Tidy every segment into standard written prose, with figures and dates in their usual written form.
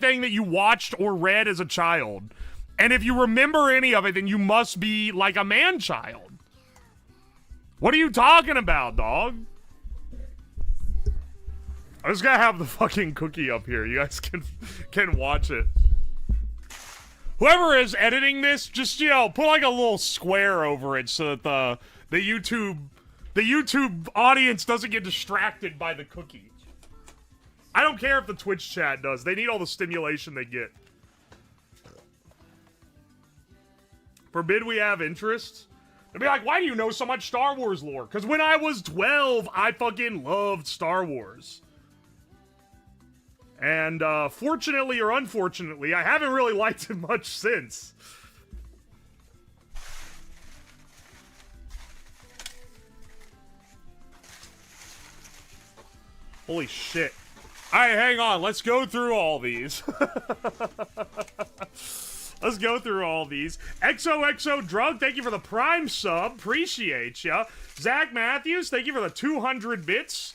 thing that you watched or read as a child. And if you remember any of it, then you must be like a man-child. What are you talking about, dog? I'm just gonna have the fucking cookie up here. You guys can watch it. Whoever is editing this, just, you know, put like a little square over it so that the YouTube audience doesn't get distracted by the cookie. I don't care if the Twitch chat does. They need all the stimulation they get. Forbid we have interest. They'll be like, why do you know so much Star Wars lore? Because when I was 12, I fucking loved Star Wars. And fortunately or unfortunately, I haven't really liked it much since. Holy shit. Alright, hang on. Let's go through all these. Let's go through all these. XOXO Drug, thank you for the Prime sub. Appreciate ya. Zach Matthews, thank you for the 200 bits.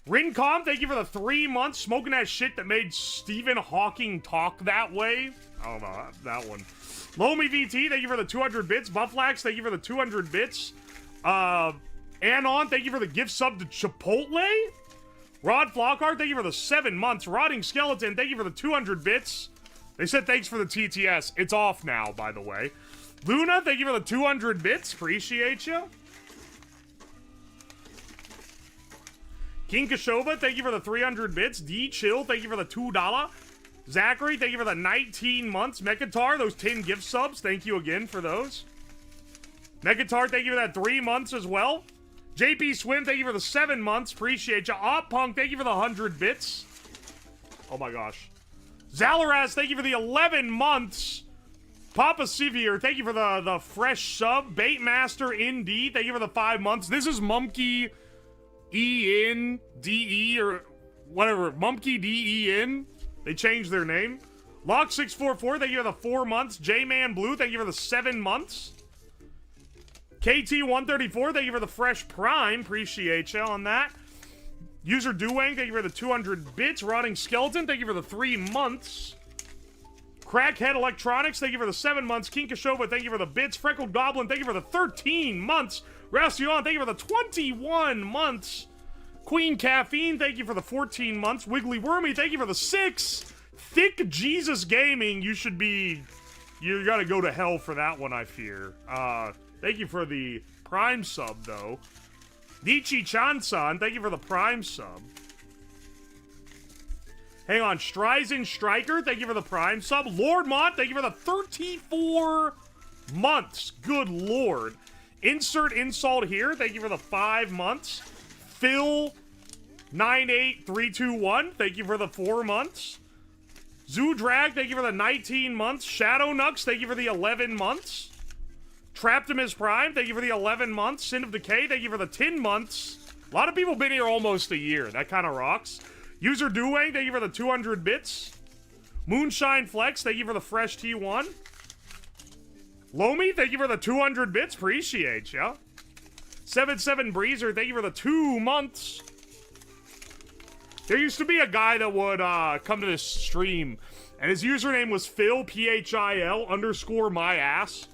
Rincom, thank you for the 3 months. Smoking that shit that made Stephen Hawking talk that way. I don't know, that one. Lomi VT, thank you for the 200 bits. Bufflax, thank you for the 200 bits. Anon, thank you for the gift sub to Chipotle. Rod Flockhart, thank you for the 7 months. Rotting Skeleton, thank you for the 200 bits. They said thanks for the TTS. It's off now, by the way. Luna, thank you for the 200 bits. Appreciate you. King Kashoba, thank you for the 300 bits. D Chill, thank you for the $2. Zachary, thank you for the 19 months. Mechatar, those 10 gift subs. Thank you again for those. Mechatar, thank you for that 3 months as well. JP Swim, thank you for the 7 months. Appreciate you. Op Punk, thank you for the 100 bits. Oh my gosh. Zalaraz, thank you for the 11 months. Papa Sevier, thank you for the fresh sub. Baitmaster ND, thank you for the 5 months. This is Mumkey ENDE or whatever. Mumkey DEN. They changed their name. Lock644, thank you for the 4 months. J-Man Blue, thank you for the 7 months. KT134, thank you for the fresh prime. Appreciate you on that. User Duwang, thank you for the 200 bits. Rotting Skeleton, thank you for the 3 months. Crackhead Electronics, thank you for the 7 months. King Kashova, thank you for the bits. Freckled Goblin, thank you for the 13 months. Rastion, thank you for the 21 months. Queen Caffeine, thank you for the 14 months. Wiggly Wormy, thank you for the 6. Thick Jesus Gaming, you gotta go to hell for that one, I fear. Thank you for the Prime sub, though. Nichi Chan-san, thank you for the Prime sub. Hang on, Strizen Striker, thank you for the Prime sub. Lord Mont, thank you for the 34 months. Good lord. Insert insult here, thank you for the 5 months. Phil98321, thank you for the 4 months. Zoodrag, thank you for the 19 months. Shadow Nux, thank you for the 11 months. Traptimus Prime, thank you for the 11 months. Sin of Decay, thank you for the 10 months. A lot of people been here almost a year. That kind of rocks. User Duwang, thank you for the 200 bits. Moonshine Flex, thank you for the fresh T1. Lomi, thank you for the 200 bits. Appreciate ya. 77 Breezer, thank you for the 2 months. There used to be a guy that would come to this stream, and his username was Phil, PHIL _ my ass.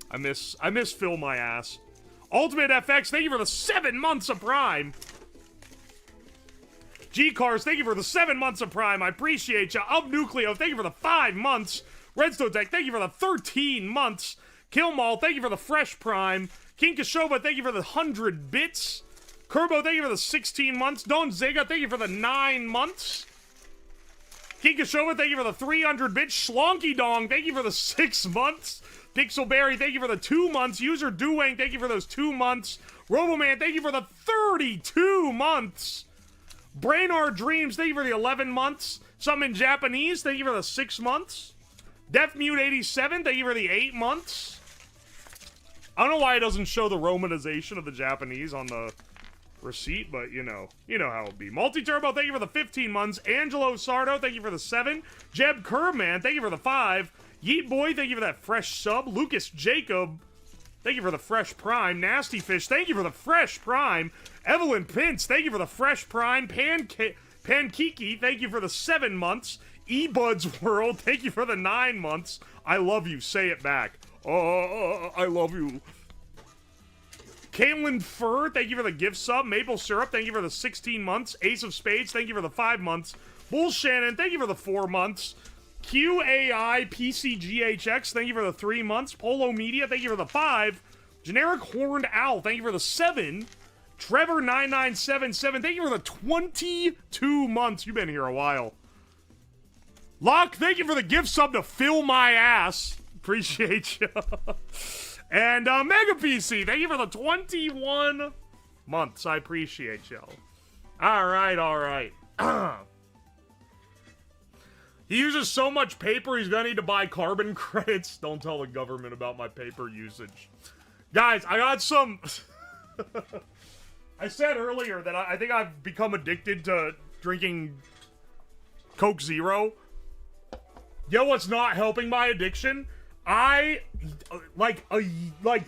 I miss Phil my ass. Ultimate FX, thank you for the 7 months of Prime. G-Cars, thank you for the 7 months of Prime. I appreciate ya. Of Nucleo, thank you for the 5 months. Redstone Tech, thank you for the 13 months. Killmall, thank you for the fresh Prime. King Kashova, thank you for the 100 bits. Kerbo, thank you for the 16 months. Don Zega, thank you for the 9 months. King Kashova, thank you for the 300 bits. Schlonky Dong, thank you for the 6 months. Pixelberry, thank you for the 2 months. User Duwang, thank you for those 2 months. Roboman, thank you for the 32 months. Brainard Dreams, thank you for the 11 months. Some in Japanese, thank you for the 6 months. DeafMute87, thank you for the 8 months. I don't know why it doesn't show the romanization of the Japanese on the receipt, but you know how it be. Multi-Turbo, thank you for the 15 months. Angelo Sardo, thank you for the 7. Jeb Kerman, thank you for the 5. Yeet Boy, thank you for that fresh sub. Lucas Jacob, thank you for the fresh Prime. Nasty Fish, thank you for the fresh Prime. Evelyn Pence, thank you for the fresh Prime. Pankiki, thank you for the 7 months. Ebuds World, thank you for the 9 months. I love you. Say it back. I love you. Caitlin Fur, thank you for the gift sub. Maple Syrup, thank you for the 16 months. Ace of Spades, thank you for the 5 months. Bull Shannon, thank you for the 4 months. QAI PCGHX, thank you for the 3 months. Polo Media, thank you for the 5. Generic Horned Owl, thank you for the 7. Trevor9977, thank you for the 22 months. You've been here a while. Locke, thank you for the gift sub to fill my ass. Appreciate you. And Mega PC, thank you for the 21 months. I appreciate you. All right. He uses so much paper, he's gonna need to buy carbon credits. Don't tell the government about my paper usage. Guys, I got some... I said earlier that I think I've become addicted to drinking Coke Zero. You know what's not helping my addiction? Like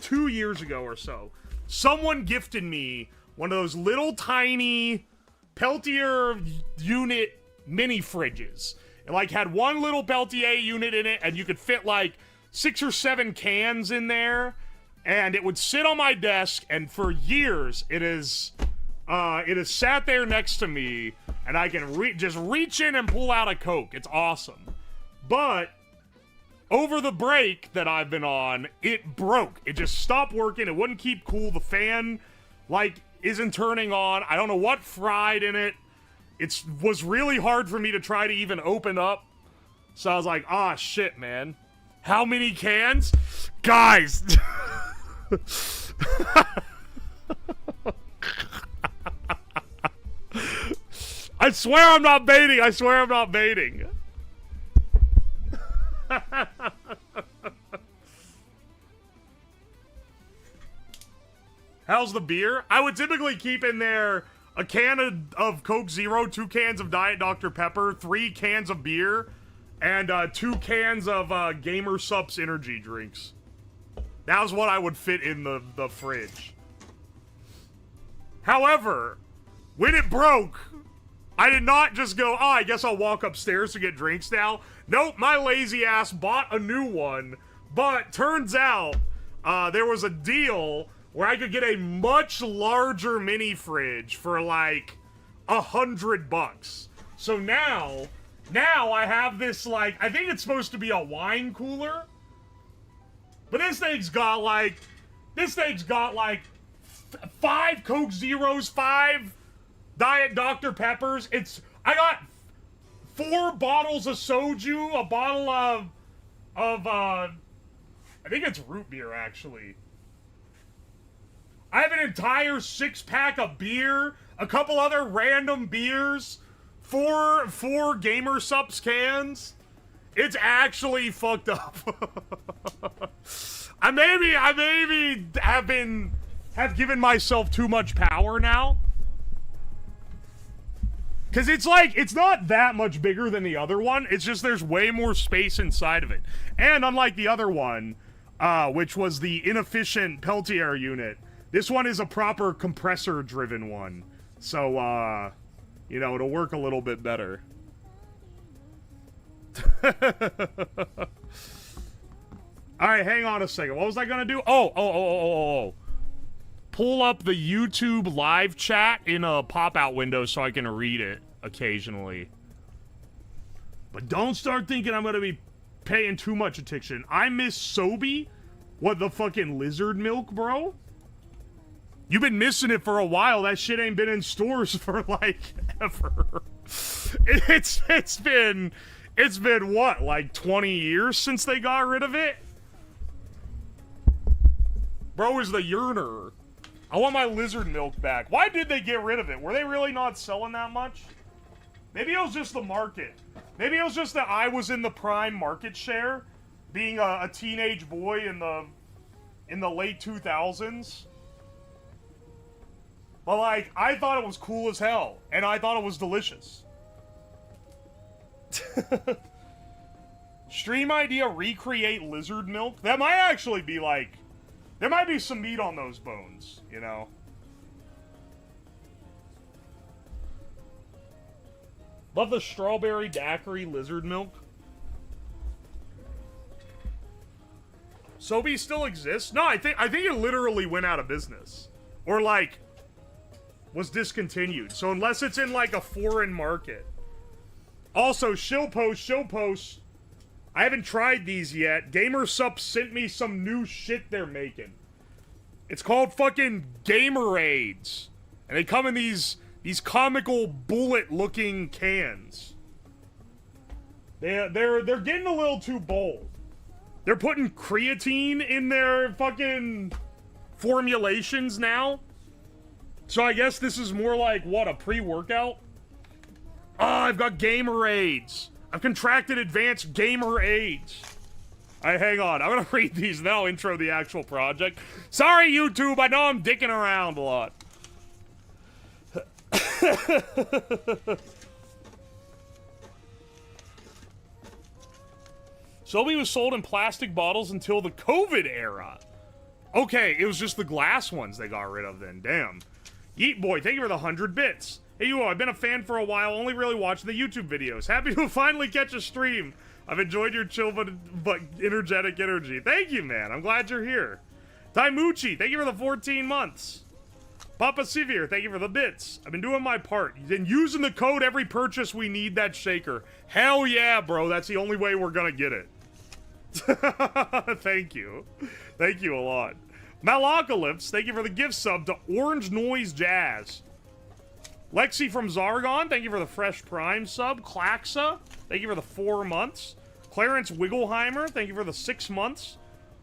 2 years ago or so, someone gifted me one of those little tiny Peltier unit mini fridges. It like had one little Peltier unit in it, and you could fit like 6 or 7 cans in there, and it would sit on my desk, and for years it has sat there next to me, and I can just reach in and pull out a Coke. It's awesome. But over the break that I've been on, it broke. It just stopped working. It wouldn't keep cool. The fan, like, isn't turning on. I don't know what fried in it. It was really hard for me to try to even open up. So I was like, ah, shit, man. How many cans? Guys! I swear I'm not baiting. I swear I'm not baiting. How's the beer? I would typically keep in there a can of Coke Zero, 2 cans of Diet Dr. Pepper, 3 cans of beer, and 2 cans of Gamer Supps energy drinks. That was what I would fit in the fridge. However, when it broke, I did not just go, oh, I guess I'll walk upstairs to get drinks now. Nope, my lazy ass bought a new one, but turns out there was a deal where I could get a much larger mini fridge for like $100. So now I have this, like, I think it's supposed to be a wine cooler, but this thing's got like 5 Coke Zeros, 5 Diet Dr. Peppers. I got 4 bottles of soju, a bottle of I think it's root beer, actually. I have an entire 6-pack of beer, a couple other random beers, 4 Gamer Supps cans. It's actually fucked up. I maybe have given myself too much power now. Because it's like, it's not that much bigger than the other one. It's just there's way more space inside of it. And unlike the other one, which was the inefficient Peltier unit, this one is a proper compressor-driven one. So, you know, it'll work a little bit better. Alright, hang on a second. What was I gonna do? Oh. Pull up the YouTube live chat in a pop-out window so I can read it occasionally. But don't start thinking I'm gonna be paying too much attention. I miss Sobe? What, the fucking lizard milk, bro? You've been missing it for a while. That shit ain't been in stores for, like, ever. It's been what, like 20 years since they got rid of it? Bro is the yearner. I want my lizard milk back. Why did they get rid of it? Were they really not selling that much? Maybe it was just the market. Maybe it was just that I was in the prime market share, being a teenage boy in the late 2000s. But, like, I thought it was cool as hell, and I thought it was delicious. Stream idea, recreate lizard milk? That might actually be, like, there might be some meat on those bones, you know? Love the strawberry daiquiri lizard milk. Sobe still exists? No, I think it literally went out of business. Or like was discontinued. So unless it's in like a foreign market. Also, shill post. I haven't tried these yet. GamerSup sent me some new shit they're making. It's called fucking Gamerades. And they come in these comical bullet-looking cans. They're getting a little too bold. They're putting creatine in their fucking formulations now. So I guess this is more like, what, a pre-workout? Oh, I've got Gamerades. I've contracted advanced gamer AIDS. Alright, hang on. I'm gonna read these, then I'll intro the actual project. Sorry, YouTube, I know I'm dicking around a lot. Sobe was sold in plastic bottles until the COVID era. Okay, it was just the glass ones they got rid of then. Damn. Yeet Boy, thank you for the 100 bits. Hey, you all, I've been a fan for a while, only really watching the YouTube videos. Happy to finally catch a stream. I've enjoyed your chill but energetic energy. Thank you, man. I'm glad you're here. Taimuchi, thank you for the 14 months. Papa Sivir, thank you for the bits. I've been doing my part. Then using the code every purchase, we need that shaker. Hell yeah, bro. That's the only way we're gonna get it. Thank you. Thank you a lot. Malacalypse, thank you for the gift sub to Orange Noise Jazz. Lexi from Zargon, thank you for the fresh prime sub. Klaxa, thank you for the 4 months. Clarence Wiggleheimer, thank you for the 6 months.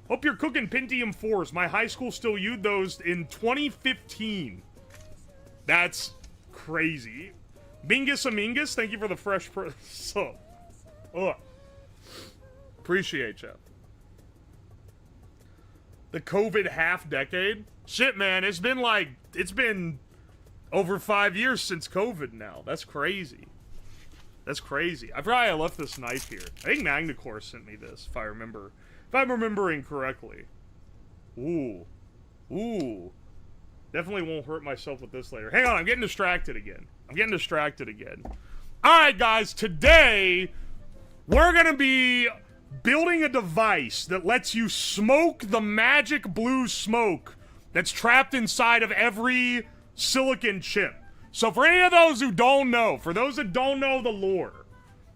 Hope you're cooking Pentium 4s. My high school still used those in 2015. That's crazy. Bingus Amingus, thank you for the fresh sub. Ugh. Appreciate you. The COVID half decade? Shit, man, it's been over 5 years since COVID now. That's crazy. That's crazy. I forgot I left this knife here. I think Magnacore sent me this, if I'm remembering correctly. Ooh. Ooh. Definitely won't hurt myself with this later. Hang on, I'm getting distracted again. Alright, guys, today we're gonna be building a device that lets you smoke the magic blue smoke that's trapped inside of every silicon chip. So for any of those who don't know, for those that don't know the lore,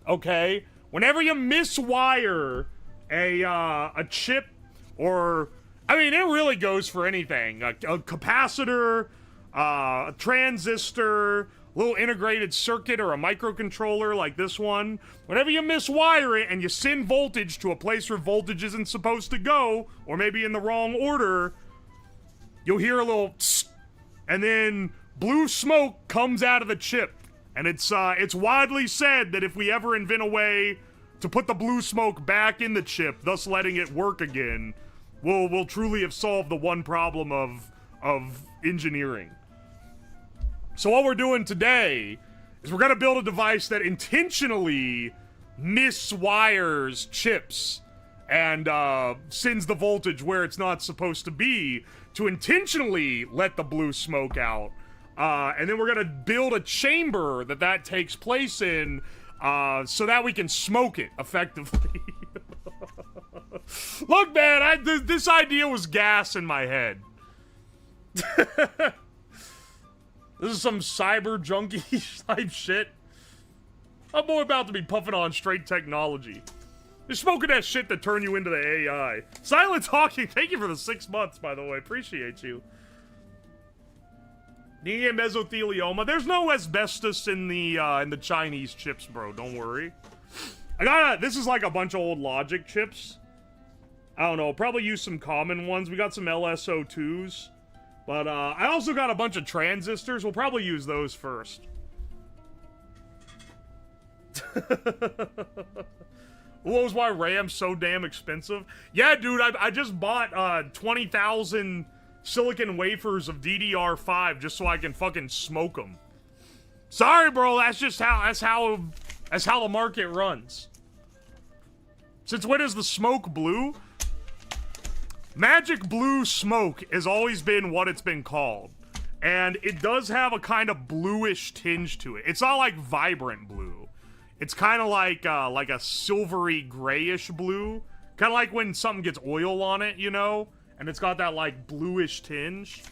okay, whenever you miswire a chip, or, I mean, it really goes for anything, a capacitor, a transistor, little integrated circuit, or a microcontroller like this one, whenever you miswire it and you send voltage to a place where voltage isn't supposed to go, or maybe in the wrong order, you'll hear a little tss, and then blue smoke comes out of the chip. And it's widely said that if we ever invent a way to put the blue smoke back in the chip, thus letting it work again, we'll truly have solved the one problem of engineering. So what we're doing today is we're gonna build a device that intentionally miswires chips and sends the voltage where it's not supposed to be to intentionally let the blue smoke out. And then we're gonna build a chamber that takes place in so that we can smoke it effectively. Look, man, this idea was gas in my head. This is some cyber junkie type shit. I'm more about to be puffing on straight technology. You're smoking that shit to turn you into the AI. Silent Talking, thank you for the 6 months, by the way. Appreciate you. Need mesothelioma. There's no asbestos in the Chinese chips, bro. Don't worry. This is like a bunch of old logic chips. I don't know. Probably use some common ones. We got some LSO2s. But, I also got a bunch of transistors. We'll probably use those first. What was why RAM's so damn expensive? Yeah, dude, I just bought, 20,000 silicon wafers of DDR5 just so I can fucking smoke them. Sorry, bro, that's how the market runs. Since when is the smoke blue? Magic blue smoke has always been what it's been called. And it does have a kind of bluish tinge to it. It's not like vibrant blue. It's kind of like a silvery grayish blue. Kind of like when something gets oil on it, you know? And it's got that, like, bluish tinge.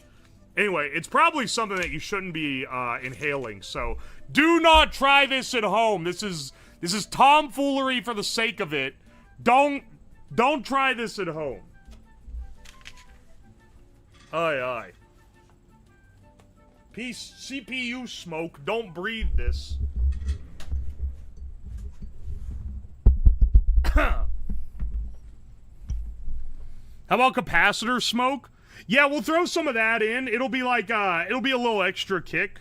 Anyway, it's probably something that you shouldn't be inhaling, so do not try this at home. This is tomfoolery for the sake of it. Don't try this at home. Aye, aye. Peace, CPU smoke, don't breathe this. How about capacitor smoke? Yeah, we'll throw some of that in. It'll be like, it'll be a little extra kick.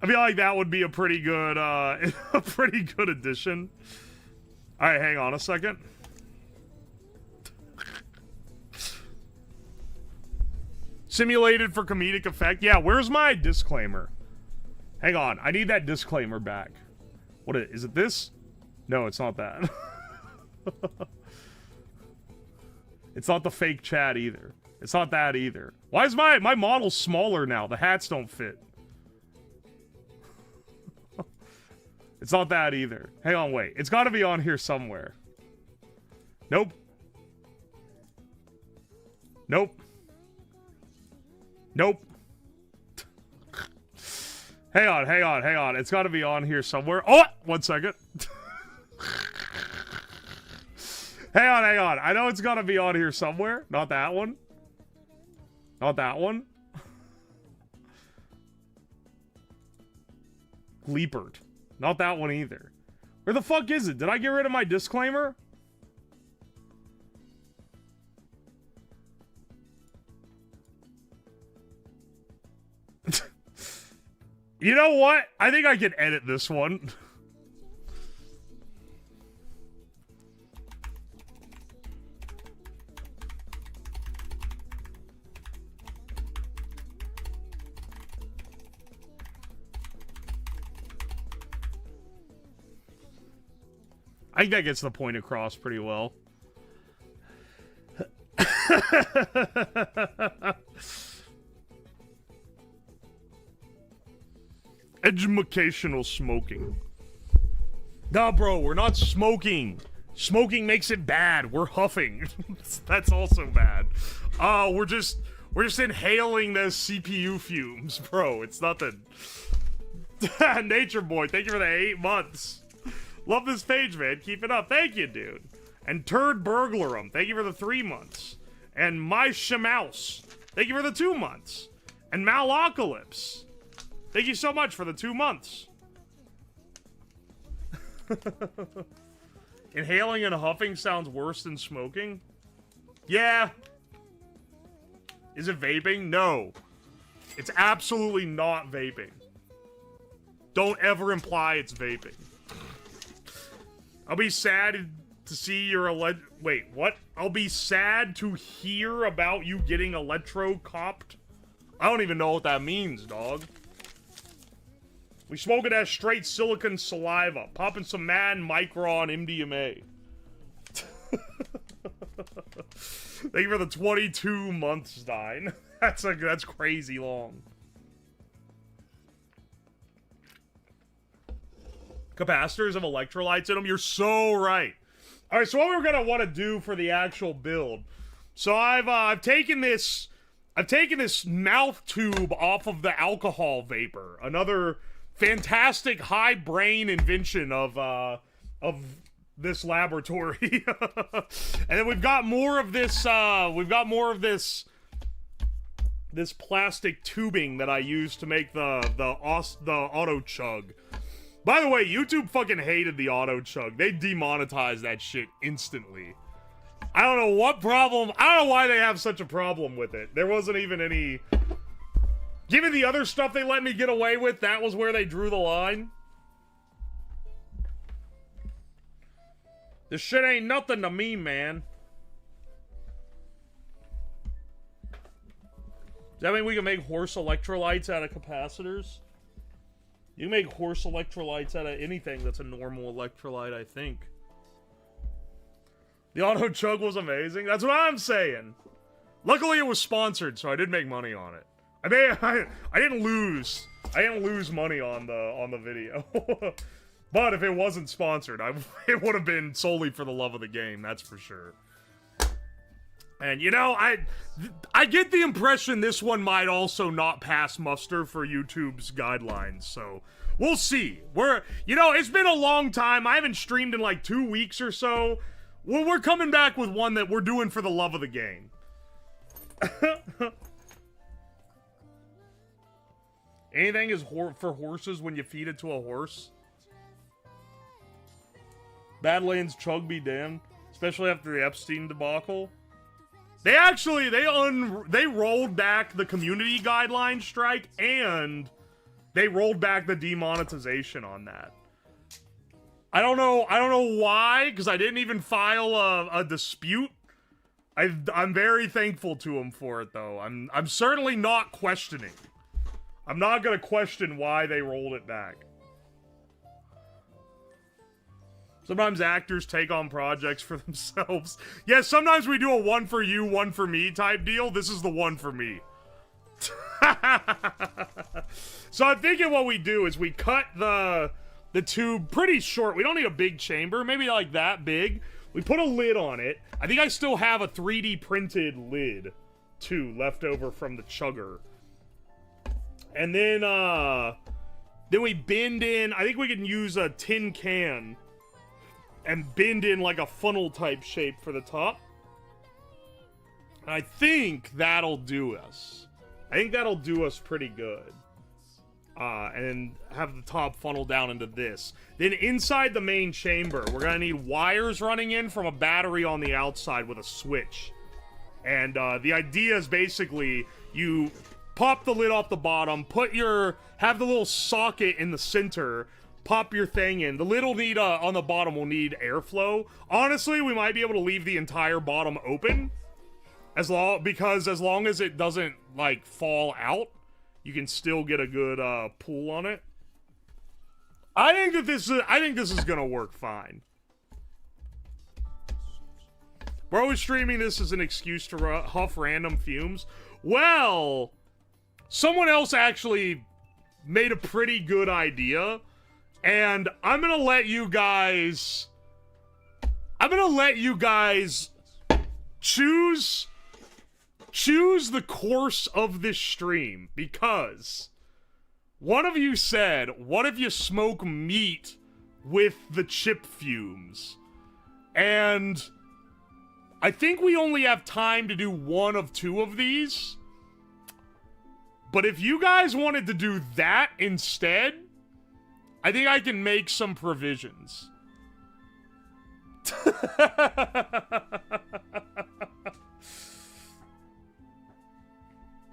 I feel like that would be a pretty good, a pretty good addition. Alright, hang on a second. Simulated for comedic effect. Yeah, where's my disclaimer? Hang on, I need that disclaimer back. What is it this? No, it's not that. It's not the fake chat either. It's not that either. Why is my model smaller now? The hats don't fit. It's not that either. Hang on, wait. It's got to be on here somewhere. Nope. Nope. Nope. Hang on, hang on, hang on. It's got to be on here somewhere. Oh, 1 second. Hang on, hang on. I know it's got to be on here somewhere. Not that one. Not that one. Leapert. Not that one either. Where the fuck is it? Did I get rid of my disclaimer? You know what? I think I can edit this one. I think that gets the point across pretty well. Educational smoking. Nah, bro, we're not smoking. Smoking makes it bad. We're huffing. That's also bad. We're just inhaling those CPU fumes, bro. It's nothing. Nature Boy, thank you for the 8 months. Love this page, man. Keep it up. Thank you, dude. And Turd Burglarum, thank you for the 3 months. And My Shamouse, thank you for the 2 months. And Malocalypse, thank you so much for the 2 months. Inhaling and huffing sounds worse than smoking? Yeah. Is it vaping? No. It's absolutely not vaping. Don't ever imply it's vaping. I'll be sad to see your wait, what? I'll be sad to hear about you getting electro-copped? I don't even know what that means, dog. We smoking that straight silicon saliva, popping some Mad Micron MDMA. Thank you for the 22 months, Stein. That's crazy long. Capacitors of electrolytes in them. You're so right. All right, so what we're gonna want to do for the actual build. So I've taken this mouth tube off of the alcohol vapor. Another fantastic high brain invention of this laboratory. And then we've got more of this. This plastic tubing that I use to make the auto chug. By the way, YouTube fucking hated the auto chug. They demonetized that shit instantly. I don't know what problem. I don't know why they have such a problem with it. There wasn't even any. Given the other stuff they let me get away with, that was where they drew the line. This shit ain't nothing to me, man. Does that mean we can make horse electrolytes out of capacitors? You can make horse electrolytes out of anything that's a normal electrolyte, I think. The auto chug was amazing. That's what I'm saying. Luckily, it was sponsored, so I did make money on it. I didn't lose. I didn't lose money on the video. But if it wasn't sponsored, it would have been solely for the love of the game, that's for sure. And, you know, I get the impression this one might also not pass muster for YouTube's guidelines, so we'll see. You know, it's been a long time. I haven't streamed in like 2 weeks or so. Well, we're coming back with one that we're doing for the love of the game. Anything is for horses when you feed it to a horse. Badlands chug be damned, especially after the Epstein debacle. They actually, they rolled back the community guideline strike, and they rolled back the demonetization on that. I don't know why, because I didn't even file a dispute. I'm very thankful to them for it, though. I'm certainly not questioning. I'm not gonna question why they rolled it back. Sometimes actors take on projects for themselves. Yeah, sometimes we do a one for you, one for me type deal. This is the one for me. So I'm thinking what we do is we cut the tube pretty short. We don't need a big chamber, maybe like that big. We put a lid on it. I think I still have a 3D printed lid, too, left over from the chugger. And then we bend in, I think we can use a tin can and bend in like a funnel type shape for the top. And I think that'll do us. I think that'll do us pretty good. And have the top funnel down into this. Then inside the main chamber, we're gonna need wires running in from a battery on the outside with a switch. And the idea is basically you pop the lid off the bottom, have the little socket in the center, pop your thing in. The lid will need, on the bottom will need airflow. Honestly, we might be able to leave the entire bottom open. Because as long as it doesn't, like, fall out, you can still get a good, pull on it. I think this is gonna work fine. We're always streaming this as an excuse to huff random fumes. Well, someone else actually made a pretty good idea, and I'm gonna let you guys choose the course of this stream, because one of you said, what if you smoke meat with the chip fumes? And I think we only have time to do one of two of these. But if you guys wanted to do that instead, I think I can make some provisions.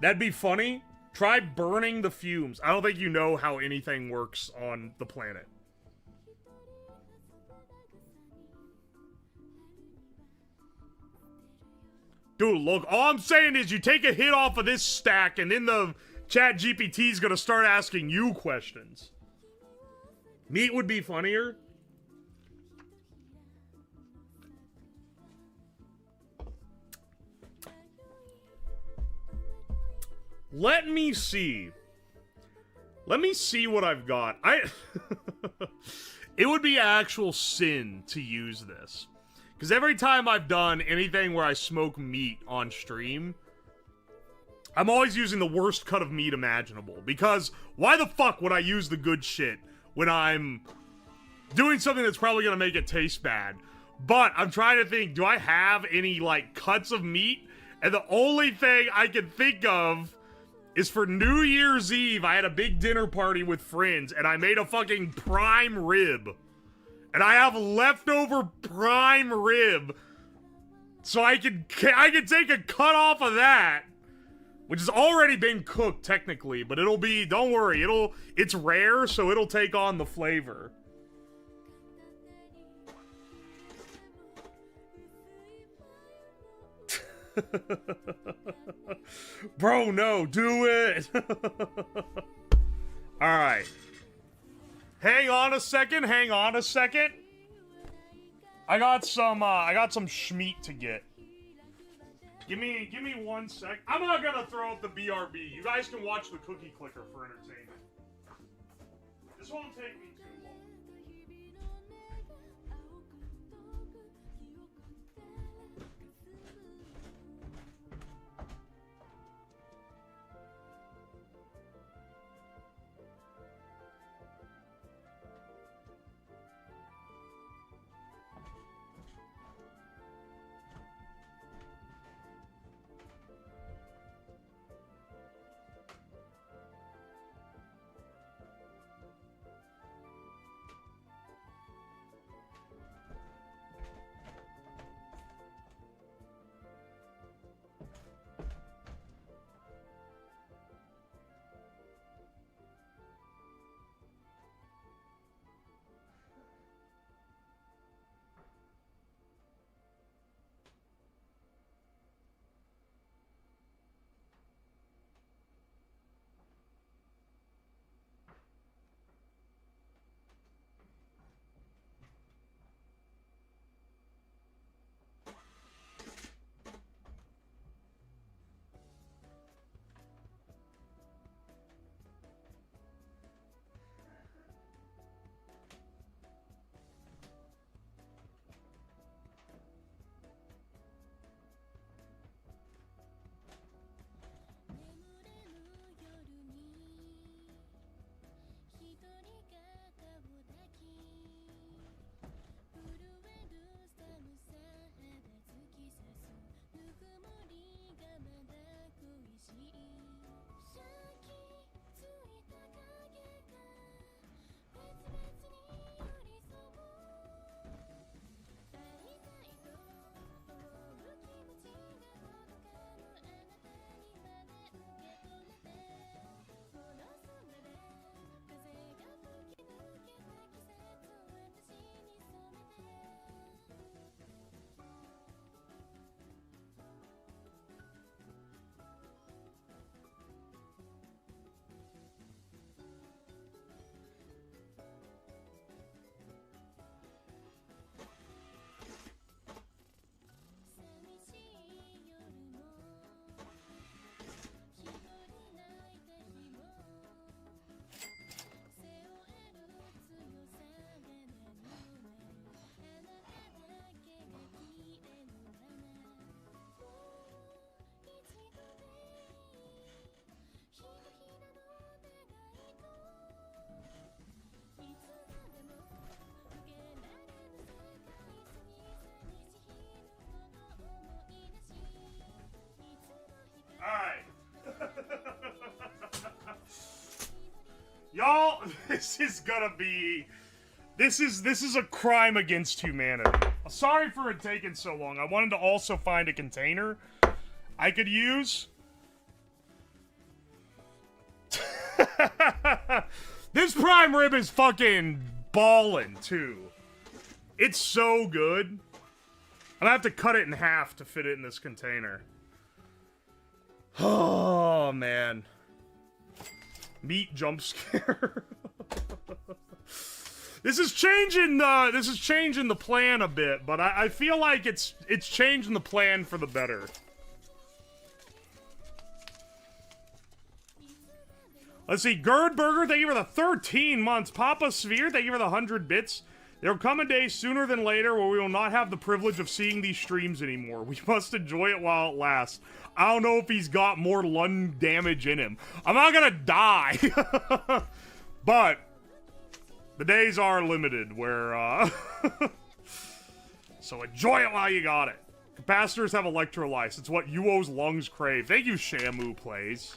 That'd be funny. Try burning the fumes. I don't think you know how anything works on the planet. Dude, look, all I'm saying is you take a hit off of this stack and then the chat GPT is gonna start asking you questions. Meat would be funnier. Let me see. Let me see what I've got. It would be actual sin to use this. Because every time I've done anything where I smoke meat on stream, I'm always using the worst cut of meat imaginable. Because why the fuck would I use the good shit when I'm doing something that's probably going to make it taste bad? But I'm trying to think, do I have any, like, cuts of meat? And the only thing I can think of is for New Year's Eve, I had a big dinner party with friends, and I made a fucking prime rib. And I have leftover prime rib. So I can take a cut off of that, which has already been cooked technically, but it'll be, don't worry, it's rare, so it'll take on the flavor. Bro, no, do it. Alright. Hang on a second. I got some schmeat to get. Give me 1 sec. I'm not gonna throw up the BRB. You guys can watch the cookie clicker for entertainment. This won't take me too long. Y'all, this is a crime against humanity. Sorry for it taking so long. I wanted to also find a container I could use. This prime rib is fucking ballin', too. It's so good. I'm gonna have to cut it in half to fit it in this container. Oh, man. Meat jump scare. This is changing the plan a bit, but I feel like it's changing the plan for the better. Let's see, Gerdberger, thank you for the 13 months. Papa Sphere, thank you for the 100 bits. There will come a day sooner than later where we will not have the privilege of seeing these streams anymore. We must enjoy it while it lasts. I don't know if he's got more lung damage in him. I'm not gonna die. But the days are limited where, so enjoy it while you got it. Capacitors have electrolytes. It's what Yuo's lungs crave. Thank you, Shamu Plays,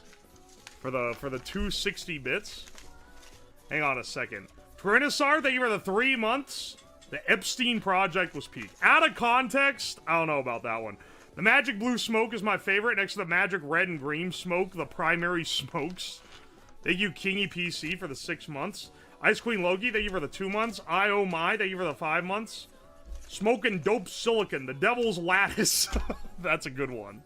for the 260 bits. Hang on a second. Trinisar, thank you for the 3 months. The Epstein Project was peak. Out of context, I don't know about that one. The Magic Blue Smoke is my favorite, next to the Magic Red and Green Smoke, the primary smokes. Thank you, Kingy PC, for the 6 months. Ice Queen Loki, thank you for the 2 months. I Oh My, thank you for the 5 months. Smoking Dope Silicon, the Devil's Lattice. That's a good one.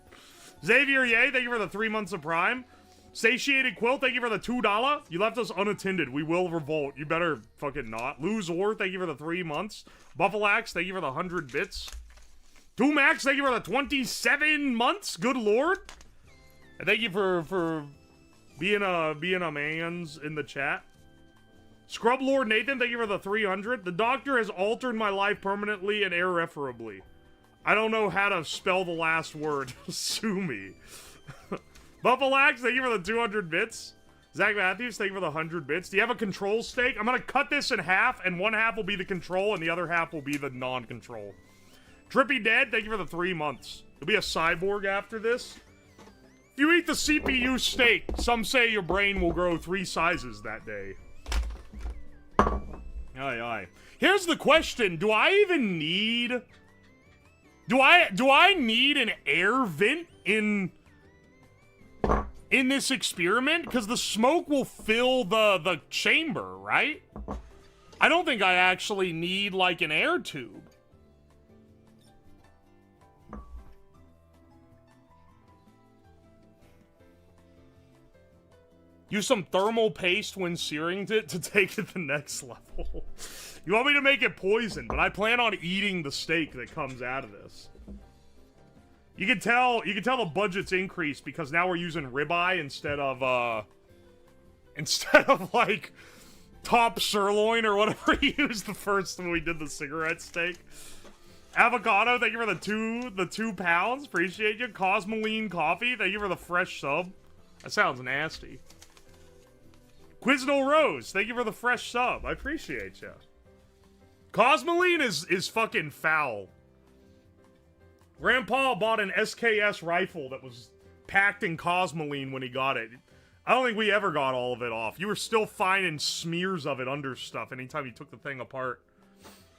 Xavier Ye, thank you for the 3 months of Prime. Satiated Quill, thank you for the $2. You left us unattended. We will revolt. You better fucking not. Luzor, thank you for the 3 months. Buffalax, thank you for the 100 bits. Tumax, thank you for the 27 months. Good lord. And thank you for being a mans in the chat. Scrub Lord Nathan, thank you for the 300. The doctor has altered my life permanently and irreparably. I don't know how to spell the last word. Sue me. Buffalax, thank you for the 200 bits. Zach Matthews, thank you for the 100 bits. Do you have a control stake? I'm going to cut this in half, and one half will be the control, and the other half will be the non-control. Trippy Dead, thank you for the 3 months. You'll be a cyborg after this. If you eat the CPU steak, some say your brain will grow 3 sizes that day. Aye, aye. Here's the question. Do I even need... Do I need an air vent in this experiment? Because the smoke will fill the chamber, right? I don't think I actually need, like, an air tube. Use some thermal paste when searing it to take it to the next level. You want me to make it poison, but I plan on eating the steak that comes out of this. You can tell the budget's increased because now we're using ribeye instead of like top sirloin or whatever we used the first when we did the cigarette steak. Avocado, thank you for the 2 pounds. Appreciate you. Cosmoline Coffee, thank you for the fresh sub. That sounds nasty. Quizno Rose, thank you for the fresh sub. I appreciate you. Cosmoline is fucking foul. Grandpa bought an SKS rifle that was packed in Cosmoline when he got it. I don't think we ever got all of it off. You were still finding smears of it under stuff anytime you took the thing apart.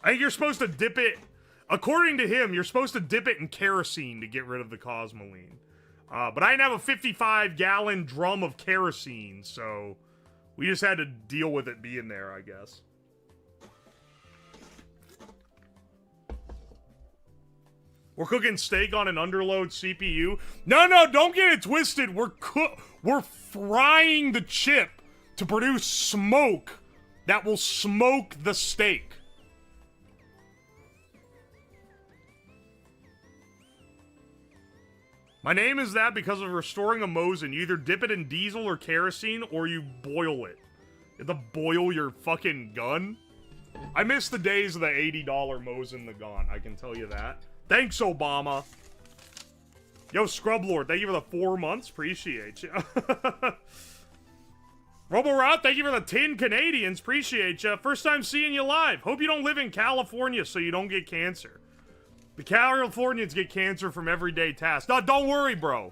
I think you're supposed to dip it, according to him, you're supposed to dip it in kerosene to get rid of the Cosmoline. But I didn't have a 55-gallon drum of kerosene, so we just had to deal with it being there, I guess. We're cooking steak on an underload CPU. No, don't get it twisted. We're frying the chip to produce smoke that will smoke the steak. My name is that because of restoring a Mosin. You either dip it in diesel or kerosene, or you boil it. You have to boil your fucking gun. I miss the days of the $80 Mosin the gun, I can tell you that. Thanks, Obama. Yo, Scrub Lord, thank you for the 4 months. Appreciate you. Roborot, thank you for the 10 Canadians. Appreciate you. First time seeing you live. Hope you don't live in California so you don't get cancer. The Californians get cancer from everyday tasks. No, don't worry, bro.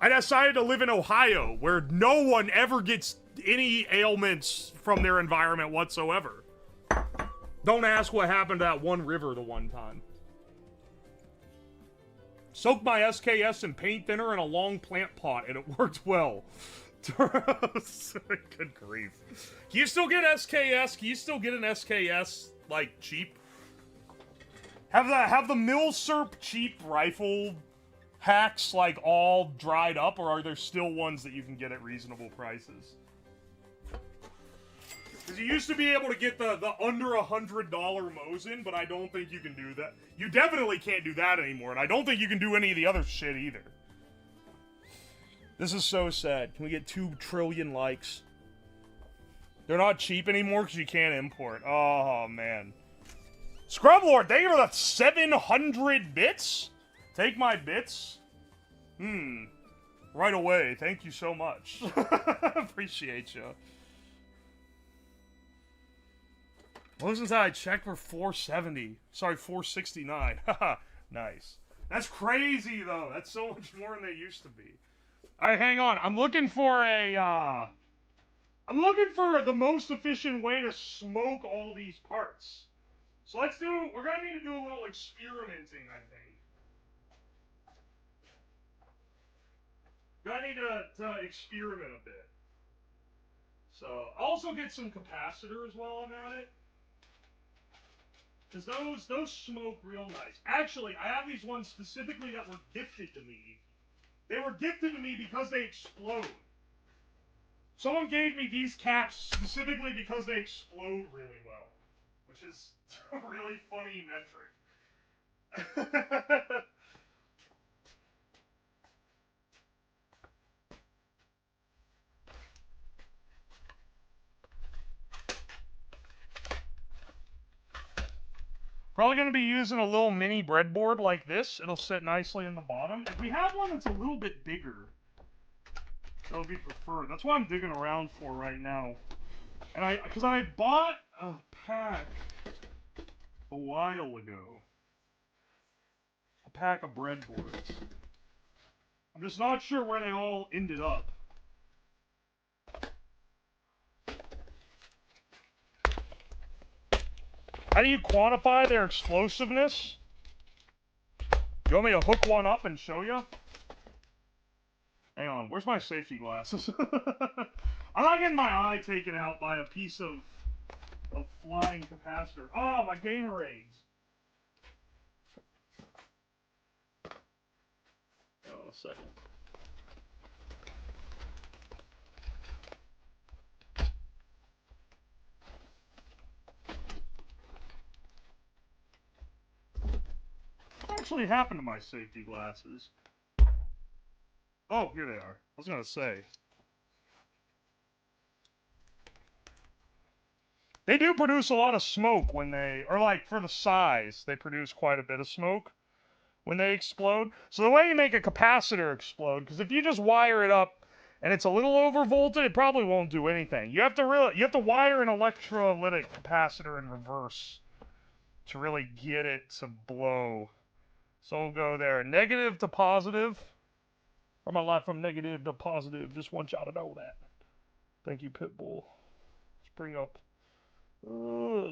I decided to live in Ohio, where no one ever gets any ailments from their environment whatsoever. Don't ask what happened to that one river the one time. Soaked my SKS in paint thinner in a long plant pot, and it worked well. Good grief. Can you still get SKS? Can you still get an SKS, like, cheap? Have the Milsurp cheap rifle hacks, like, all dried up, or are there still ones that you can get at reasonable prices? Because you used to be able to get the under $100 Mosin, but I don't think you can do that. You definitely can't do that anymore, and I don't think you can do any of the other shit either. This is so sad. Can we get 2 trillion likes? They're not cheap anymore because you can't import. Oh, man. Scrub Lord, thank you for the 700 bits. Take my bits. Right away. Thank you so much. Appreciate you. Wasn't that I checked for 470? Sorry, 469. Haha, nice. That's crazy though. That's so much more than they used to be. Alright, hang on. I'm looking for the most efficient way to smoke all these parts. So we're gonna need to do a little experimenting, I think. Gonna need to experiment a bit. So, I'll also get some capacitors while I'm at it. Because those smoke real nice. Actually, I have these ones specifically that were gifted to me. They were gifted to me because they explode. Someone gave me these caps specifically because they explode really well. Which is a really funny metric. Probably going to be using a little mini breadboard like this. It'll sit nicely in the bottom. If we have one that's a little bit bigger, that would be preferred. That's what I'm digging around for right now. And because I bought a pack a while ago. A pack of breadboards. I'm just not sure where they all ended up. How do you quantify their explosiveness? You want me to hook one up and show you? Hang on, where's my safety glasses? I'm not getting my eye taken out by a piece of flying capacitor. Oh, my Gatorades! Hang on a second. What actually happened to my safety glasses? Oh, here they are. I was gonna say. They do produce a lot of smoke when they, or like for the size, they produce quite a bit of smoke when they explode. So the way you make a capacitor explode, because if you just wire it up and it's a little overvolted, it probably won't do anything. You have to wire an electrolytic capacitor in reverse to really get it to blow. So we'll go there, negative to positive. From my life, from negative to positive. Just want y'all to know that. Thank you, Pitbull. Let's bring up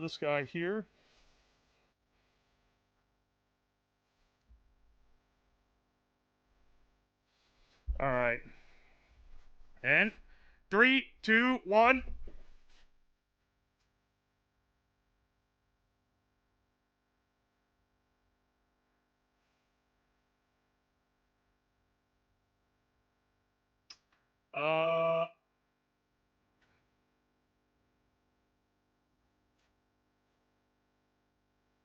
this guy here. All right. And 3, 2, 1.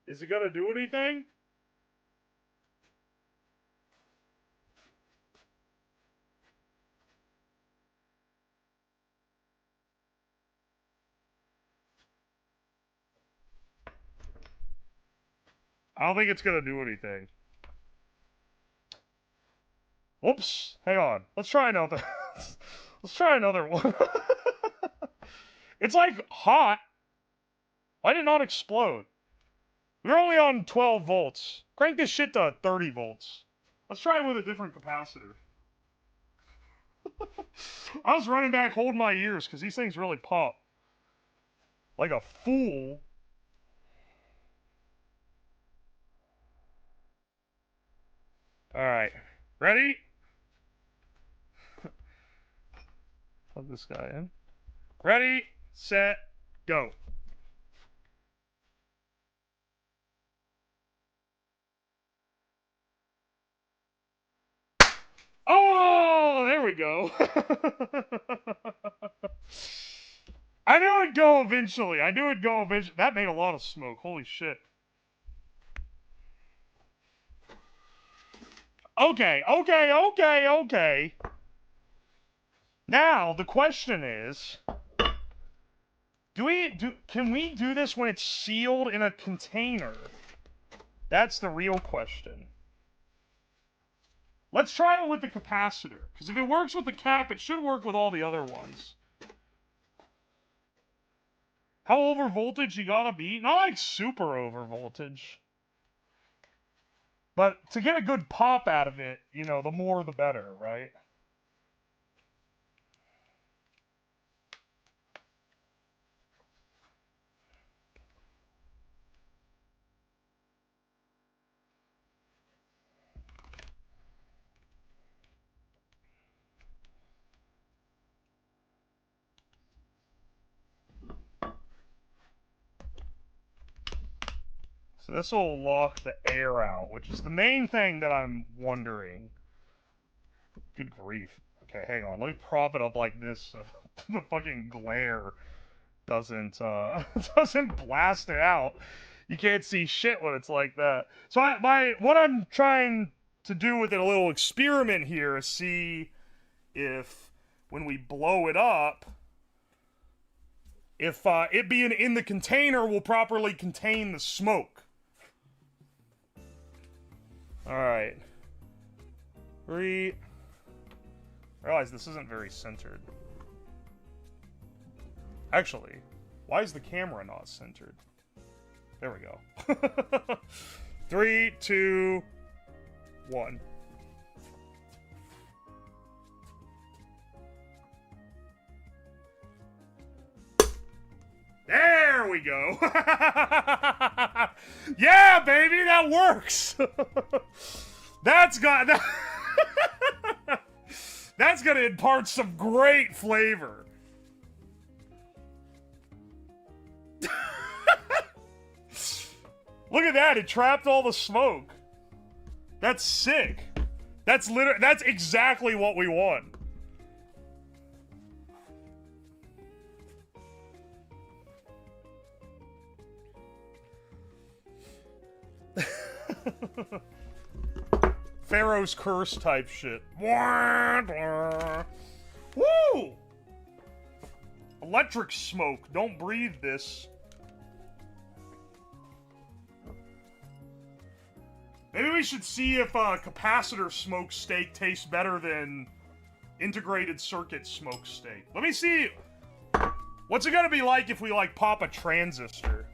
Is it gonna do anything? I don't think it's gonna do anything. Whoops. Hang on. Let's try another. Let's try another one. It's like hot. Why did it not explode? We're only on 12 volts. Crank this shit to 30 volts. Let's try it with a different capacitor. I was running back holding my ears because these things really pop. Like a fool. Alright. Ready? Plug this guy in. Ready, set, go. Oh, there we go. I knew it'd go eventually. I knew it'd go eventually. That made a lot of smoke. Holy shit. Okay. Now, the question is, can we do this when it's sealed in a container? That's the real question. Let's try it with the capacitor, because if it works with the cap, it should work with all the other ones. How over voltage you gotta be? Not like super over voltage. But to get a good pop out of it, you know, the more the better, right? So this will lock the air out, which is the main thing that I'm wondering. Good grief. Okay, hang on. Let me prop it up like this so the fucking glare doesn't doesn't blast it out. You can't see shit when it's like that. So what I'm trying to do with it, a little experiment here, is see if when we blow it up, if it being in the container will properly contain the smoke. Alright. I realize this isn't very centered. Actually, why is the camera not centered? There we go. 3, 2, 1. There we go. Yeah, baby, that works. That's gonna impart some great flavor. Look at that, it trapped all the smoke. That's sick. That's exactly what we want. Pharaoh's curse type shit. Woo! Electric smoke. Don't breathe this. Maybe we should see if capacitor smoke steak tastes better than integrated circuit smoke steak. Let me see. What's it gonna be like if we, like, pop a transistor?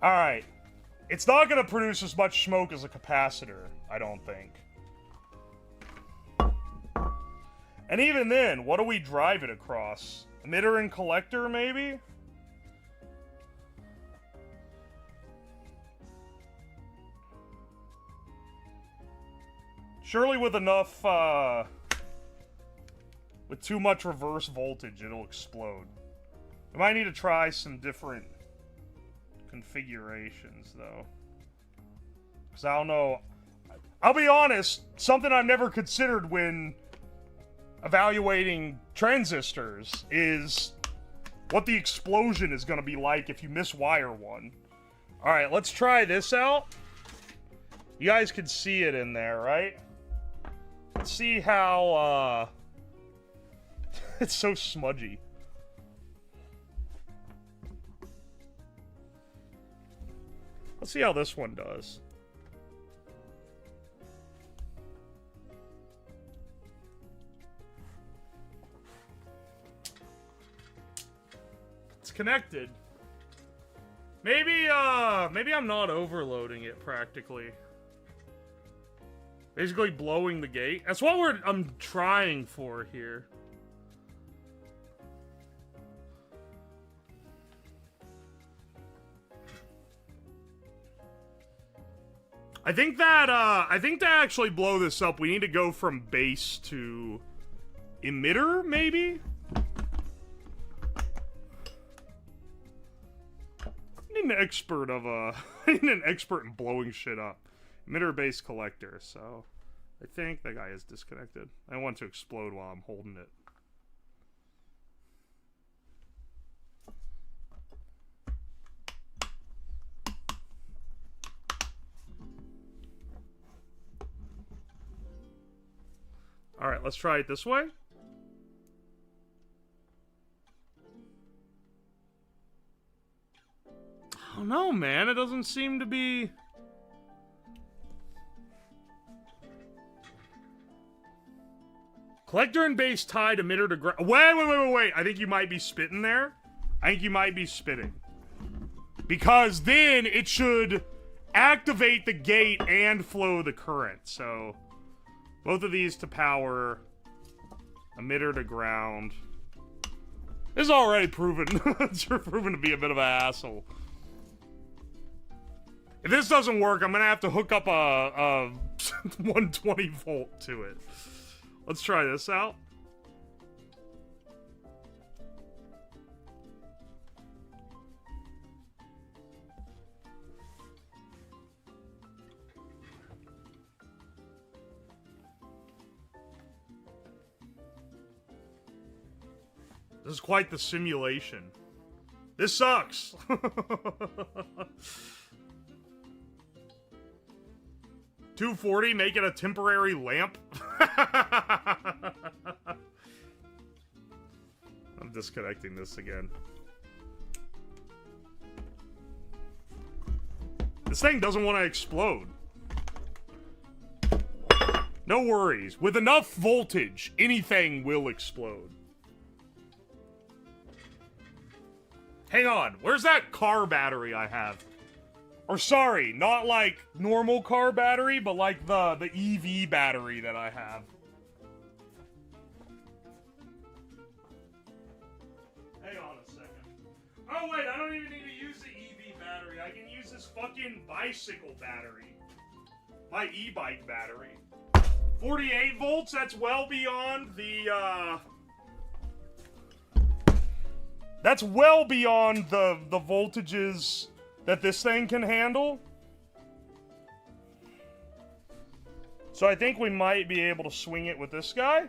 Alright. It's not going to produce as much smoke as a capacitor, I don't think. And even then, what do we drive it across? Emitter and collector, maybe? Surely with enough, with too much reverse voltage, it'll explode. I might need to try some different configurations, though. Because I don't know. I'll be honest, something I've never considered when evaluating transistors is what the explosion is going to be like if you miswire one. Alright, let's try this out. You guys can see it in there, right? Let's see how, it's so smudgy. Let's see how this one does. It's connected. Maybe I'm not overloading it practically. Basically blowing the gate. That's what I'm trying for here. I think to actually blow this up, we need to go from base to emitter, maybe? I need an expert of I need an expert in blowing shit up. Emitter base collector, so I think that guy is disconnected. I want to explode while I'm holding it. Alright, let's try it this way. I don't know, man. It doesn't seem to be... Collector and base tied, emitter to ground. Wait. I think you might be spitting there. I think you might be spitting. Because then it should activate the gate and flow the current, so... Both of these to power. Emitter to ground. This is already proven. It's proven to be a bit of an asshole. If this doesn't work, I'm gonna have to hook up a 120 volt to it. Let's try this out. This is quite the simulation. This sucks. $240, make it a temporary lamp. I'm disconnecting this again. This thing doesn't want to explode. No worries. With enough voltage, anything will explode. Hang on. Where's that car battery I have? Or sorry, not like normal car battery, but like the EV battery that I have. Hang on a second. Oh wait, I don't even need to use the EV battery. I can use this fucking bicycle battery. My e-bike battery. 48 volts, that's well beyond the, that's well beyond the voltages that this thing can handle. So I think we might be able to swing it with this guy.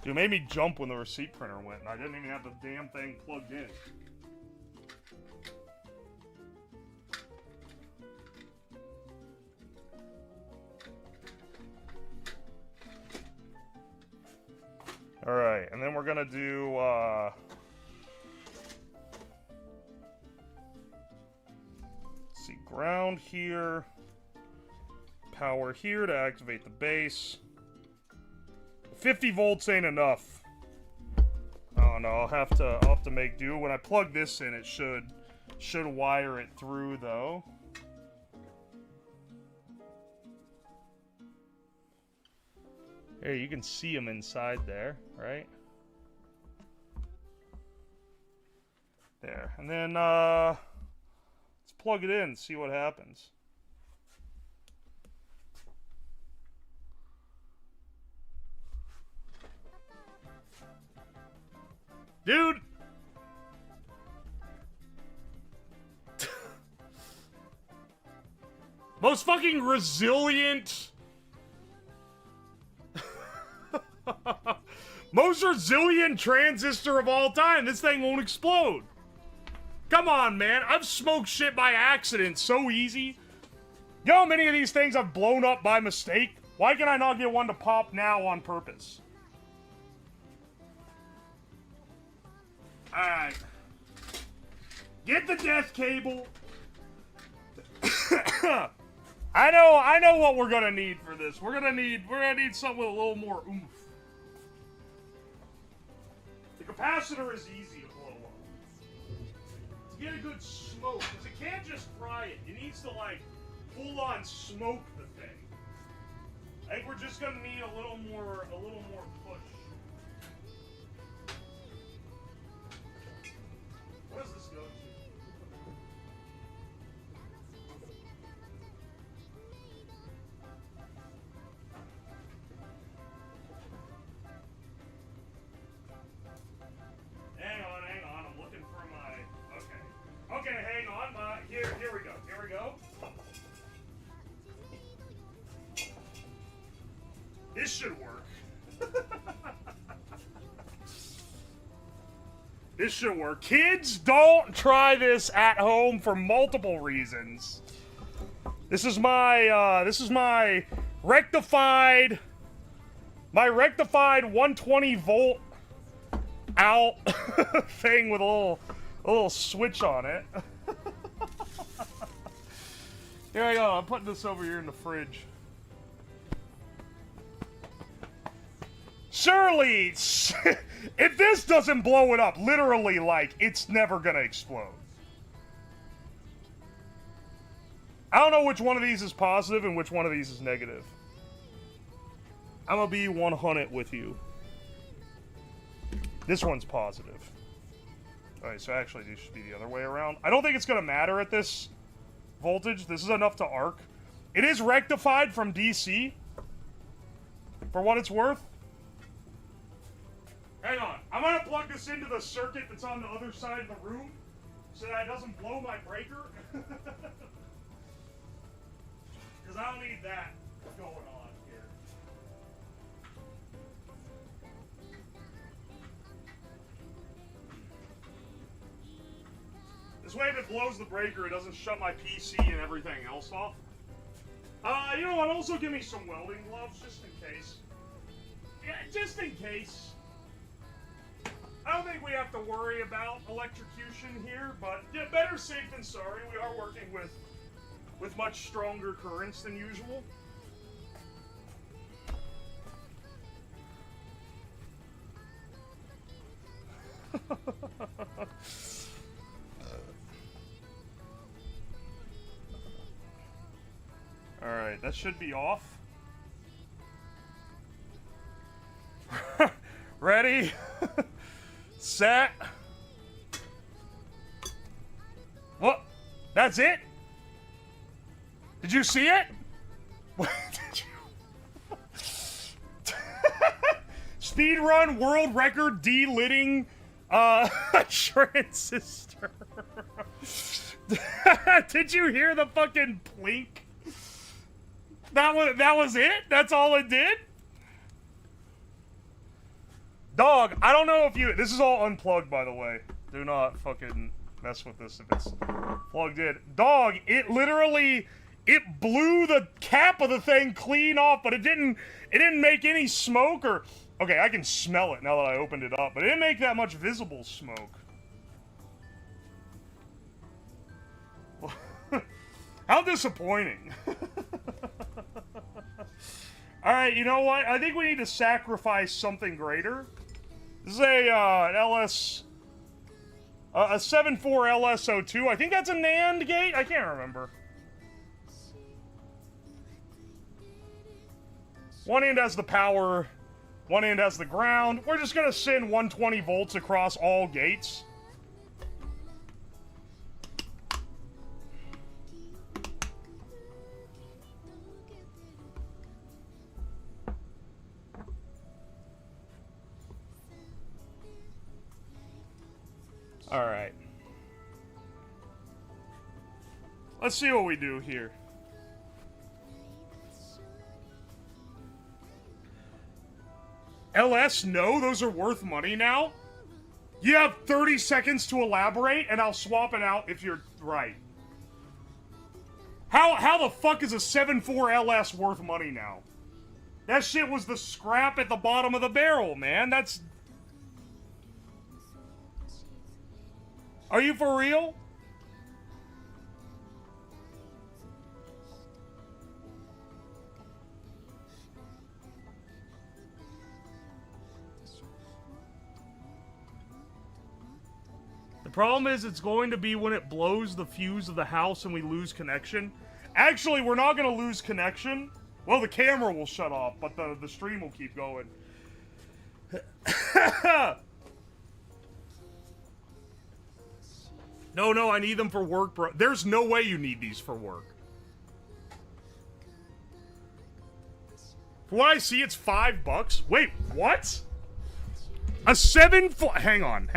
Dude, it made me jump when the receipt printer went, and I didn't even have the damn thing plugged in. Alright, and then we're gonna do, let's see, ground here, power here to activate the base. 50 volts ain't enough. Oh no, I'll have to make do. When I plug this in, it should wire it through though. Here, you can see them inside there, right? There. And then, let's plug it in and see what happens. Dude! Most fucking resilient... Most resilient transistor of all time. This thing won't explode. Come on, man. I've smoked shit by accident so easy. You know how many of these things I've blown up by mistake? Why can I not get one to pop now on purpose? Alright. Get the death cable. I know what we're gonna need for this. We're gonna need something with a little more oomph. The capacitor is easy to blow up. To get a good smoke, because it can't just fry it. It needs to, like, full-on smoke the thing. I think we're just gonna need a little more push. What does this go to? Hang on, I'm looking for my, okay, hang on, here we go. This should work. This should work. Kids, don't try this at home for multiple reasons. This is my rectified 120 volt out thing with a little switch on it. Here I go. I'm putting this over here in the fridge. Surely, if this doesn't blow it up, literally, like, it's never gonna explode. I don't know which one of these is positive and which one of these is negative. I'm gonna be 100 with you. This one's positive. Alright, so actually these should be the other way around. I don't think it's gonna matter at this voltage. This is enough to arc. It is rectified from DC. For what it's worth. Hang on. I'm gonna plug this into the circuit that's on the other side of the room so that it doesn't blow my breaker. that going on here. This way, if it blows the breaker, it doesn't shut my PC and everything else off. You know what? Also give me some welding gloves, just in case. Yeah, just in case. I don't think we have to worry about electrocution here, but yeah, better safe than sorry. We are working with much stronger currents than usual. Alright, that should be off. Ready? Set. What? That's it? Did you see it? What did you? Speed run world record delitting transistor. Did you hear the fucking plink? That was it? That's all it did? Dog, I don't know if you... This is all unplugged, by the way. Do not fucking mess with this if it's plugged in. Dog, it literally... It blew the cap of the thing clean off, but it didn't make any smoke or... Okay, I can smell it now that I opened it up, but it didn't make that much visible smoke. How disappointing. Alright, you know what? I think we need to sacrifice something greater. This is a a 7.4 LSO2. I think that's a NAND gate? I can't remember. One end has the power, one end has the ground. We're just gonna send 120 volts across all gates. All right. Let's see what we do here. LS, no, those are worth money now. You have 30 seconds to elaborate, and I'll swap it out if you're right. How the fuck is a 7.4 LS worth money now? That shit was the scrap at the bottom of the barrel, man. That's... Are you for real? The problem is it's going to be when it blows the fuse of the house and we lose connection. Actually, we're not going to lose connection. Well, the camera will shut off, but the stream will keep going. No, I need them for work, bro. There's no way you need these for work. For what I see, it's $5. Wait, what? A 7.4... Hang on.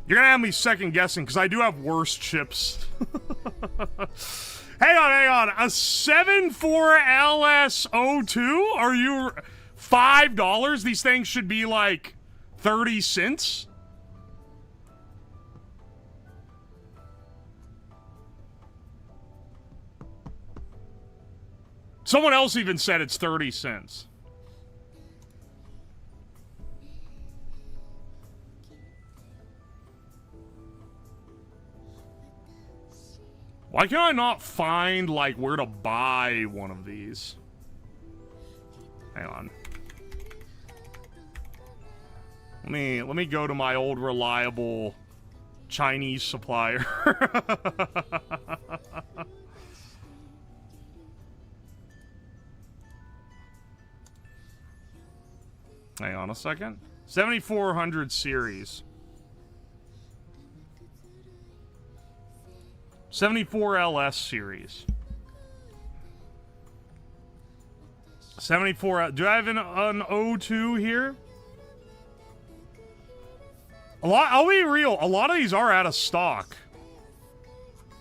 You're gonna have me second guessing, because I do have worse chips. Hang on. A 7.4 LSO2? Are you... $5? These things should be like 30 cents? Someone else even said it's 30 cents. Why can I not find, like, where to buy one of these? Hang on. Let me go to my old reliable Chinese supplier. Hang on a second. 7400 series. 74 LS series. 74. Do I have an O2 here? I'll be real. A lot of these are out of stock.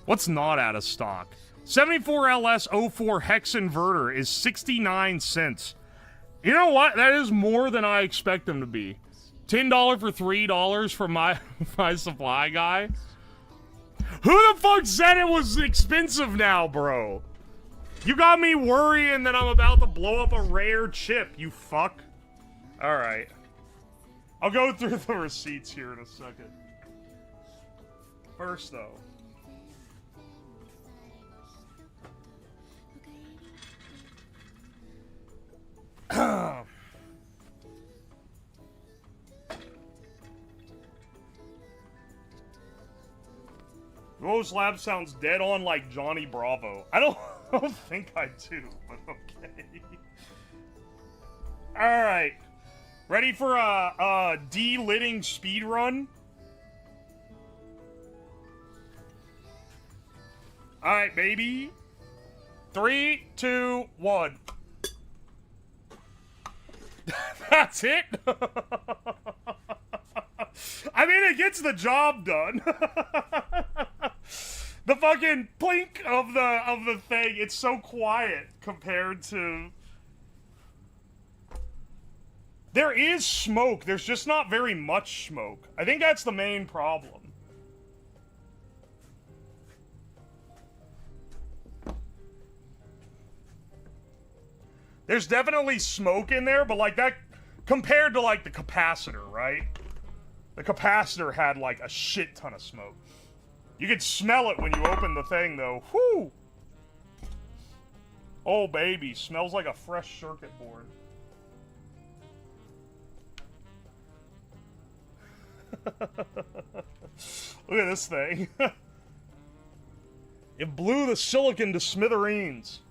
What's not out of stock? 74LS04 hex inverter is 69 cents. You know what? That is more than I expect them to be. $10 for $3 for my supply guy. Who the fuck said it was expensive now, bro? You got me worrying that I'm about to blow up a rare chip, you fuck. Alright. I'll go through the receipts here in a second. First, though. Rose Lab sounds dead on like Johnny Bravo. I don't think I do, but okay. Alright. Ready for a de-litting speedrun? Alright, baby. 3, 2, 1. That's it? I mean, it gets the job done. The fucking blink of the thing, it's so quiet compared to... There is smoke, there's just not very much smoke. I think that's the main problem. There's definitely smoke in there, but like that, compared to like the capacitor, right? The capacitor had like a shit ton of smoke. You could smell it when you open the thing though. Whoo! Oh baby, smells like a fresh circuit board. Look at this thing. It blew the silicon to smithereens.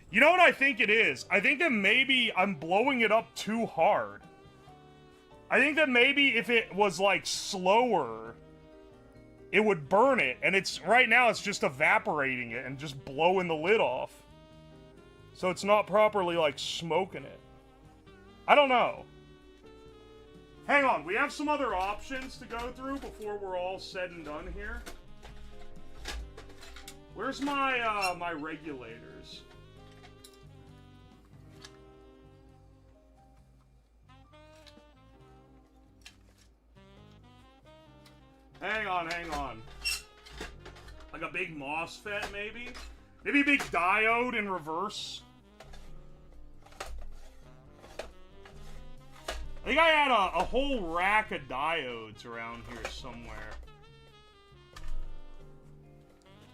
You know what I think it is? I think that maybe I'm blowing it up too hard. I think that maybe if it was like slower, it would burn it. And it's right now it's just evaporating it and just blowing the lid off. So it's not properly like smoking it. I don't know. Hang on, we have some other options to go through before we're all said and done here. Where's my my regulators? Hang on, hang on. Like a big MOSFET, maybe? Maybe a big diode in reverse? I think I had a whole rack of diodes around here somewhere.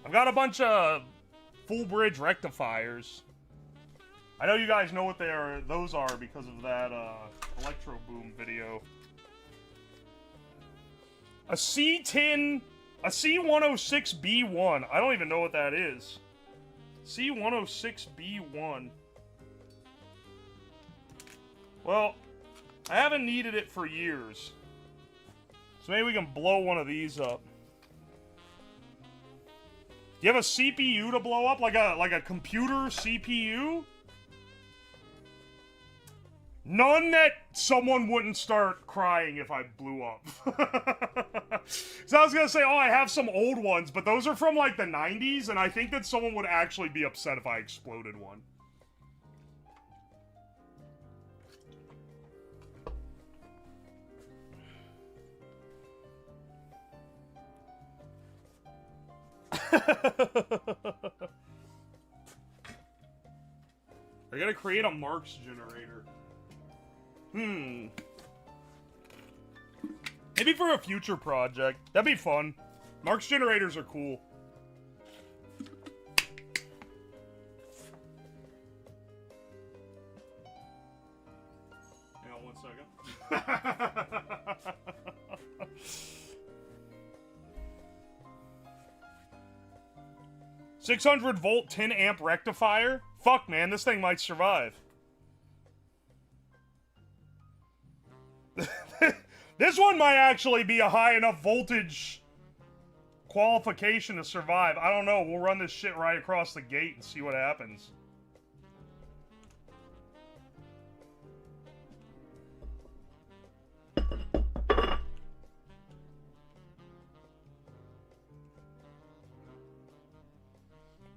I've got a bunch of full bridge rectifiers. I know you guys know what those are because of that Electro Boom video. A C10, a C106B1. I don't even know what that is. C106B1. Well, I haven't needed it for years. So maybe we can blow one of these up. Do you have a CPU to blow up? Like a computer CPU? None that someone wouldn't start crying if I blew up. So I was gonna say, oh, I have some old ones, but those are from like the 90s, and I think that someone would actually be upset if I exploded one. I gotta create a Marx generator. Maybe for a future project. That'd be fun. Marx generators are cool. Hang on 1 second. 600-volt, 10-amp rectifier? Fuck, man, this thing might survive. This one might actually be a high enough voltage qualification to survive. I don't know. We'll run this shit right across the gate and see what happens.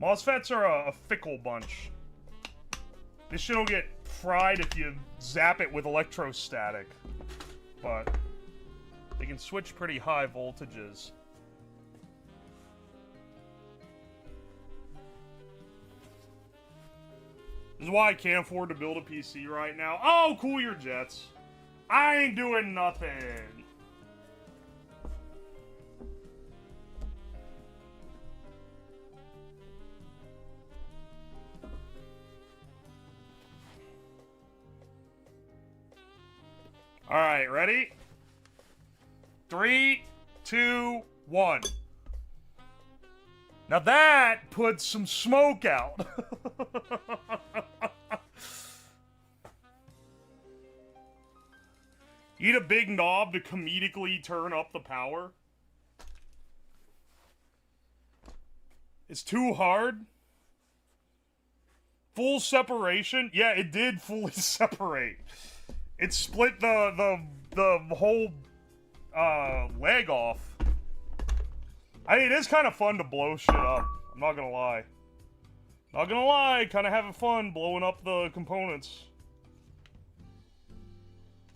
MOSFETs are a fickle bunch. This shit'll get fried if you zap it with electrostatic. But they can switch pretty high voltages. This is why I can't afford to build a PC right now. Oh, cool your jets. I ain't doing nothing. Alright, ready? 3, 2, 1. Now that puts some smoke out. Eat a big knob to comedically turn up the power. It's too hard. Full separation? Yeah, it did fully separate. It split the whole leg off. I mean, it is kind of fun to blow shit up. I'm not gonna lie. Not gonna lie, kind of having fun blowing up the components.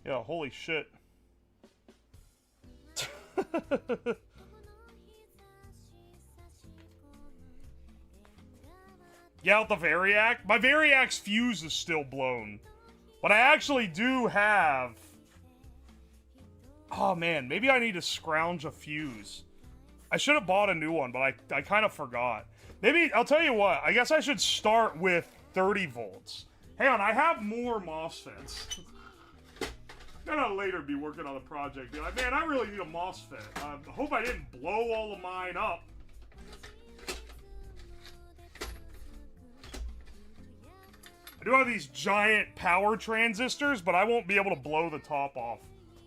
Yeah, holy shit. Yeah, with the Variac. My Variac's fuse is still blown. But I actually do have... Oh man, maybe I need to scrounge a fuse. I should have bought a new one, but I kind of forgot. Maybe, I'll tell you what, I guess I should start with 30 volts. Hang on, I have more MOSFETs. Gonna later be working on a project. Be like, man, I really need a MOSFET. I hope I didn't blow all of mine up. I do have these giant power transistors, but I won't be able to blow the top off.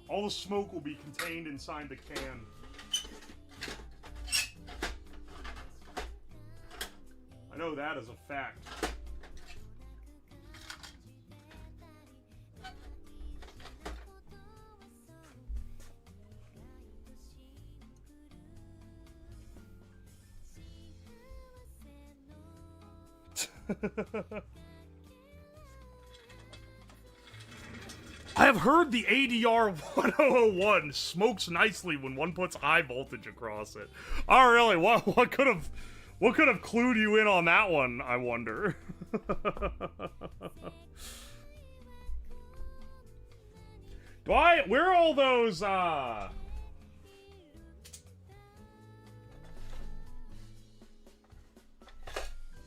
All the smoke will be contained inside the can. I know that is a fact. I have heard the ADR 1001 smokes nicely when one puts high voltage across it. Oh, really? What could have clued you in on that one, I wonder? Where are all those,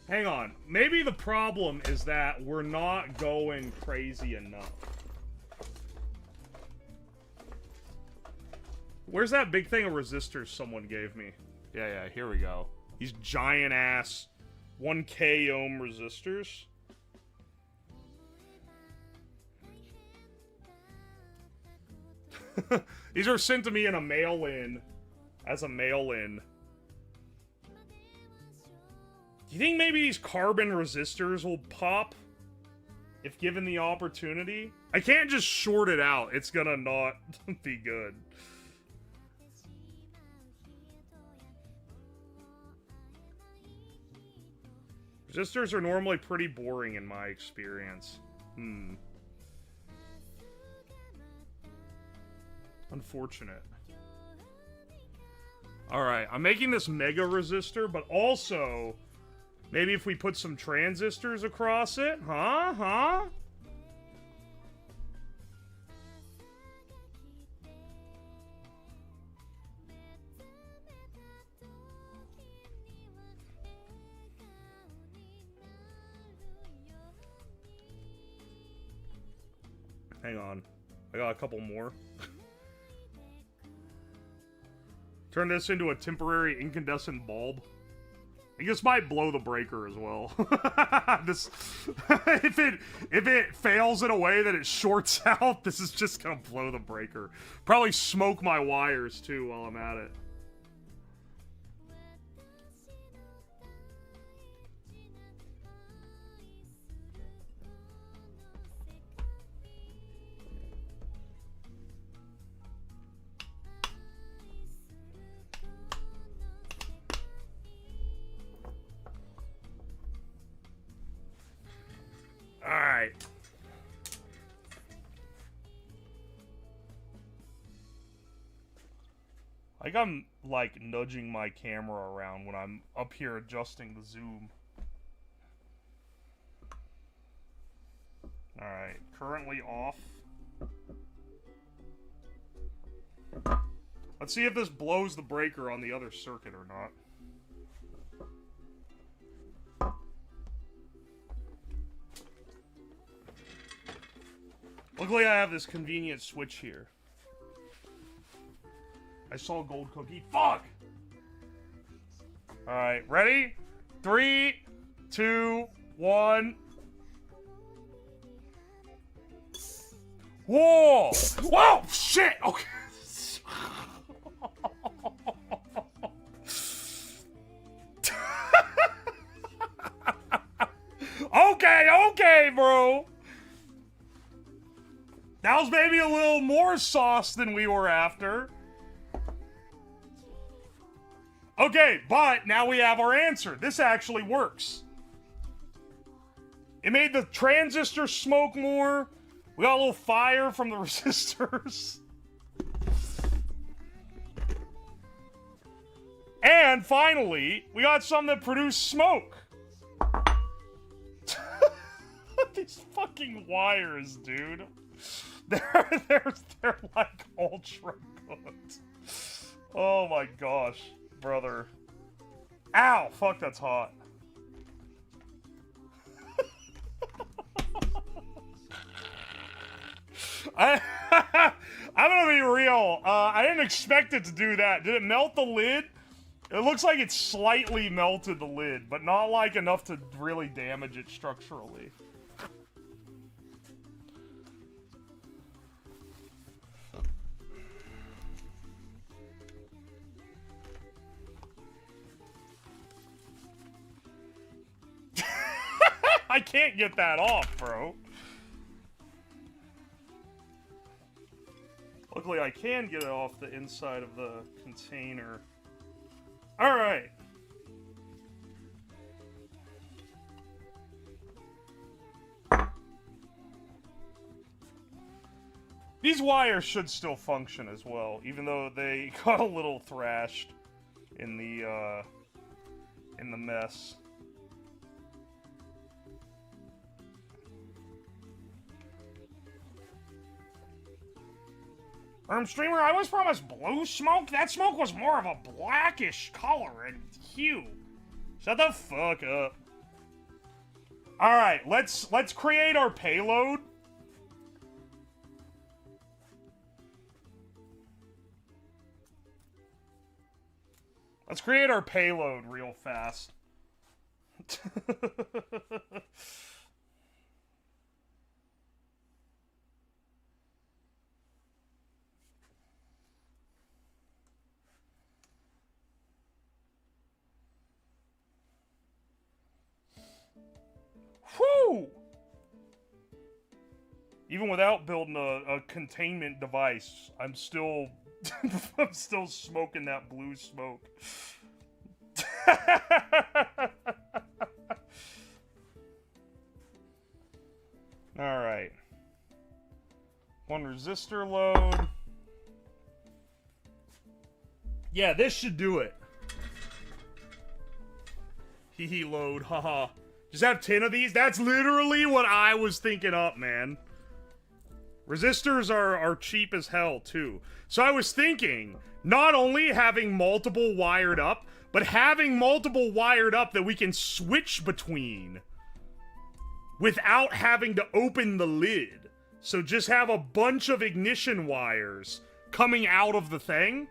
Hang on. Maybe the problem is that we're not going crazy enough. Where's that big thing of resistors someone gave me? Yeah, here we go. These giant-ass 1K ohm resistors. These are sent to me in a mail-in. As a mail-in. Do you think maybe these carbon resistors will pop? If given the opportunity? I can't just short it out. It's gonna not be good. Resistors are normally pretty boring in my experience. Unfortunate. Alright, I'm making this mega resistor, but also... maybe if we put some transistors across it? Huh? Hang on. I got a couple more. Turn this into a temporary incandescent bulb. I guess might blow the breaker as well. This, if it fails in a way that it shorts out, this is just gonna blow the breaker. Probably smoke my wires too while I'm at it. Like I'm, like, nudging my camera around when I'm up here adjusting the zoom. Alright, currently off. Let's see if this blows the breaker on the other circuit or not. Luckily I have this convenient switch here. I saw a gold cookie. Fuck! Alright, ready? 3, 2, 1. Whoa! Whoa! Shit! Okay. Okay, bro. That was maybe a little more sauce than we were after. Okay, but now we have our answer. This actually works. It made the transistor smoke more. We got a little fire from the resistors. And finally, we got some that produce smoke. These fucking wires, dude. They're like ultra good. Oh my gosh, brother. Ow, fuck, that's hot. I'm gonna be real. I didn't expect it to do that. Did it melt the lid? It looks like it slightly melted the lid, but not like enough to really damage it structurally. I can't get that off, bro. Luckily, I can get it off the inside of the container. Alright. These wires should still function as well, even though they got a little thrashed in the mess. Streamer, I was promised blue smoke? That smoke was more of a blackish color and hue. Shut the fuck up. Alright, let's create our payload. Let's create our payload real fast. Whew! Even without building a containment device, I'm still I'm still smoking that blue smoke. Alright. One resistor load. Yeah, this should do it. Hee hee load, haha. Just have 10 of these? That's literally what I was thinking up, man. Resistors are cheap as hell, too. So I was thinking, not only having multiple wired up, but having multiple wired up that we can switch between without having to open the lid. So just have a bunch of ignition wires coming out of the thing.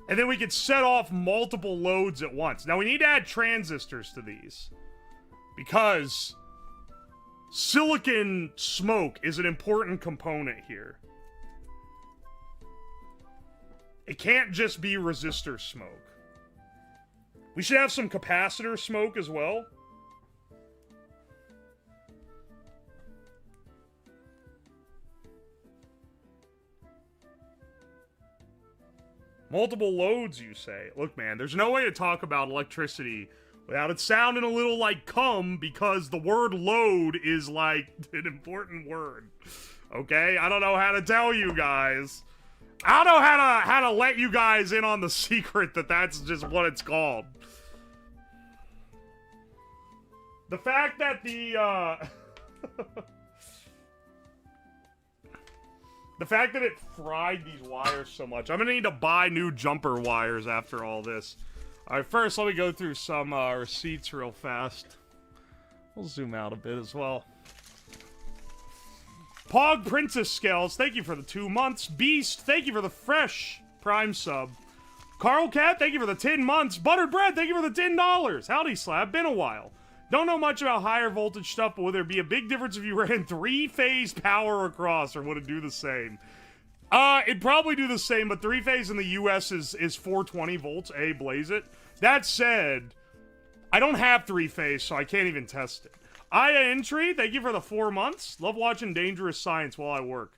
And then we could set off multiple loads at once. Now we need to add transistors to these. Because silicon smoke is an important component here. It can't just be resistor smoke. We should have some capacitor smoke as well. Multiple loads, you say? Look, man, there's no way to talk about electricity without it sounding a little like cum, because the word load is like an important word. Okay? I don't know how to tell you guys. I don't know how to let you guys in on the secret that that's just what it's called. The fact that the fact that it fried these wires so much. I'm gonna need to buy new jumper wires after all this. Alright, first let me go through some receipts real fast. We'll zoom out a bit as well. Pog Princess Scales, thank you for the 2 months. Beast, thank you for the fresh Prime sub. Carl Cat, thank you for the 10 months. Buttered Bread, thank you for the $10. Howdy Slab, been a while. Don't know much about higher voltage stuff, but would there be a big difference if you ran 3-phase power across, or would it do the same? It'd probably do the same, but 3-phase in the US is 420 volts, blaze it. That said, I don't have 3-phase, so I can't even test it. Aya Entry, thank you for the 4 months. Love watching Dangerous Science while I work.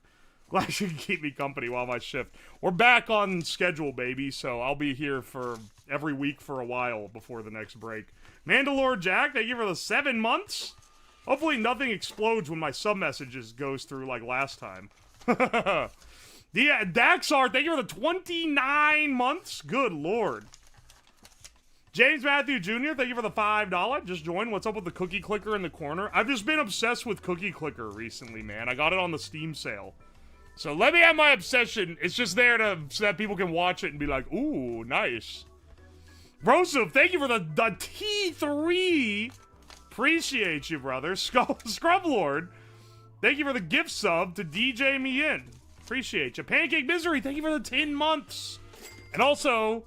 Glad you can keep me company while my shift. We're back on schedule, baby, so I'll be here for every week for a while before the next break. Mandalore Jack, thank you for the 7 months. Hopefully nothing explodes when my sub messages goes through like last time. Daxar, thank you for the 29 months. Good lord. James Matthew Jr., thank you for the $5. Just joined. What's up with the cookie clicker in the corner? I've just been obsessed with cookie clicker recently, man. I got it on the Steam sale. So let me have my obsession. It's just there so that people can watch it and be like, ooh, nice. Rosov, thank you for the T3. Appreciate you, brother. Scrub Lord, thank you for the gift sub to DJ me in. Appreciate you. Pancake Misery, thank you for the 10 months. And also,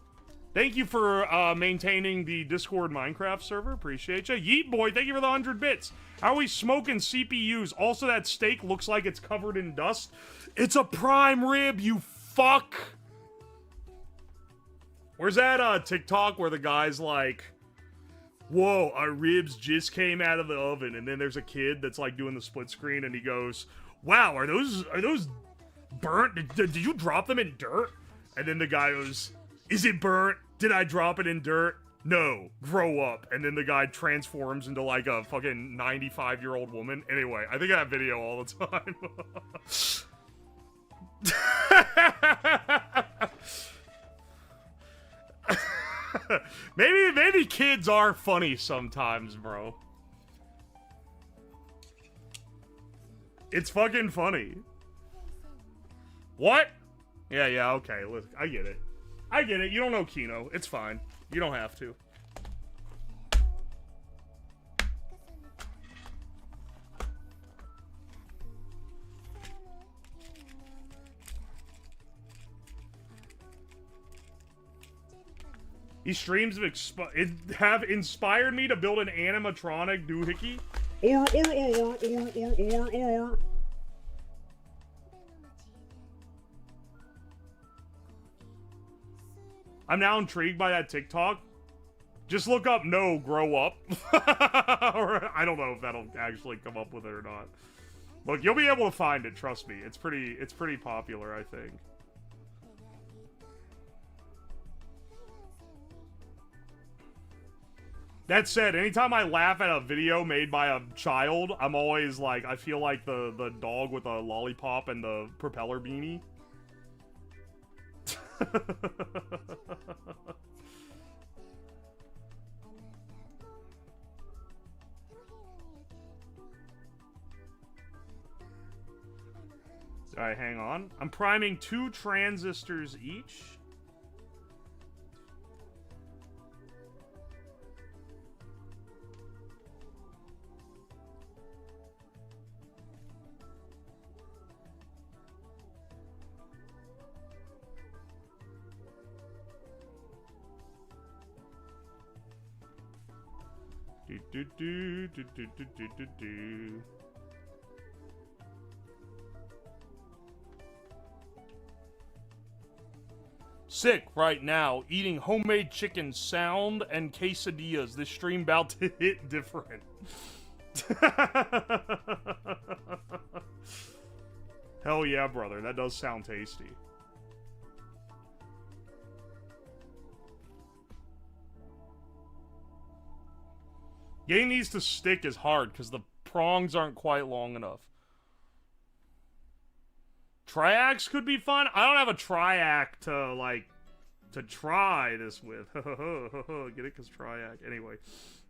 thank you for maintaining the Discord Minecraft server. Appreciate you. Yeet Boy, thank you for the 100 bits. How are we smoking CPUs? Also, that steak looks like it's covered in dust. It's a prime rib, you fuck. Where's that TikTok where the guy's like, whoa, our ribs just came out of the oven, and then there's a kid that's like doing the split screen, and he goes, wow, are those burnt? Did you drop them in dirt? And then the guy goes, is it burnt? Did I drop it in dirt? No, grow up. And then the guy transforms into like a fucking 95-year-old woman. Anyway, I think I have video all the time. maybe kids are funny sometimes, bro. It's fucking funny. What? Yeah, okay. Look, I get it. You don't know Kino. It's fine. You don't have to. These streams have inspired me to build an animatronic doohickey. I'm now intrigued by that TikTok. Just look up no, grow up. Or I don't know if that'll actually come up with it or not. Look, you'll be able to find it, trust me. It's pretty popular, I think. That said, anytime I laugh at a video made by a child, I'm always like, I feel like the dog with a lollipop and the propeller beanie. Alright, hang on. I'm priming 2 transistors each. Do. Sick right now, eating homemade chicken, sound, and quesadillas. This stream about to hit different. Hell yeah, brother. That does sound tasty. Getting these to stick is hard because the prongs aren't quite long enough. Triacs could be fun. I don't have a triac to, like, to try this with. Get it? Because triac. Anyway,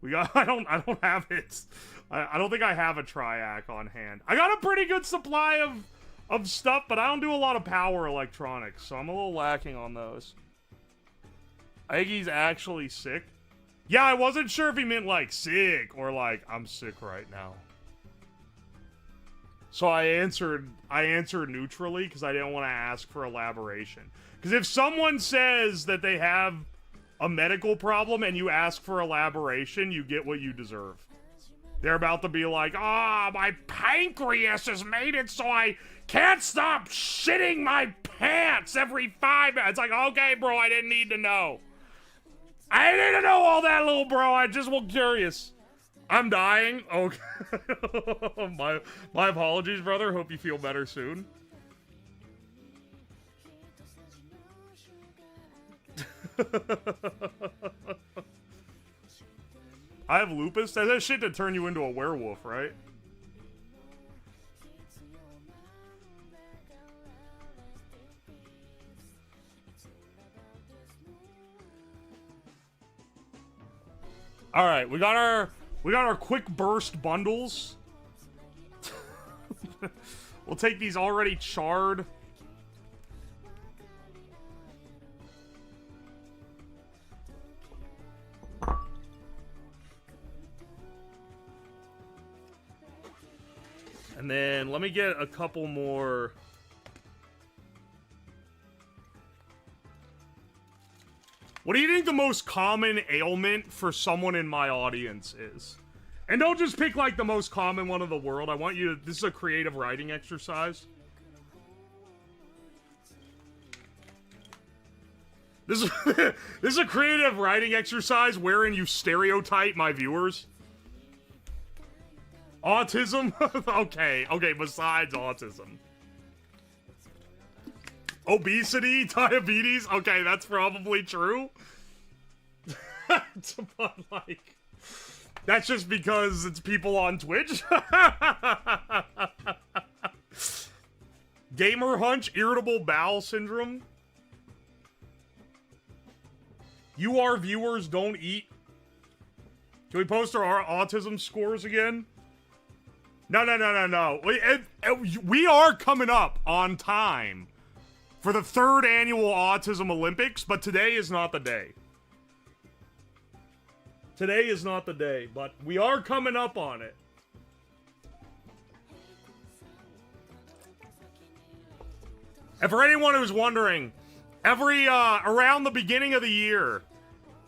we got. I don't have it. I don't think I have a triac on hand. I got a pretty good supply of stuff, but I don't do a lot of power electronics, so I'm a little lacking on those. I think he's actually sick. Yeah, I wasn't sure if he meant, like, sick or, like, I'm sick right now. So I answered neutrally because I didn't want to ask for elaboration. Because if someone says that they have a medical problem and you ask for elaboration, you get what you deserve. They're about to be like, ah, my pancreas has made it so I can't stop shitting my pants every 5 minutes. It's like, okay, bro, I didn't need to know. I didn't need to know all that, little bro. I just was curious. I'm dying. Okay. my apologies, brother. Hope you feel better soon. I have lupus. That's that shit to turn you into a werewolf, right? All right, we got our quick burst bundles. We'll take these already charred. And then let me get a couple more. What do you think the most common ailment for someone in my audience is? And don't just pick, like, the most common one of the world. I want you to... This is a creative writing exercise. This is a creative writing exercise wherein you stereotype my viewers. Autism? Okay, besides autism. Obesity, diabetes. Okay, that's probably true. But, like, that's just because it's people on Twitch. Gamer hunch, irritable bowel syndrome. UR viewers don't eat. Can we post our autism scores again? No. We are coming up on time for the 3rd annual Autism Olympics, but today is not the day. Today is not the day, but we are coming up on it. And for anyone who's wondering, around the beginning of the year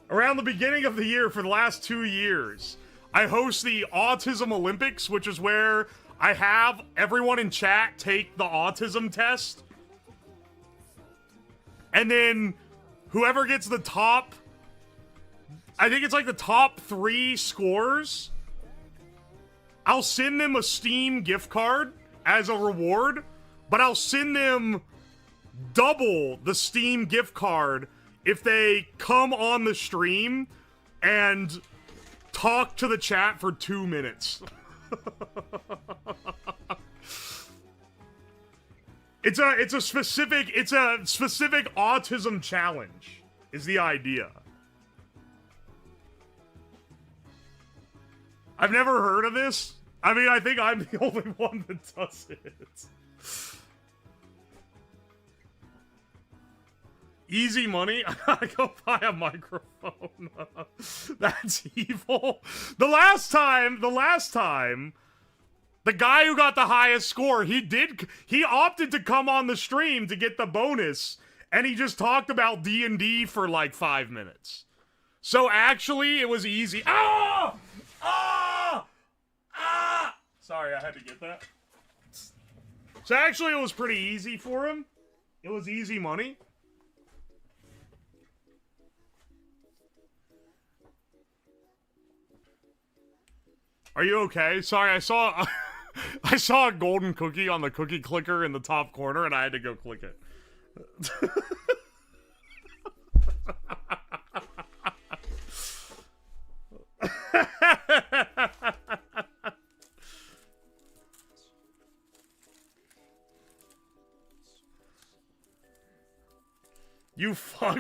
for the last 2 years, I host the Autism Olympics, which is where I have everyone in chat take the autism test. And then whoever gets the top, I think it's like the top 3 scores, I'll send them a Steam gift card as a reward, but I'll send them double the Steam gift card if they come on the stream and talk to the chat for 2 minutes. It's a specific autism challenge is the idea. I've never heard of this. I mean, I think I'm the only one that does it. Easy money? I go buy a microphone. That's evil. The last time, the guy who got the highest score, he opted to come on the stream to get the bonus, and he just talked about D&D for like 5 minutes. So actually, it was easy. Ah! Ah! Ah! Sorry, I had to get that. So actually, it was pretty easy for him. It was easy money. Are you okay? Sorry, I saw a golden cookie on the cookie clicker in the top corner, and I had to go click it. You fuck.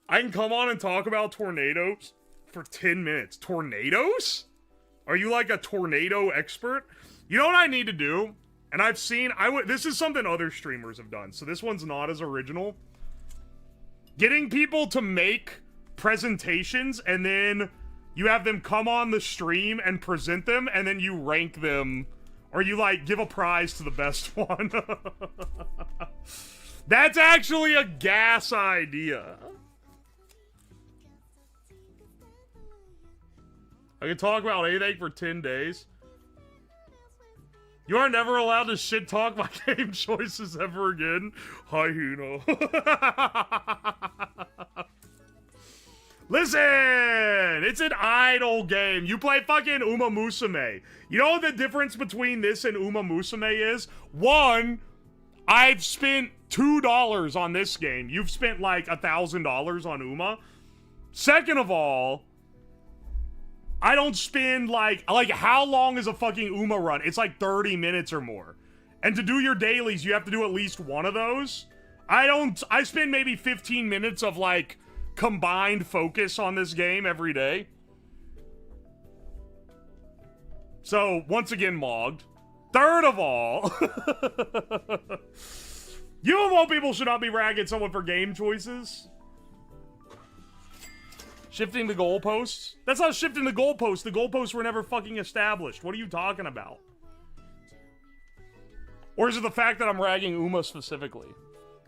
I can come on and talk about tornadoes for 10 minutes. Tornadoes? Are you like a tornado expert? You know what I need to do? And I've seen, this is something other streamers have done, so this one's not as original. Getting people to make presentations, and then you have them come on the stream and present them, and then you rank them, or you, like, give a prize to the best one. That's actually a gas idea. I can talk about anything for 10 days. You are never allowed to shit talk my game choices ever again. Hi, Hino. Listen! It's an idle game. You play fucking Uma Musume. You know what the difference between this and Uma Musume is? One, I've spent $2 on this game. You've spent like $1,000 on Uma. Second of all, I don't spend like how long is a fucking Uma run? It's like 30 minutes or more. And to do your dailies, you have to do at least one of those. I spend maybe 15 minutes of like combined focus on this game every day. So, once again, mogged. Third of all, UMO people should not be ragging someone for game choices. Shifting the goalposts? That's not shifting the goalposts. The goalposts were never fucking established. What are you talking about? Or is it the fact that I'm ragging Uma specifically?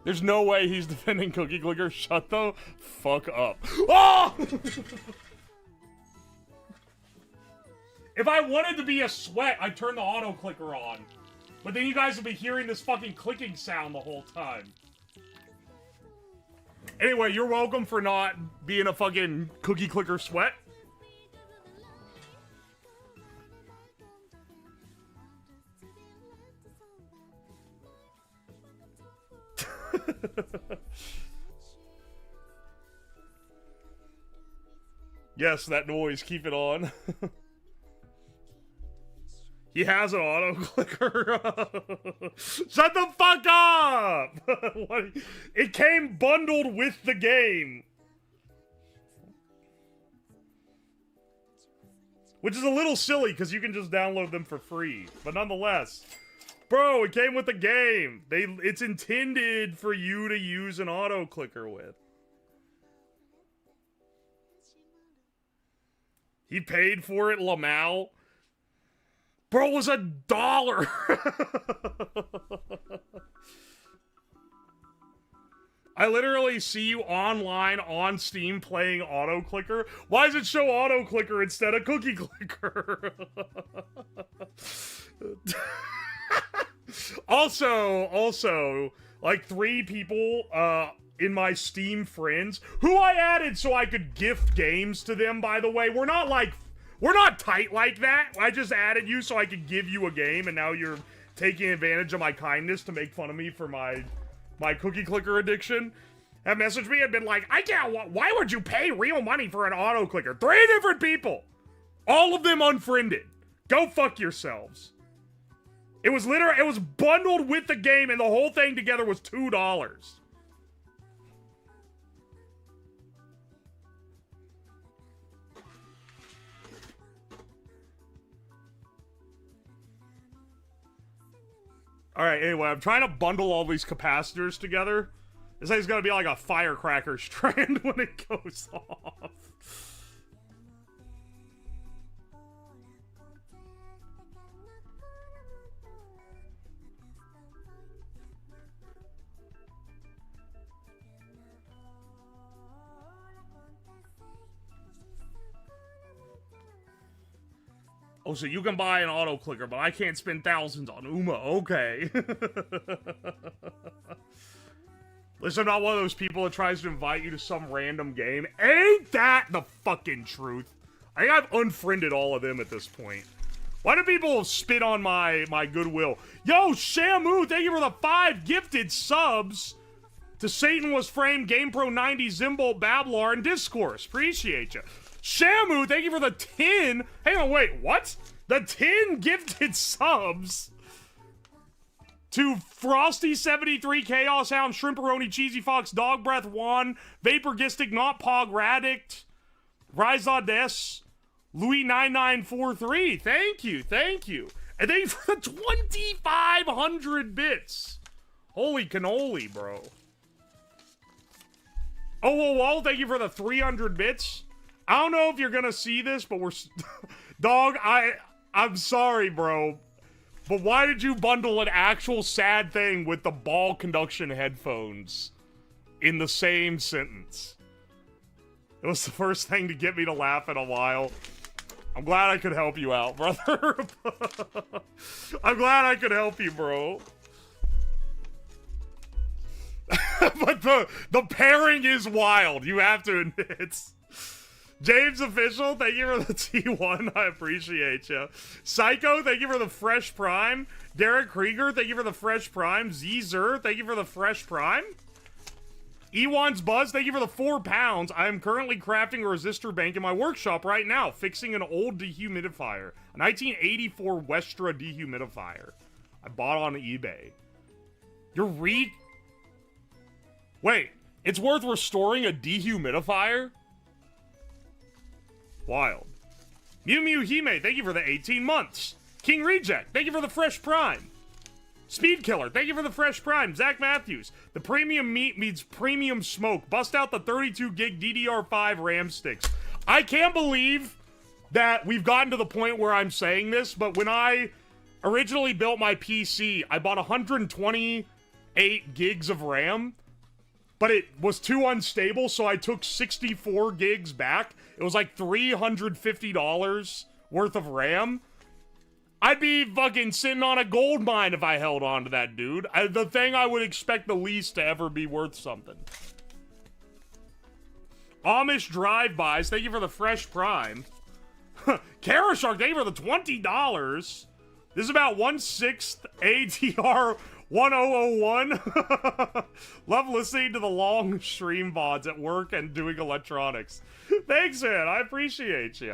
There's no way he's defending Cookie Clicker. Shut the fuck up. Oh! If I wanted to be a sweat, I'd turn the auto clicker on. But then you guys would be hearing this fucking clicking sound the whole time. Anyway, you're welcome for not being a fucking Cookie Clicker sweat. Yes, that noise. Keep it on. He has an auto clicker. Shut the fuck up! What? It came bundled with the game. Which is a little silly because you can just download them for free. But nonetheless. Bro, it came with the game. It's intended for you to use an auto clicker with. He paid for it, Lamau. Bro, it was $1. I literally see you online on Steam playing Auto Clicker. Why does it show Auto Clicker instead of Cookie Clicker? Also, like 3 people in my Steam friends who I added so I could gift games to them, by the way. We're not tight like that. I just added you so I could give you a game, and now you're taking advantage of my kindness to make fun of me for my Cookie Clicker addiction. Have messaged me and been like, why would you pay real money for an auto clicker? 3 different people. All of them unfriended. Go fuck yourselves. It was bundled with the game, and the whole thing together was $2. Alright, anyway, I'm trying to bundle all these capacitors together. This thing's gonna be like a firecracker strand when it goes off. Oh, so you can buy an auto clicker, but I can't spend thousands on Uma. Okay. Listen, I'm not one of those people that tries to invite you to some random game. Ain't that the fucking truth? I think I've unfriended all of them at this point. Why do people spit on my goodwill? Yo, Shamu, thank you for the 5 gifted subs to Satan Was Framed, GamePro 90, Zimbolt, Bablar, and Discourse. Appreciate you. Shamu, thank you for the 10. Hang on, wait, what? The 10 gifted subs. to Frosty 73, Chaos Hound, Shrimperoni, Cheesy Fox, Dog Breath, Juan, Vapor Gistic, Not Pog, Radict, Rizades, Louis 9943. Thank you, thank you. And thank you for the 2,500 bits. Holy cannoli, bro. Oh, whoa, whoa, thank you for the 300 bits. I don't know if you're gonna see this, but we're... Dog, I'm sorry, bro. But why did you bundle an actual sad thing with the ball conduction headphones in the same sentence? It was the first thing to get me to laugh in a while. I'm glad I could help you out, brother. I'm glad I could help you, bro. But the pairing is wild, you have to admit. James Official, thank you for the T1. I appreciate you. Psycho, thank you for the Fresh Prime. Derek Krieger, thank you for the Fresh Prime. Zer, thank you for the Fresh Prime. Ewan's Buzz, thank you for the 4 pounds. I am currently crafting a resistor bank in my workshop right now, fixing an old dehumidifier. A 1984 Westra dehumidifier. I bought on eBay. Wait, it's worth restoring a dehumidifier? Wild. Mew Mew Hime, thank you for the 18 months. King Reject, thank you for the Fresh Prime. Speed Killer, thank you for the Fresh Prime. Zach Matthews, the premium meat meets premium smoke. Bust out the 32 gig DDR5 RAM sticks. I can't believe that we've gotten to the point where I'm saying this, but when I originally built my PC, I bought 128 gigs of RAM, but it was too unstable, so I took 64 gigs back. It was like $350 worth of RAM. I'd be fucking sitting on a gold mine if I held on to that, dude. The thing I would expect the least to ever be worth something. Amish Drive-Bys, thank you for the Fresh Prime. Karashark, thank you for the $20. This is about 1/6 ATR 1001. Love listening to the long stream VODs at work and doing electronics. Thanks, man. I appreciate you.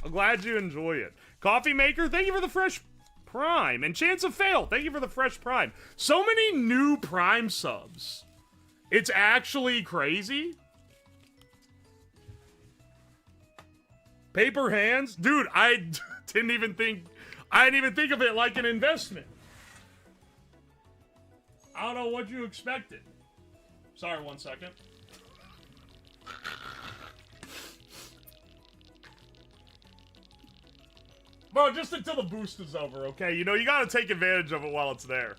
I'm glad you enjoy it. Coffee Maker, thank you for the Fresh Prime. And Chance of Fail, thank you for the Fresh Prime. So many new Prime subs. It's actually crazy. Paper Hands? Dude, I didn't even think of it like an investment. I don't know what you expected. Sorry, 1 second. Bro, just until the boost is over, okay? You know, you gotta take advantage of it while it's there.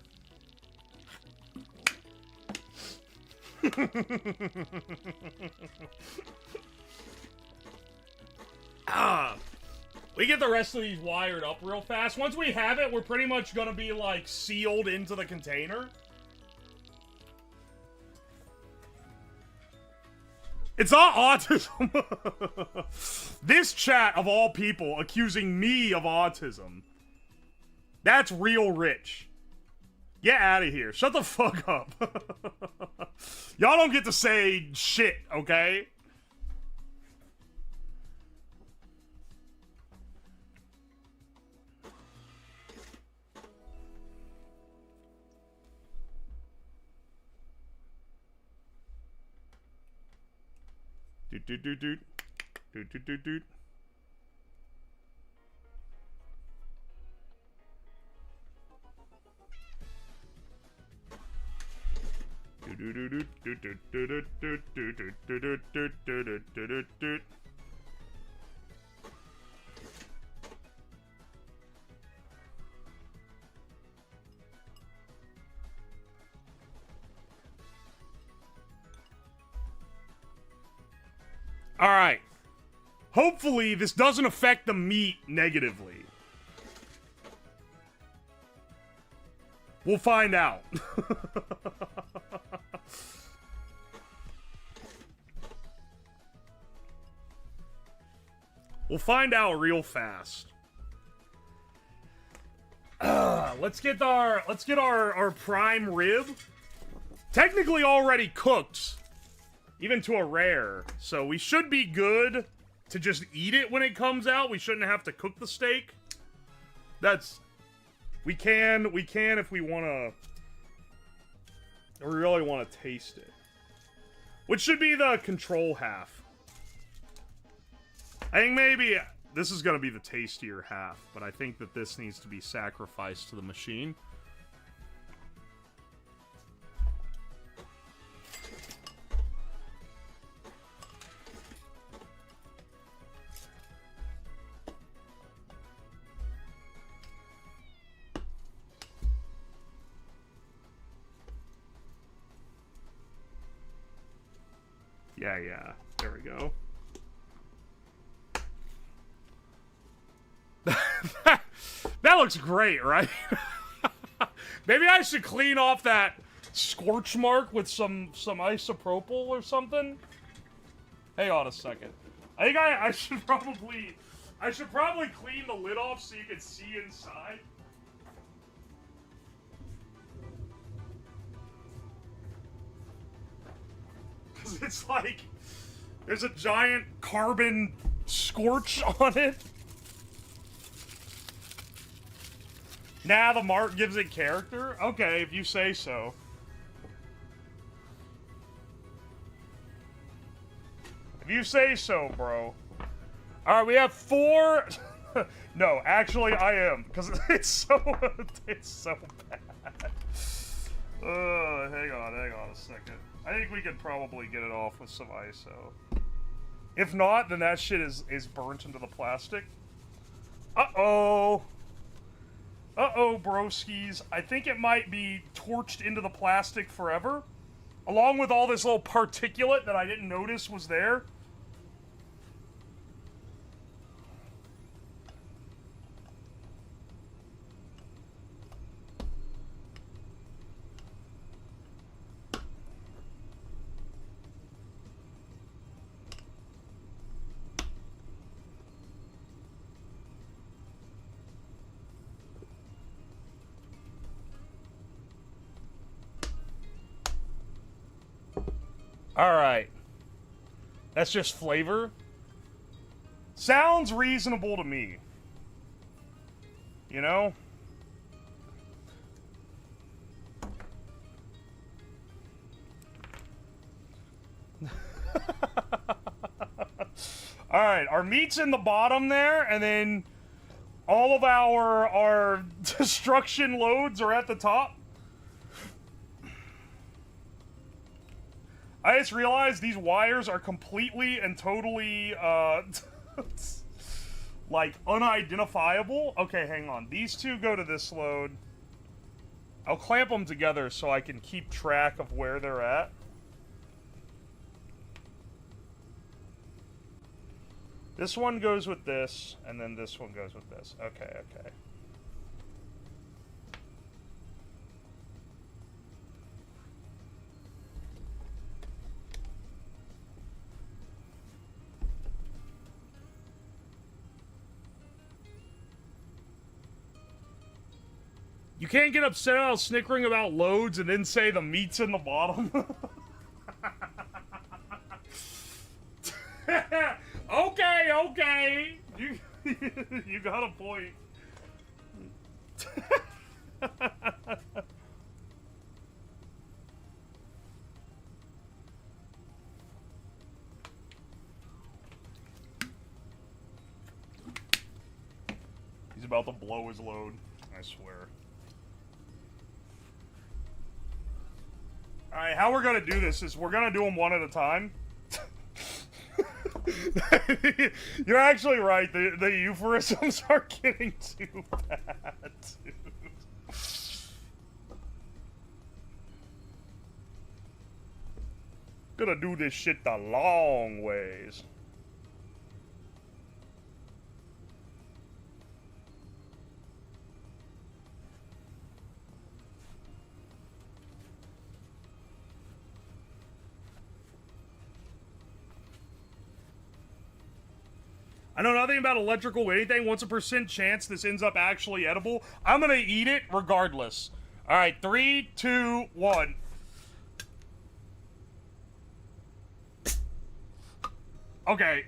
We get the rest of these wired up real fast. Once we have it, we're pretty much gonna be, like, sealed into the container. It's not autism. This chat, of all people, accusing me of autism. That's real rich. Get out of here. Shut the fuck up. Y'all don't get to say shit, okay? Doot. All right. Hopefully, this doesn't affect the meat negatively. We'll find out. We'll find out real fast. Let's get our prime rib. Technically already cooked. Even to a rare. So we should be good to just eat it when it comes out. We shouldn't have to cook the steak. That's We can if we wanna... We really want to taste it. Which should be the control half. I think maybe this is going to be the tastier half, but I think that this needs to be sacrificed to the machine. Yeah. There we go. That looks great, right? Maybe I should clean off that scorch mark with some isopropyl or something. Hang on a second. I think I should probably clean the lid off so you can see inside. Cause it's like there's a giant carbon scorch on it. Nah, the mark gives it character? Okay, if you say so. If you say so, bro. Alright, we have 4... No, actually I am, because it's so bad. Hang on a second. I think we could probably get it off with some ISO. If not, then that shit is burnt into the plastic. Uh-oh. Uh-oh, broskies. I think it might be torched into the plastic forever. Along with all this little particulate that I didn't notice was there. Alright. That's just flavor. Sounds reasonable to me. You know? Alright, our meat's in the bottom there, and then all of our destruction loads are at the top. I just realized these wires are completely and totally, like, unidentifiable. Okay, hang on. These two go to this load. I'll clamp them together so I can keep track of where they're at. This one goes with this, and then this one goes with this. Okay. You can't get upset about snickering about loads and then say the meat's in the bottom. Okay. You got a point. He's about to blow his load, I swear. Alright, how we're gonna do this is we're gonna do them one at a time. You're actually right, the euphemisms are getting too bad, dude. Gonna do this shit the long ways. I know nothing about electrical or anything. What's a % chance this ends up actually edible? I'm gonna eat it regardless. Alright, 3, 2, 1. Okay.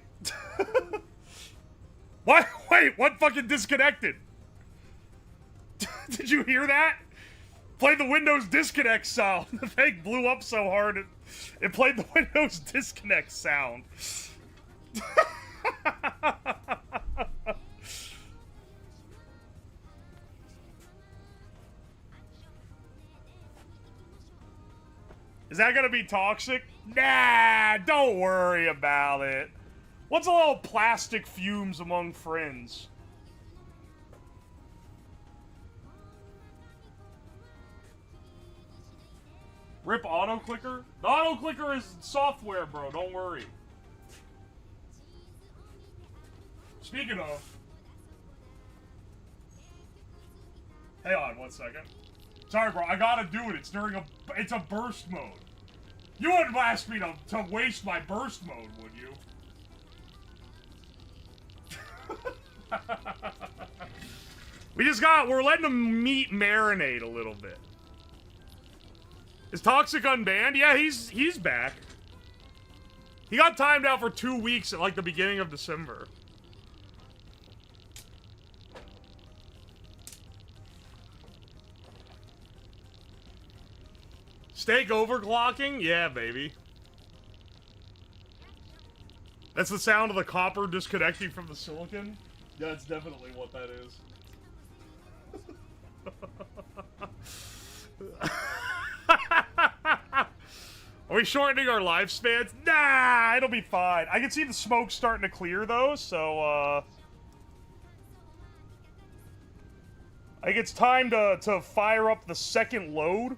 What? Wait, what fucking disconnected? Did you hear that? Played the Windows disconnect sound. The thing blew up so hard it played the Windows disconnect sound. Is that gonna be toxic? Nah, don't worry about it. What's a little plastic fumes among friends? Rip auto clicker? The auto clicker is software, bro. Don't worry. Speaking of, hang on 1 second. Sorry, bro. I gotta do it. It's a burst mode. You wouldn't ask me to waste my burst mode, would you? We're letting the meat marinate a little bit. Is Toxic unbanned? Yeah, he's back. He got timed out for 2 weeks at like the beginning of December. Steak overclocking? Yeah, baby. That's the sound of the copper disconnecting from the silicon? Yeah, that's definitely what that is. Are we shortening our lifespans? Nah, it'll be fine. I can see the smoke starting to clear, though, so, I think it's time to fire up the second load.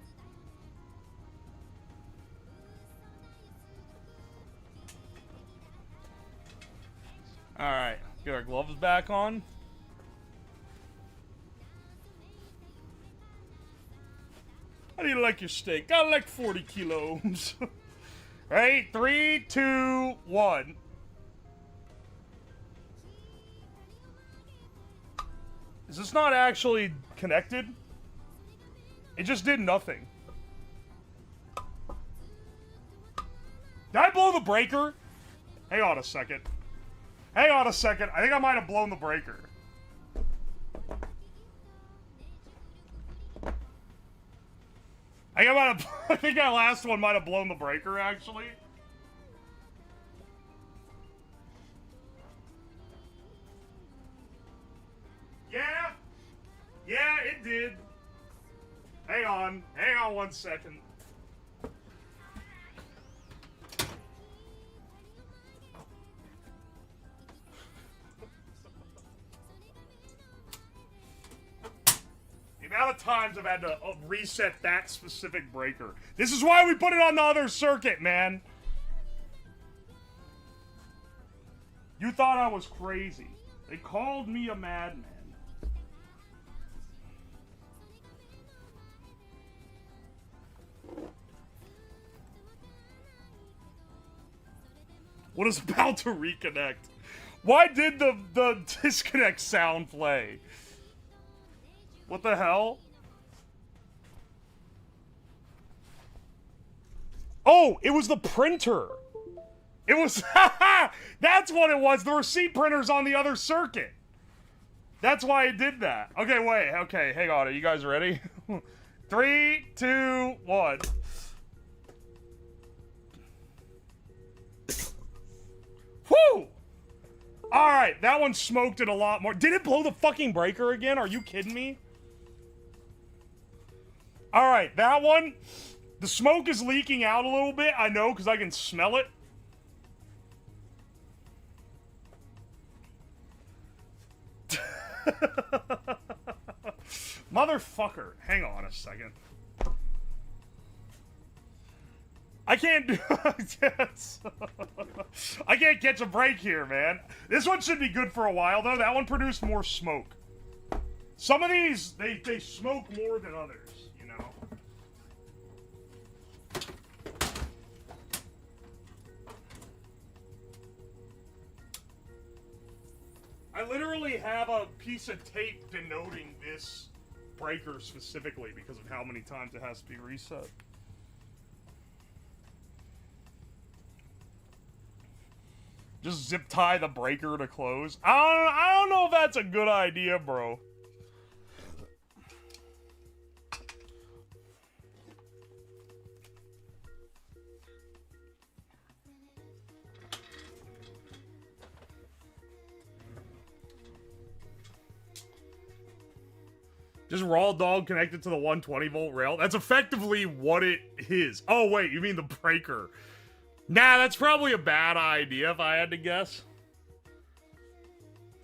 Alright, get our gloves back on. How do you like your steak? I like 40 kilos. Right? 3, 2, 1. Is this not actually connected? It just did nothing. Did I blow the breaker? Hang on a second. Hang on a second. I think I might have blown the breaker. I think that last one might have blown the breaker, actually. Yeah. Yeah, it did. Hang on 1 second. The amount of times I've had to reset that specific breaker. This is why we put it on the other circuit, man. You thought I was crazy. They called me a madman. What is about to reconnect? Why did the disconnect sound play? What the hell? Oh, it was the printer. It was, that's what it was. The receipt printer's on the other circuit. That's why it did that. Okay, wait. Okay, hang on. Are you guys ready? 3, 2, 1. Whew! Alright, that one smoked it a lot more. Did it blow the fucking breaker again? Are you kidding me? Alright, that one, the smoke is leaking out a little bit. I know, because I can smell it. Motherfucker. Hang on a second. I can't do yes. I can't catch a break here, man. This one should be good for a while, though. That one produced more smoke. Some of these, they smoke more than others, you know? I literally have a piece of tape denoting this breaker specifically because of how many times it has to be reset. Just zip tie the breaker to close. I don't know if that's a good idea, bro. Just raw dog connected to the 120 volt rail. That's effectively what it is. Oh, wait, you mean the breaker. Nah, that's probably a bad idea if I had to guess.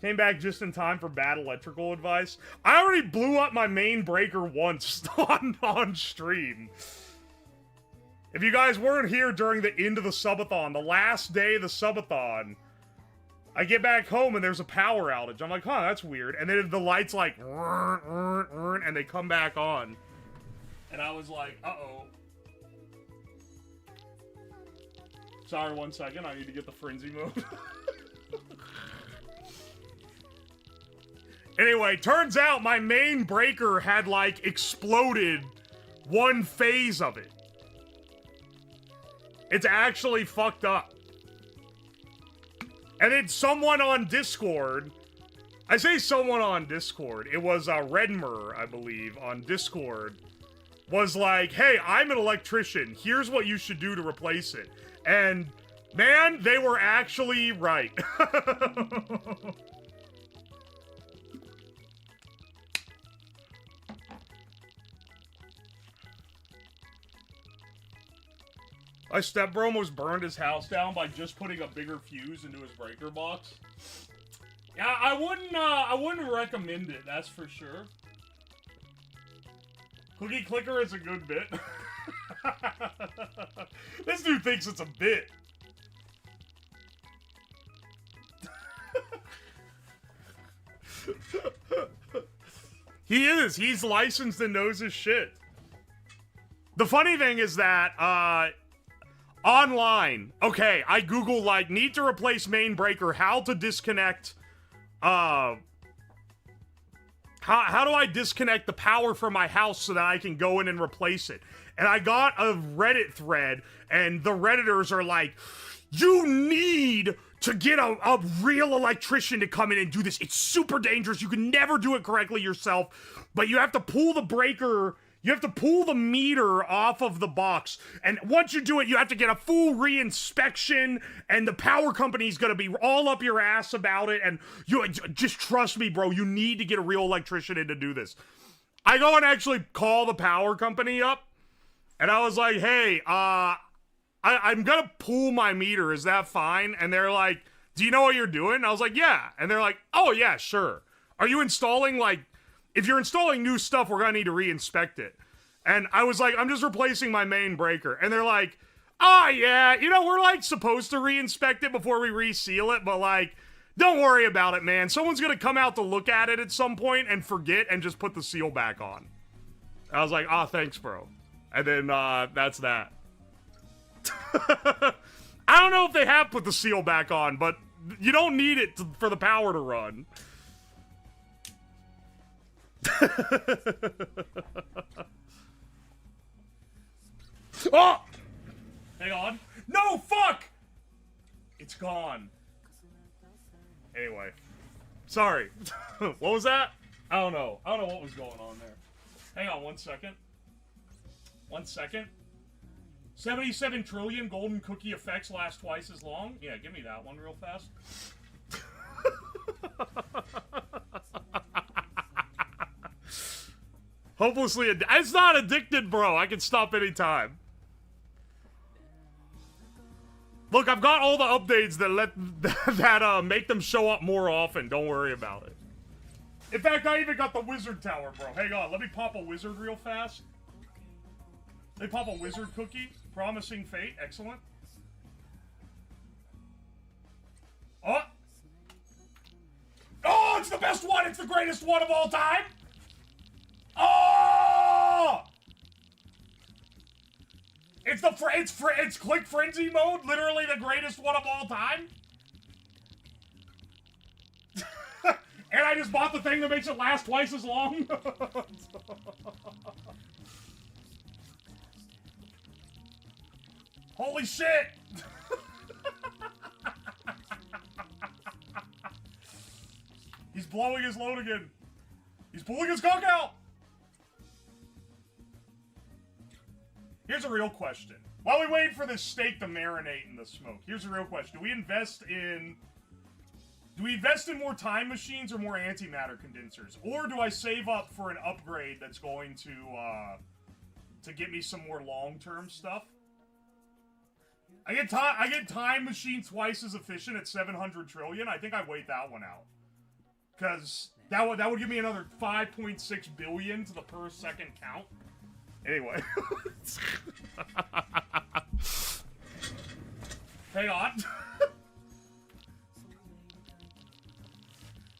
Came back just in time for bad electrical advice. I already blew up my main breaker once on stream. If you guys weren't here during the end of the subathon, the last day of the subathon, I get back home and there's a power outage. I'm like, huh, that's weird. And then the lights like, and they come back on. And I was like, uh-oh. Sorry, 1 second. I need to get the frenzy mode. Anyway, turns out my main breaker had, like, exploded one phase of it. It's actually fucked up. And then someone on Discord, I say someone on Discord, it was Redmer, I believe, on Discord, was like, hey, I'm an electrician. Here's what you should do to replace it. And, man, they were actually right. My stepbro almost burned his house down by just putting a bigger fuse into his breaker box. Yeah, I wouldn't recommend it, that's for sure. Cookie Clicker is a good bit. This dude thinks it's a bit. He is. He's licensed and knows his shit. The funny thing is that, online, okay, I Google, like, need to replace main breaker, how to disconnect, how do I disconnect the power from my house so that I can go in and replace it? And I got a Reddit thread, and the Redditors are like, you need to get a real electrician to come in and do this. It's super dangerous. You can never do it correctly yourself, but you have to pull the breaker. You have to pull the meter off of the box, and once you do it, you have to get a full re-inspection, and the power company's gonna be all up your ass about it, and you just trust me, bro, you need to get a real electrician in to do this. I go and actually call the power company up, and I was like, hey, I'm gonna pull my meter, is that fine? And they're like, do you know what you're doing? And I was like, yeah. And they're like, oh yeah, sure. Are you installing, like, if you're installing new stuff, we're gonna need to re-inspect it. And I was like, I'm just replacing my main breaker. And they're like, oh yeah, you know, we're like supposed to re-inspect it before we reseal it, but like, don't worry about it, man. Someone's gonna come out to look at it at some point and forget and just put the seal back on. I was like, oh, thanks, bro. And then, that's that. I don't know if they have put the seal back on, but you don't need it for the power to run. Oh! Hang on. No, fuck! It's gone. Anyway. Sorry. What was that? I don't know. I don't know what was going on there. Hang on 1 second. 1 second. 77 trillion golden cookie effects last twice as long? Yeah, give me that one real fast. Hopelessly it's not addicted, bro. I can stop anytime. Look, I've got all the updates that make them show up more often. Don't worry about it. In fact, I even got the wizard tower, bro. Hang on, let me pop a wizard real fast. They pop a wizard cookie. Promising fate. Excellent. Oh! Oh, it's the best one! It's the greatest one of all time! Oh! It's click frenzy mode, literally the greatest one of all time. And I just bought the thing that makes it last twice as long. Holy shit! He's blowing his load again. He's pulling his cock out. Here's a real question. While we wait for this steak to marinate in the smoke, here's a real question. Do we invest in Do we invest in more time machines or more antimatter condensers? Or do I save up for an upgrade that's going to get me some more long-term stuff? I get time machine twice as efficient at 700 trillion. I think I wait that one out. Because that would give me another 5.6 billion to the per second count. Anyway. Hang on.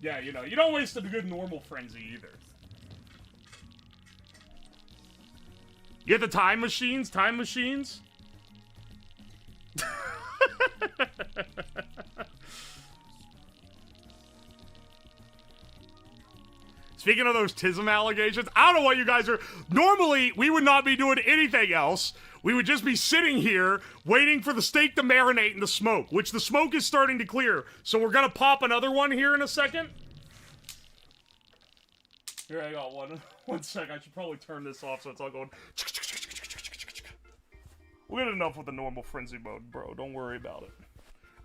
Yeah, you know, you don't waste a good normal frenzy either. You get the time machines? Time machines? Speaking of those TISM allegations, I don't know what you guys are... Normally, we would not be doing anything else. We would just be sitting here waiting for the steak to marinate in the smoke, which the smoke is starting to clear. So we're going to pop another one here in a second. Here, I got one. One sec. I should probably turn this off so it's all going... We'll get enough with the normal frenzy mode, bro. Don't worry about it.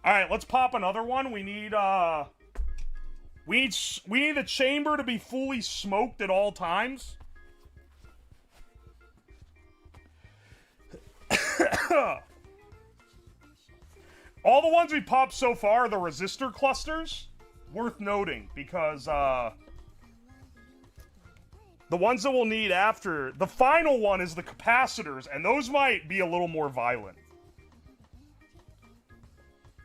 Alright, let's pop another one. We need the chamber to be fully smoked at all times. All the ones we popped so far are the resistor clusters. Worth noting, because, the ones that we'll need after... The final one is the capacitors, and those might be a little more violent.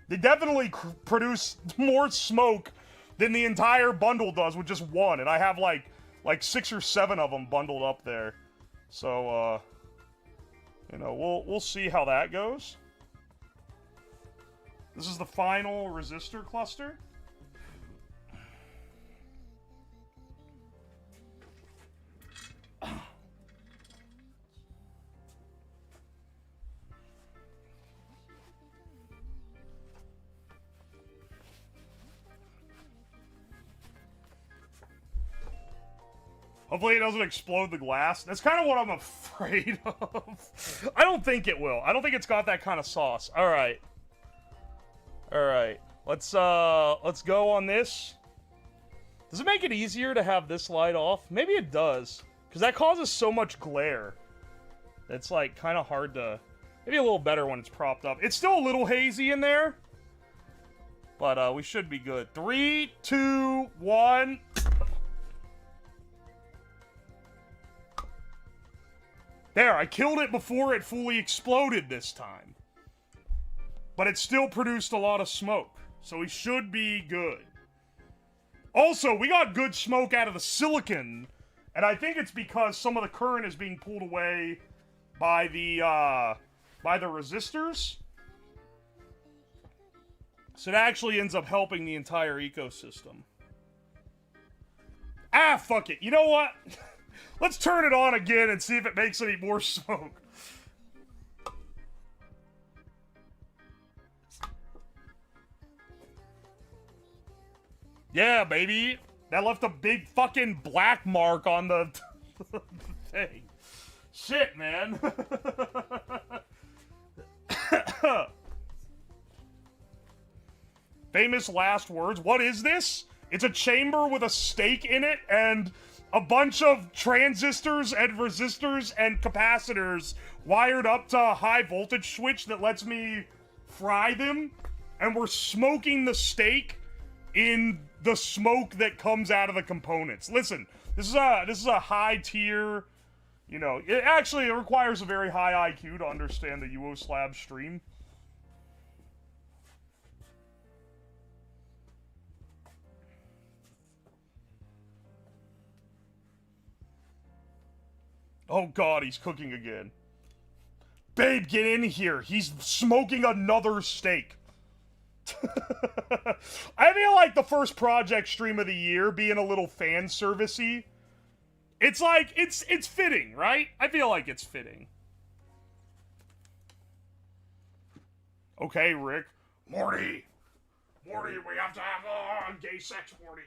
They definitely produce more smoke than the entire bundle does with just one, and I have like 6 or 7 of them bundled up there. So, you know, we'll see how that goes. This is the final resistor cluster. Hopefully it doesn't explode the glass. That's kind of what I'm afraid of. I don't think it will. I don't think it's got that kind of sauce. All right. All right. Let's go on this. Does it make it easier to have this light off? Maybe it does. Because that causes so much glare. It's like kind of hard to... Maybe a little better when it's propped up. It's still a little hazy in there. But we should be good. 3, 2, 1... There, I killed it before it fully exploded this time. But it still produced a lot of smoke, so we should be good. Also, we got good smoke out of the silicon, and I think it's because some of the current is being pulled away by the resistors. So it actually ends up helping the entire ecosystem. Ah, fuck it. You know what? Let's turn it on again and see if it makes any more smoke. Yeah, baby. That left a big fucking black mark on the thing. Shit, man. Famous last words. What is this? It's a chamber with a stake in it and a bunch of transistors and resistors and capacitors wired up to a high voltage switch that lets me fry them. And we're smoking the stake in the smoke that comes out of the components. Listen, this is a high tier, you know, it requires a very high IQ to understand the UOSlab stream. Oh god, he's cooking again. Babe, get in here. He's smoking another steak. I feel like the first project stream of the year being a little fan servicey. It's like, it's fitting, right? I feel like it's fitting. Okay, Rick. Morty, we have to have gay sex, Morty.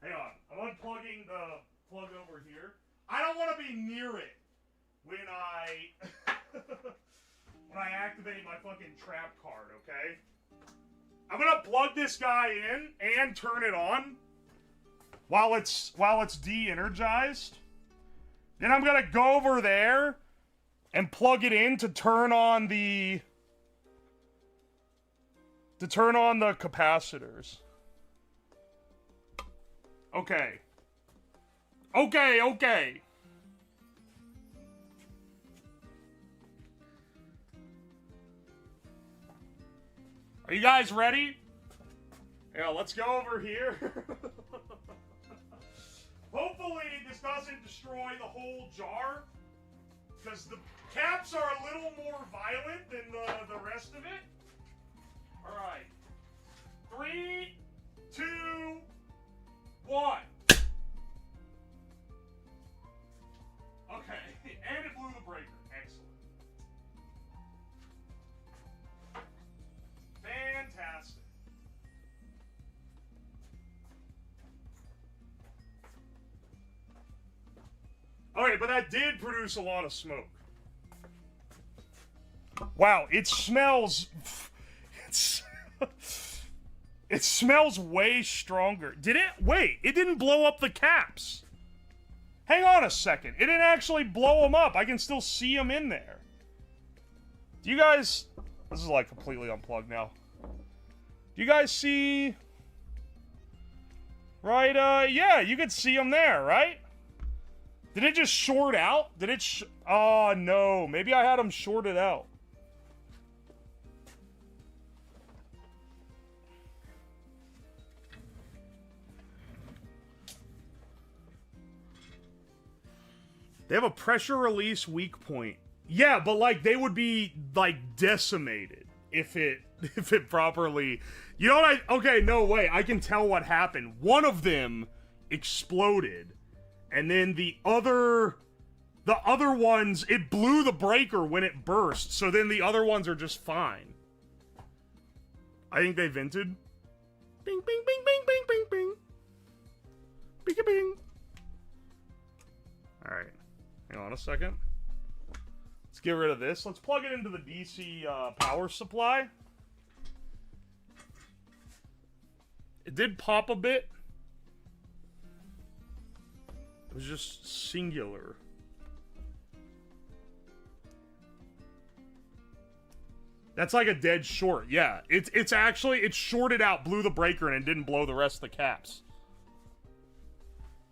Hang on, I'm unplugging the plug over here. I don't want to be near it when I activate my fucking trap card, okay? I'm gonna plug this guy in and turn it on while it's de-energized. Then I'm gonna go over there and plug it in to turn on the capacitors. Okay. Okay. Are you guys ready? Yeah, let's go over here. Hopefully this doesn't destroy the whole jar, because the caps are a little more violent than the rest of it. Alright. 3, 2, 1. Okay, and it blew the breaker. Excellent. Fantastic. Okay, but that did produce a lot of smoke. Wow, it smells... It smells way stronger. Did it? Wait, it didn't blow up the caps. Hang on a second. It didn't actually blow them up. I can still see them in there. Do you guys... This is like completely unplugged now. Do you guys see... Right, yeah, you could see them there, right? Did it just short out? Did it oh, no. Maybe I had them shorted out. They have a pressure release weak point. Yeah, but like they would be like decimated if it properly. You know what okay, no way. I can tell what happened. One of them exploded, and then the other ones, it blew the breaker when it burst. So then the other ones are just fine. I think they vented. Bing bing bing bing bing bing bing. Bing bing. All right. Hang on a second. Let's get rid of this. Let's plug it into the DC power supply. It did pop a bit. It was just singular. That's like a dead short. Yeah, it's actually, it shorted out, blew the breaker, and it didn't blow the rest of the caps.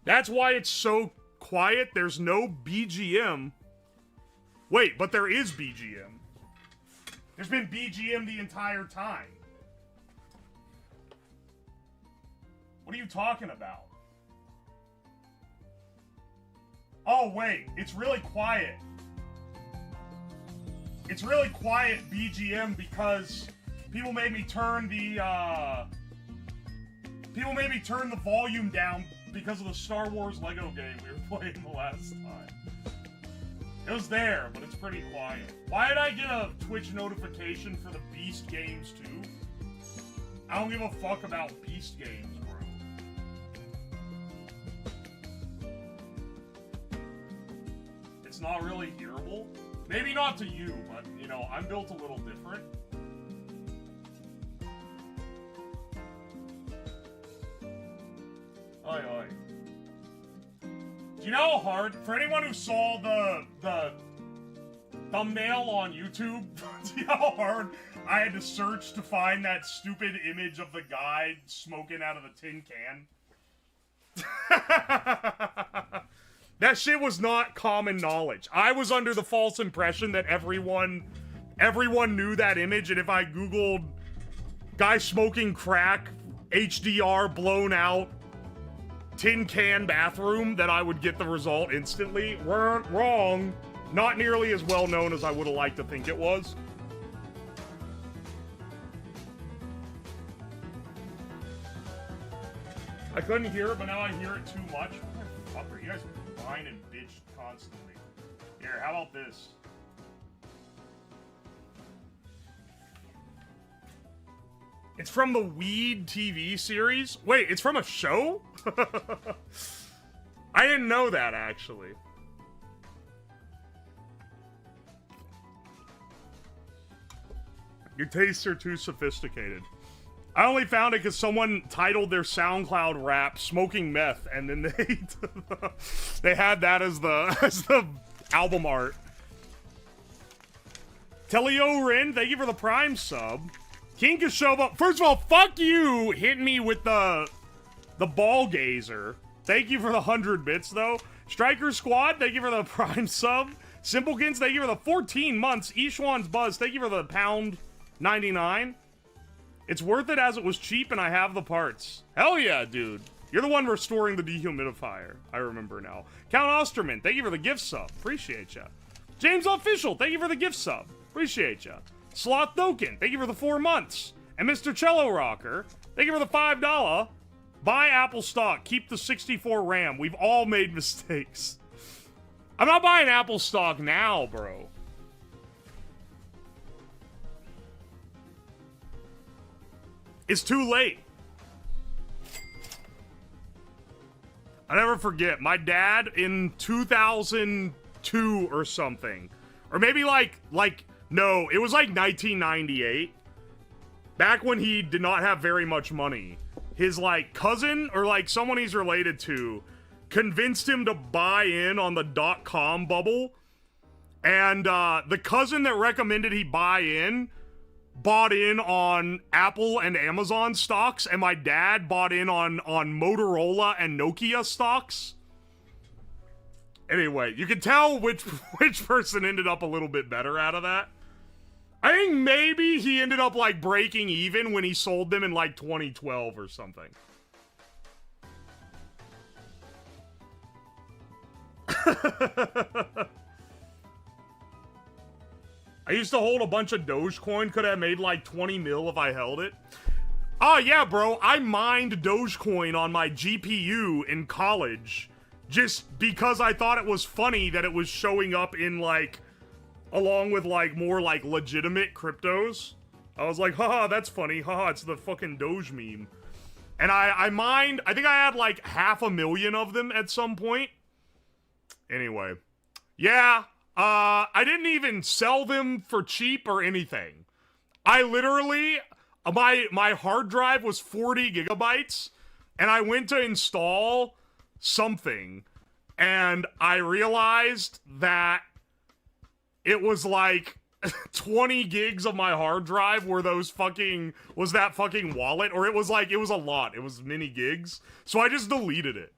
That's why it's so quiet. There's no BGM. Wait, but there is BGM. There's been BGM the entire time. What are you talking about? Oh, wait. It's really quiet. It's really quiet BGM because people made me turn the volume down because of the Star Wars Lego game we were playing the last time. It was there, but it's pretty quiet. Why did I get a Twitch notification for the Beast games too? I don't give a fuck about Beast games, bro. It's not really hearable. Maybe not to you, but, you know, I'm built a little different. Oi, oi. Do you know how hard, for anyone who saw the thumbnail on YouTube, do you know how hard I had to search to find that stupid image of the guy smoking out of the tin can? That shit was not common knowledge. I was under the false impression that everyone knew that image, and if I Googled guy smoking crack, HDR blown out, tin can bathroom, that I would get the result instantly. Wrong. Not nearly as well known as I would have liked to think it was. I couldn't hear it, but now I hear it too much. Motherfucker, you guys whine and bitch constantly. Here, how about this? It's from the Weed TV series. Wait, it's from a show? I didn't know that, actually. Your tastes are too sophisticated. I only found it because someone titled their SoundCloud rap "Smoking Meth," and then they had that as the album art. Telio Rin, thank you for the Prime sub. King Kashova, first of all, fuck you hitting me with the ball gazer. Thank you for the 100 bits though. Striker Squad, thank you for the Prime sub. Simplekins, thank you for the 14 months. Ishwan's Buzz, thank you for the £1.99. It's worth it as it was cheap and I have the parts. Hell yeah, dude. You're the one restoring the dehumidifier. I remember now. Count Osterman, thank you for the gift sub. Appreciate ya. James Official, thank you for the gift sub. Appreciate ya. Sloth Doken, thank you for the 4 months. And Mr. Cello Rocker, thank you for the $5. Buy Apple stock. Keep the 64 RAM. We've all made mistakes. I'm not buying Apple stock now, bro. It's too late. I never forget. My dad in 2002 or something. Or maybe no, it was like 1998. Back when he did not have very much money. His, like, cousin or, like, someone he's related to convinced him to buy in on the .com bubble. And, the cousin that recommended he buy in bought in on Apple and Amazon stocks, and my dad bought in on Motorola and Nokia stocks. Anyway, you can tell which person ended up a little bit better out of that. I think maybe he ended up, like, breaking even when he sold them in, like, 2012 or something. I used to hold a bunch of Dogecoin. Could have made, like, 20 mil if I held it. Oh, yeah, bro. I mined Dogecoin on my GPU in college just because I thought it was funny that it was showing up in, like, along with, like, more, like, legitimate cryptos. I was like, haha, that's funny. Haha, it's the fucking Doge meme. And I mined, I think I had, like, 500,000 of them at some point. Anyway. Yeah, I didn't even sell them for cheap or anything. I literally, my hard drive was 40 gigabytes, and I went to install something, and I realized that it was like 20 gigs of my hard drive was that fucking wallet, or it was a lot. It was many gigs. So I just deleted it.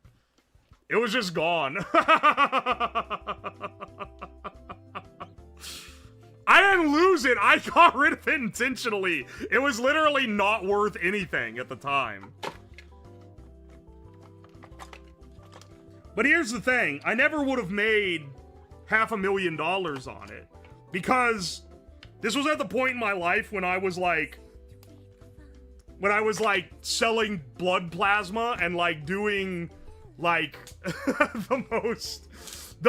It was just gone. I didn't lose it. I got rid of it intentionally. It was literally not worth anything at the time. But here's the thing. I never would have made $500,000 on it, because this was at the point in my life when I was like selling blood plasma and like doing like the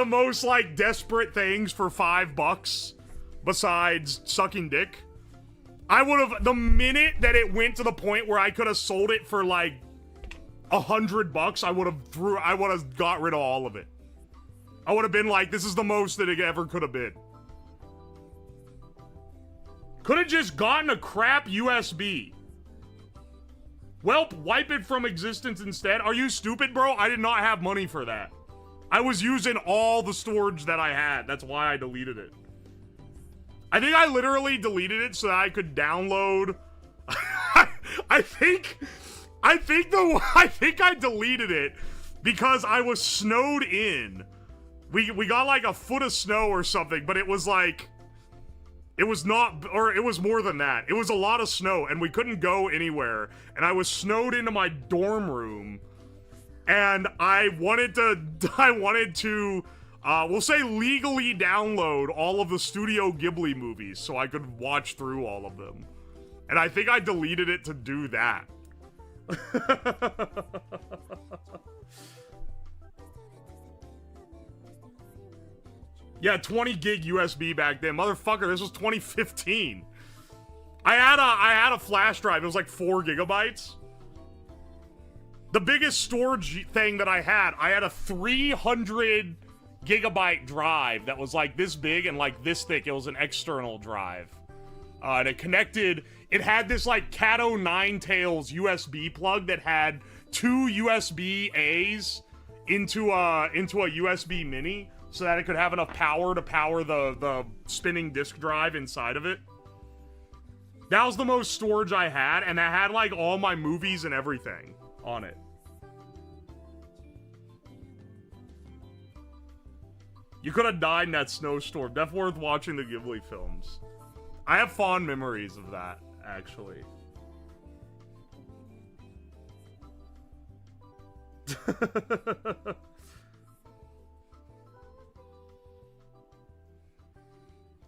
most like desperate things for $5 besides sucking dick. I would have, the minute that it went to the point where I could have sold it for like $100, I would have got rid of all of it. I would have been like, this is the most that it ever could have been. Could have just gotten a crap USB. Welp, wipe it from existence instead. Are you stupid, bro? I did not have money for that. I was using all the storage that I had. That's why I deleted it. I think I literally deleted it so that I could download. I think I deleted it because I was snowed in. We got like a foot of snow or something, but it was like, it was not, or it was more than that. It was a lot of snow, and we couldn't go anywhere. And I was snowed into my dorm room, and I wanted to, we'll say legally download all of the Studio Ghibli movies so I could watch through all of them. And I think I deleted it to do that. Yeah, 20 gig USB back then. Motherfucker, this was 2015. I had a flash drive. It was like 4 gigabytes. The biggest storage thing that I had a 300 gigabyte drive that was like this big and like this thick. It was an external drive. And it connected, it had this like Cato 9 Tails USB plug that had 2 USB A's into a USB mini so that it could have enough power to power the spinning disk drive inside of it. That was the most storage I had, and that had like all my movies and everything on it. You could have died in that snowstorm. Definitely worth watching the Ghibli films. I have fond memories of that, actually.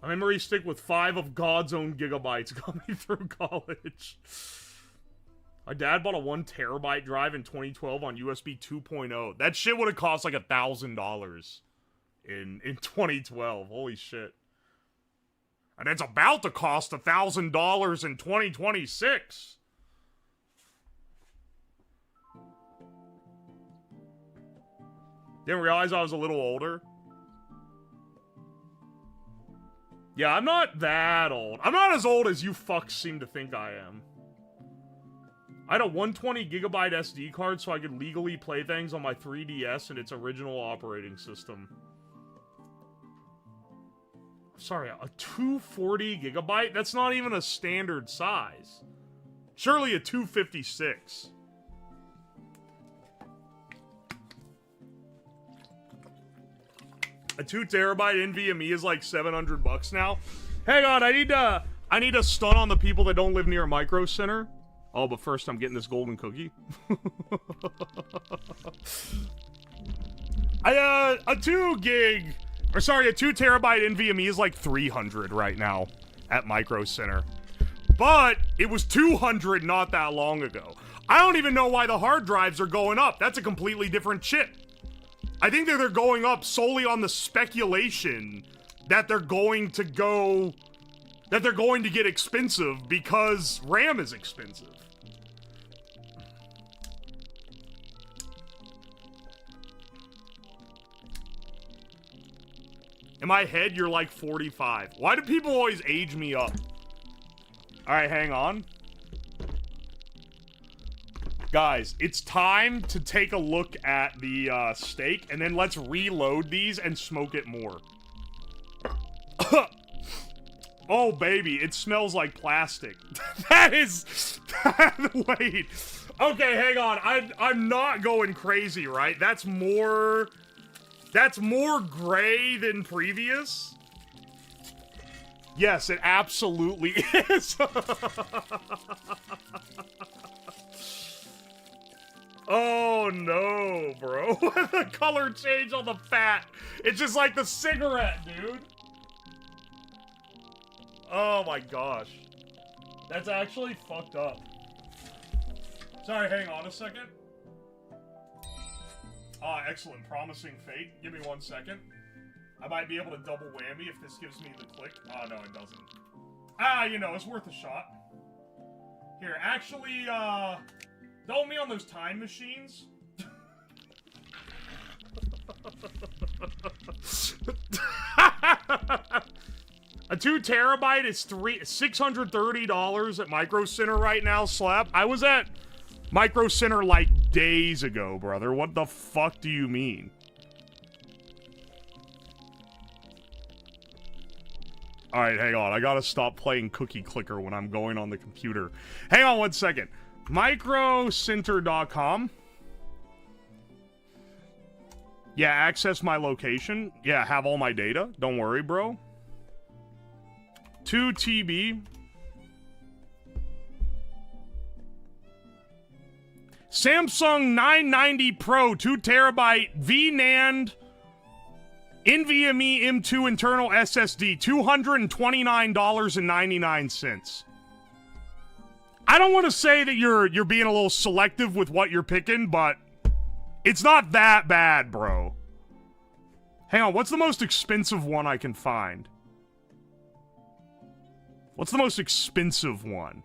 My memories stick with 5 of God's own gigabytes got me through college. My dad bought a 1 terabyte drive in 2012 on USB 2.0. That shit would have cost like $1,000 in 2012. Holy shit. And it's about to cost $1,000 in 2026. Didn't realize I was a little older. Yeah, I'm not that old. I'm not as old as you fucks seem to think I am. I had a 120 gigabyte SD card so I could legally play things on my 3DS and its original operating system. Sorry, a 240 gigabyte? That's not even a standard size. Surely a 256. A 2 terabyte NVMe is like $700 now. Hang on, I need to stun on the people that don't live near a Micro Center. Oh, but first I'm getting this golden cookie. A 2 terabyte NVMe is like $300 right now at Micro Center. But it was $200 not that long ago. I don't even know why the hard drives are going up. That's a completely different chip. I think that they're going up solely on the speculation that they're going to get expensive because RAM is expensive. In my head, you're like 45. Why do people always age me up? Alright, hang on. Guys, it's time to take a look at the steak, and then let's reload these and smoke it more. Oh, baby, it smells like plastic. That is... Wait. Okay, hang on. I'm not going crazy, right? That's more gray than previous. Yes, it absolutely is. Oh no, bro. The color change on the fat. It's just like the cigarette, dude. Oh my gosh. That's actually fucked up. Sorry, hang on a second. Ah, excellent. Promising fate. Give me 1 second. I might be able to double whammy if this gives me the click. Oh, no, it doesn't. Ah, you know, it's worth a shot. Here, actually, don't me on those time machines. A 2 terabyte is $630 at Micro Center right now, Slap. I was at Micro Center like days ago, brother. What the fuck do you mean? Alright, hang on. I gotta stop playing Cookie Clicker when I'm going on the computer. Hang on 1 second. Microcenter.com. Yeah, access my location. Yeah, have all my data. Don't worry, bro. 2 TB. Samsung 990 Pro 2 terabyte VNAND NVMe M2 internal SSD, $229.99. I don't want to say that you're being a little selective with what you're picking, but it's not that bad, bro. Hang on, what's the most expensive one I can find? What's the most expensive one?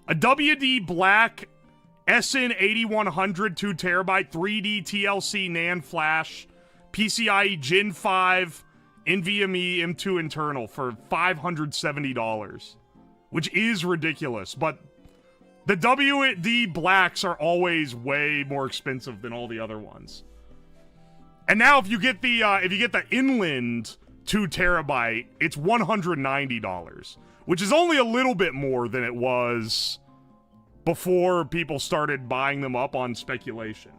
A WD Black SN8100 2 terabyte 3D TLC NAND flash PCIe Gen 5 NVMe M2 internal for $570. which is ridiculous, but the WD blacks are always way more expensive than all the other ones. And now if you get the inland 2 terabyte, it's $190, which is only a little bit more than it was before people started buying them up on speculation.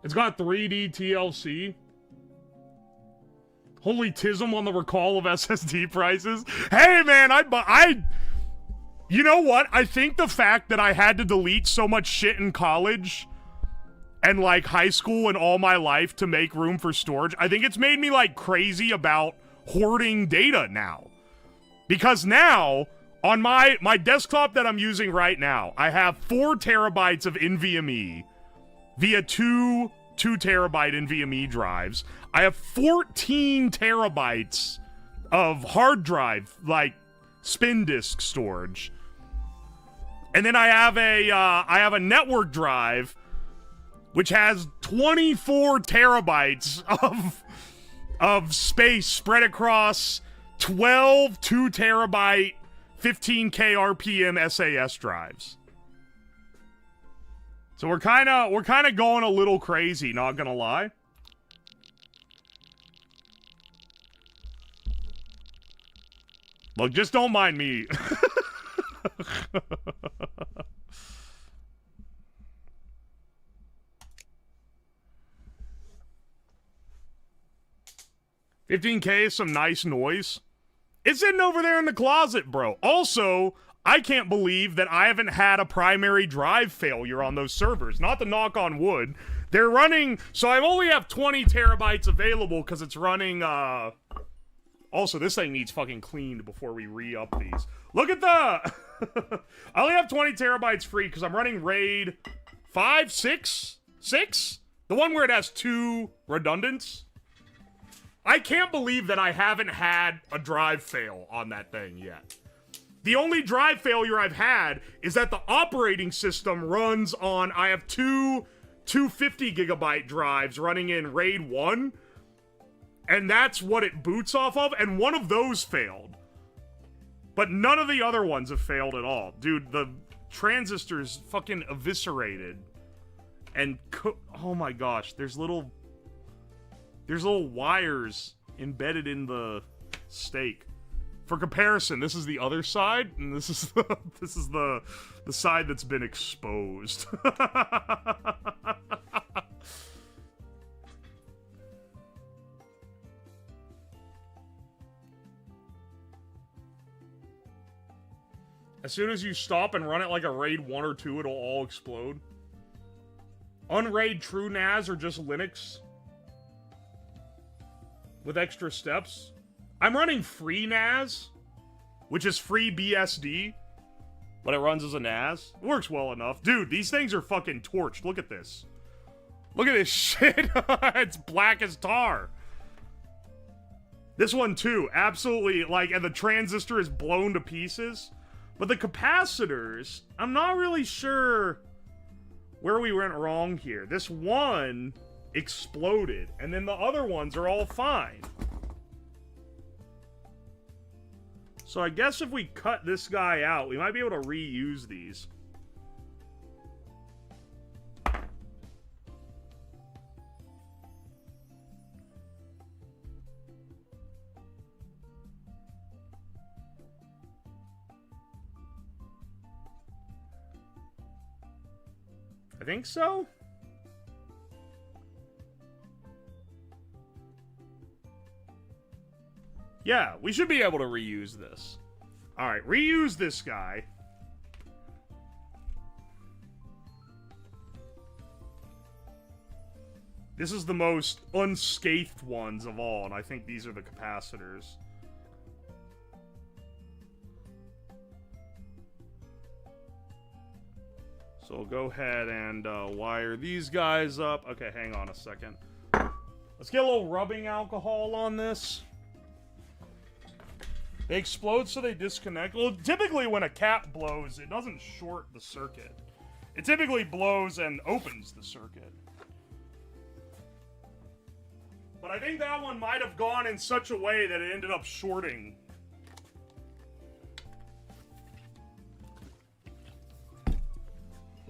It's got 3D TLC. Holy tism on the recall of SSD prices. Hey, man, you know what? I think the fact that I had to delete so much shit in college and, like, high school and all my life to make room for storage, I think it's made me, like, crazy about hoarding data now. Because now, on my desktop that I'm using right now, I have 4 terabytes of NVMe via two 2-terabyte NVMe drives. I have 14 terabytes of hard drive, like, spin disk storage. And then I have a network drive which has 24 terabytes of space spread across 12 2-terabyte 15K RPM SAS drives. So we're kind of going a little crazy, not gonna lie. Look, just don't mind me. $15K is some nice noise. It's sitting over there in the closet, bro. Also, I can't believe that I haven't had a primary drive failure on those servers. Not to knock on wood. They're running... So I only have 20 terabytes available because it's running... Also, this thing needs fucking cleaned before we re-up these. Look at the... I only have 20 terabytes free because I'm running RAID 5, 6? 6? The one where it has 2 redundants. I can't believe that I haven't had a drive fail on that thing yet. The only drive failure I've had is that the operating system runs on... I have 2 250 gigabyte drives running in RAID 1. And that's what it boots off of. And one of those failed. But none of the other ones have failed at all. Dude, the transistors fucking eviscerated. And... oh my gosh, there's little wires embedded in the steak. For comparison, this is the other side, and this is the side that's been exposed. As soon as you stop and run it like a RAID 1 or 2, it'll all explode. Unraid true NAS or just Linux with extra steps. I'm running free NAS, which is free BSD, but it runs as a NAS. It works well enough. Dude, these things are fucking torched. Look at this. Look at this shit. It's black as tar. This one too, absolutely, like, and the transistor is blown to pieces. But the capacitors, I'm not really sure where we went wrong here. This one exploded, and then the other ones are all fine. So I guess if we cut this guy out, we might be able to reuse these. I think so. Yeah, we should be able to reuse this. Alright, reuse this guy. This is the most unscathed ones of all, and I think these are the capacitors. So we'll go ahead and wire these guys up. Okay, hang on a second. Let's get a little rubbing alcohol on this. They explode so they disconnect. Well, typically when a cap blows, it doesn't short the circuit. It typically blows and opens the circuit. I think that one might have gone in such a way that it ended up shorting.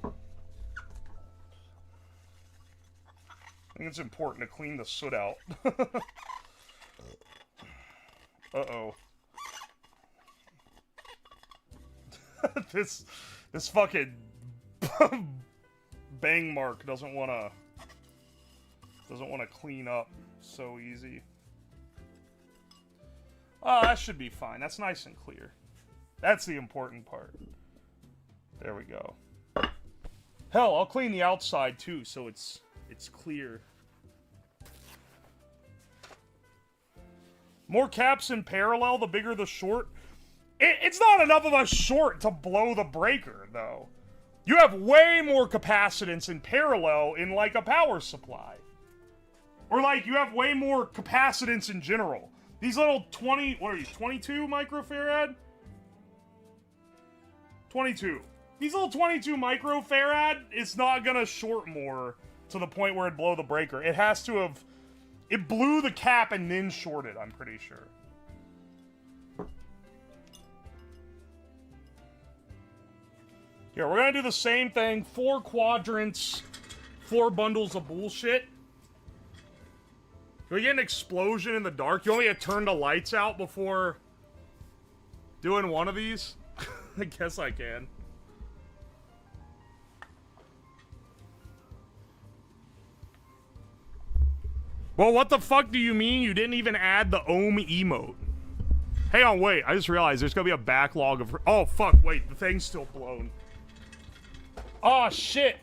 I think it's important to clean the soot out. Uh-oh. This fucking bang mark doesn't want to clean up so easy. Oh, that should be fine. That's nice and clear. That's the important part. There we go. Hell, I'll clean the outside too, so it's clear. More caps in parallel, the bigger the short. It's not enough of a short to blow the breaker, though. You have way more capacitance in parallel in, like, a power supply. Or, like, you have way more capacitance in general. These little 20... What are you, 22 microfarad? 22. These little 22 microfarad, it's not gonna short more to the point where it'd blow the breaker. It has to have... It blew the cap and then shorted, I'm pretty sure. Here, we're gonna do the same thing. 4 quadrants, 4 bundles of bullshit. Can we get an explosion in the dark? You want me to turn the lights out before doing one of these? I guess I can. Well, what the fuck do you mean you didn't even add the ohm emote? Hang on, wait. I just realized there's gonna be a backlog of... Oh, fuck, wait. The thing's still blown. Oh, shit.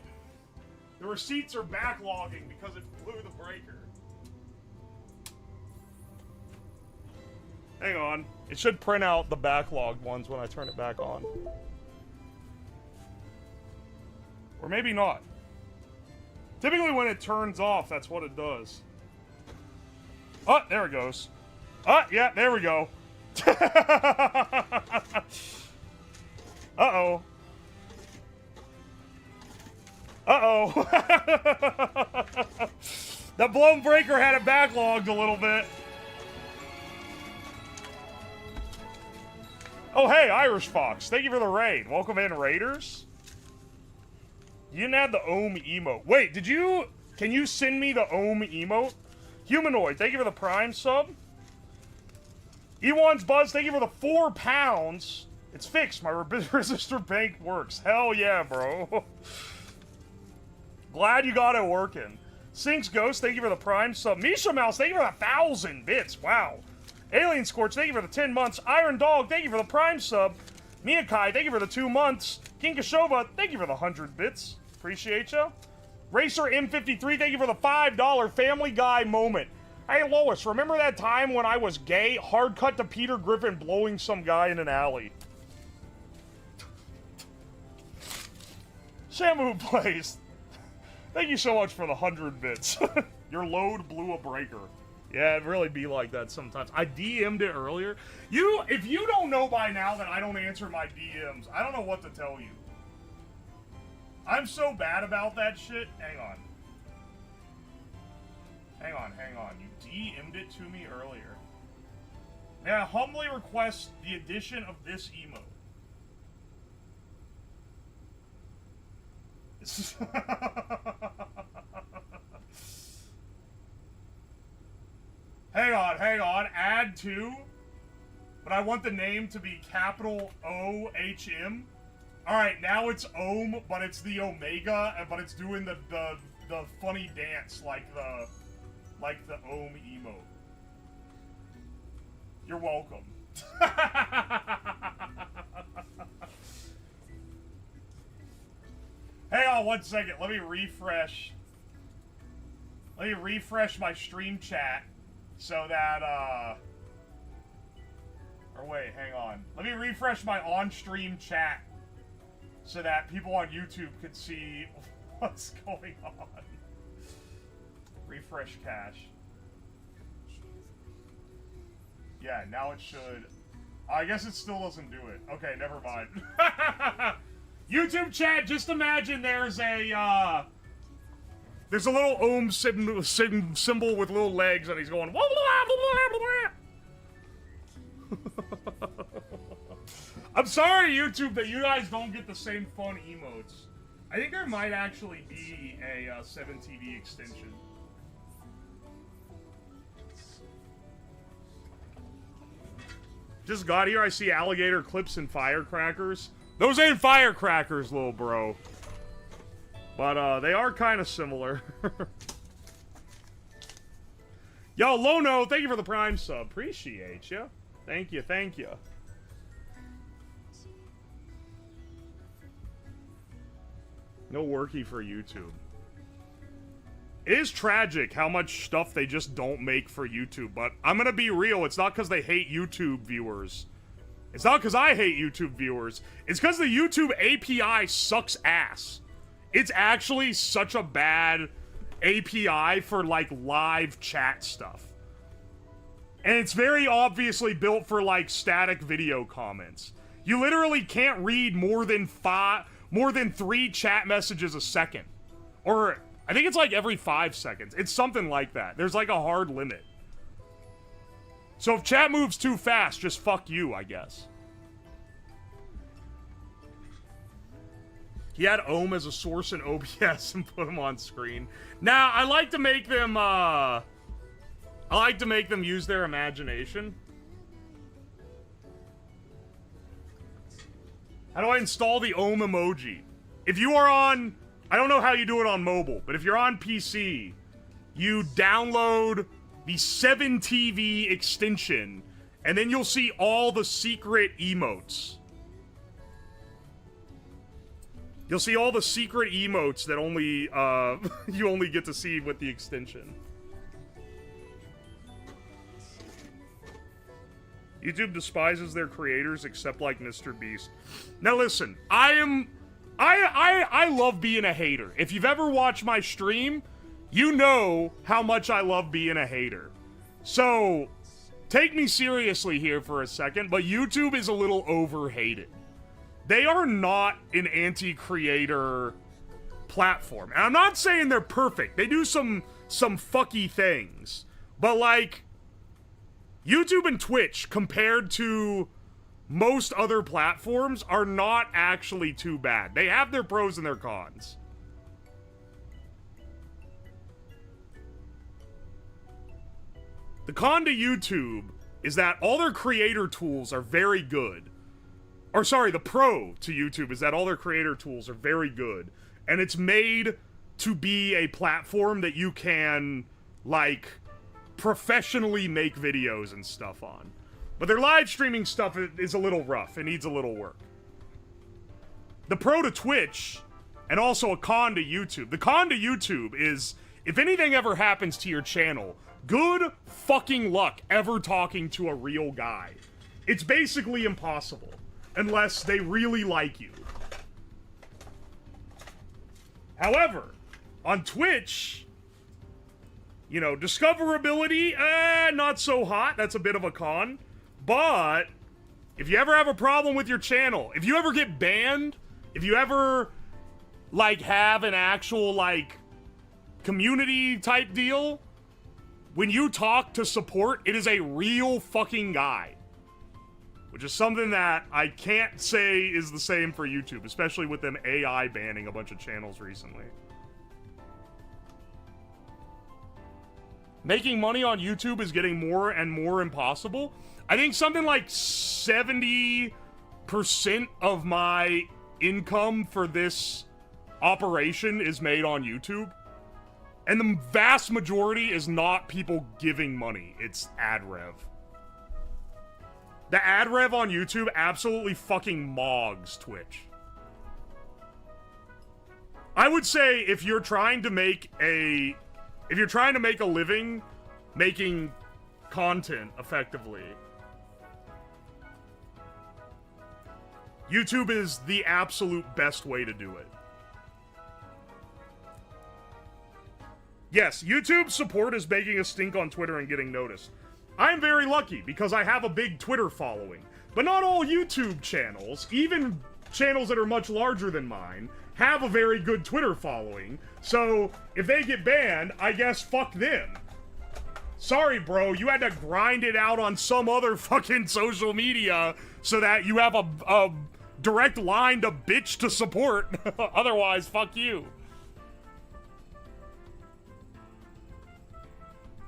The receipts are backlogging because it blew the breaker. Hang on. It should print out the backlogged ones when I turn it back on. Or maybe not. Typically when it turns off, that's what it does. Oh, there it goes. Oh, yeah, there we go. Uh-oh. Uh-oh. The blown breaker had it backlogged a little bit. Oh, hey, Irish Fox. Thank you for the raid. Welcome in, Raiders. You didn't add the ohm emote. Wait, did you... Can you send me the ohm emote? Humanoid, thank you for the Prime sub. E1's Buzz, thank you for the 4 pounds. It's fixed. My resistor bank works. Hell yeah, bro. Glad you got it working. Sinks Ghost, thank you for the Prime sub. Misha Mouse, thank you for the 1,000 bits. Wow. Alien Scorch, thank you for the 10 months. Iron Dog, thank you for the Prime sub. Miyakai, thank you for the 2 months. King Kashova, thank you for the 100 bits. Appreciate ya. Racer M53, thank you for the $5 Family Guy moment. Hey, Lois, remember that time when I was gay? Hard cut to Peter Griffin blowing some guy in an alley. Shamu Plays. Thank you so much for the 100 bits. Your load blew a breaker. Yeah, it'd really be like that sometimes. I DM'd it earlier. If you don't know by now that I don't answer my DMs, I don't know what to tell you. I'm so bad about that shit. Hang on. Hang on, hang on. You DM'd it to me earlier. May I humbly request the addition of this emote? Hang on. Add to. But I want the name to be capital O-H-M. Alright, now it's Ohm, but it's the Omega, but it's doing the funny dance like the Ohm emote. You're welcome. Hang on 1 second, let me refresh. Let me refresh my stream chat so that, or wait, hang on. Let me refresh my on-stream chat so that people on YouTube could see what's going on. Refresh cache. Yeah, now it should. I guess it still doesn't do it. Okay, never mind. YouTube chat, just imagine there's a There's a little ohm symbol with little legs, and he's going. Wah, blah, blah, blah, blah. I'm sorry, YouTube, that you guys don't get the same fun emotes. I think there might actually be a 7TV extension. Just got here, I see alligator clips and firecrackers. Those ain't firecrackers, little bro. But, they are kind of similar. Yo, Lono, thank you for the Prime sub. Appreciate you. Thank you, thank you. No worky for YouTube. It is tragic how much stuff they just don't make for YouTube, but I'm gonna be real, it's not because they hate YouTube viewers. It's not because I hate YouTube viewers. It's because the YouTube API sucks ass. It's actually such a bad API for, like, live chat stuff. And it's very obviously built for, like, static video comments. You literally can't read more than 3 chat messages a second. Or, I think it's like every 5 seconds. It's something like that. There's like a hard limit. So if chat moves too fast, just fuck you, I guess. He had Ohm as a source in OBS and put him on screen. Now, I like to make them, use their imagination. How do I install the Ohm emoji? If you are on, I don't know how you do it on mobile, but if you're on PC, you download the 7TV extension, and then you'll see all the secret emotes. You'll see all the secret emotes that only, you only get to see with the extension. YouTube despises their creators except like Mr. Beast. Now listen, I love being a hater. If you've ever watched my stream, you know how much I love being a hater. So, take me seriously here for a second, but YouTube is a little over-hated. They are not an anti-creator platform. And I'm not saying they're perfect. They do some fucky things. But, like, YouTube and Twitch, compared to most other platforms, are not actually too bad. They have their pros and their cons. The con to YouTube is that all their creator tools are very good. Or sorry, the pro to YouTube is that all their creator tools are very good. And it's made to be a platform that you can, like, professionally make videos and stuff on. But their live streaming stuff is a little rough. It needs a little work. The pro to Twitch, and also a con to YouTube. The con to YouTube is, if anything ever happens to your channel, good fucking luck ever talking to a real guy. It's basically impossible. Unless they really like you. However, on Twitch, you know, discoverability, not so hot. That's a bit of a con. But, if you ever have a problem with your channel, if you ever get banned, if you ever, like, have an actual, like, community type deal, when you talk to support, it is a real fucking guy. Which is something that I can't say is the same for YouTube, especially with them AI banning a bunch of channels recently. Making money on YouTube is getting more and more impossible. I think something like 70% of my income for this operation is made on YouTube. And the vast majority is not people giving money, it's ad rev. The ad rev on YouTube absolutely fucking mogs Twitch. I would say if you're trying to make a living making content effectively, YouTube is the absolute best way to do it. Yes, YouTube support is making a stink on Twitter and getting noticed. I'm very lucky because I have a big Twitter following. But not all YouTube channels, even channels that are much larger than mine, have a very good Twitter following. So if they get banned, I guess fuck them. Sorry, bro, you had to grind it out on some other fucking social media so that you have a direct line to bitch to support. Otherwise, fuck you.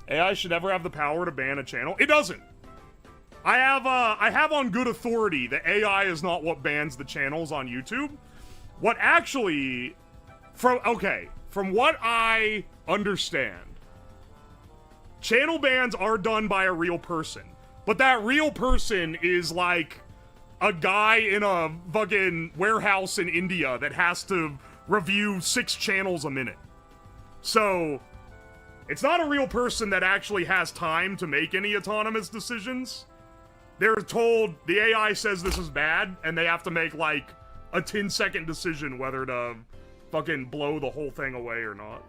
AI should never have the power to ban a channel. It doesn't. I have on good authority that AI is not what bans the channels on YouTube. What actually, from what I understand, channel bans are done by a real person. But that real person is like a guy in a fucking warehouse in India that has to review 6 channels a minute. So, it's not a real person that actually has time to make any autonomous decisions. They're told, the AI says this is bad, and they have to make, like, a 10-second decision whether to fucking blow the whole thing away or not.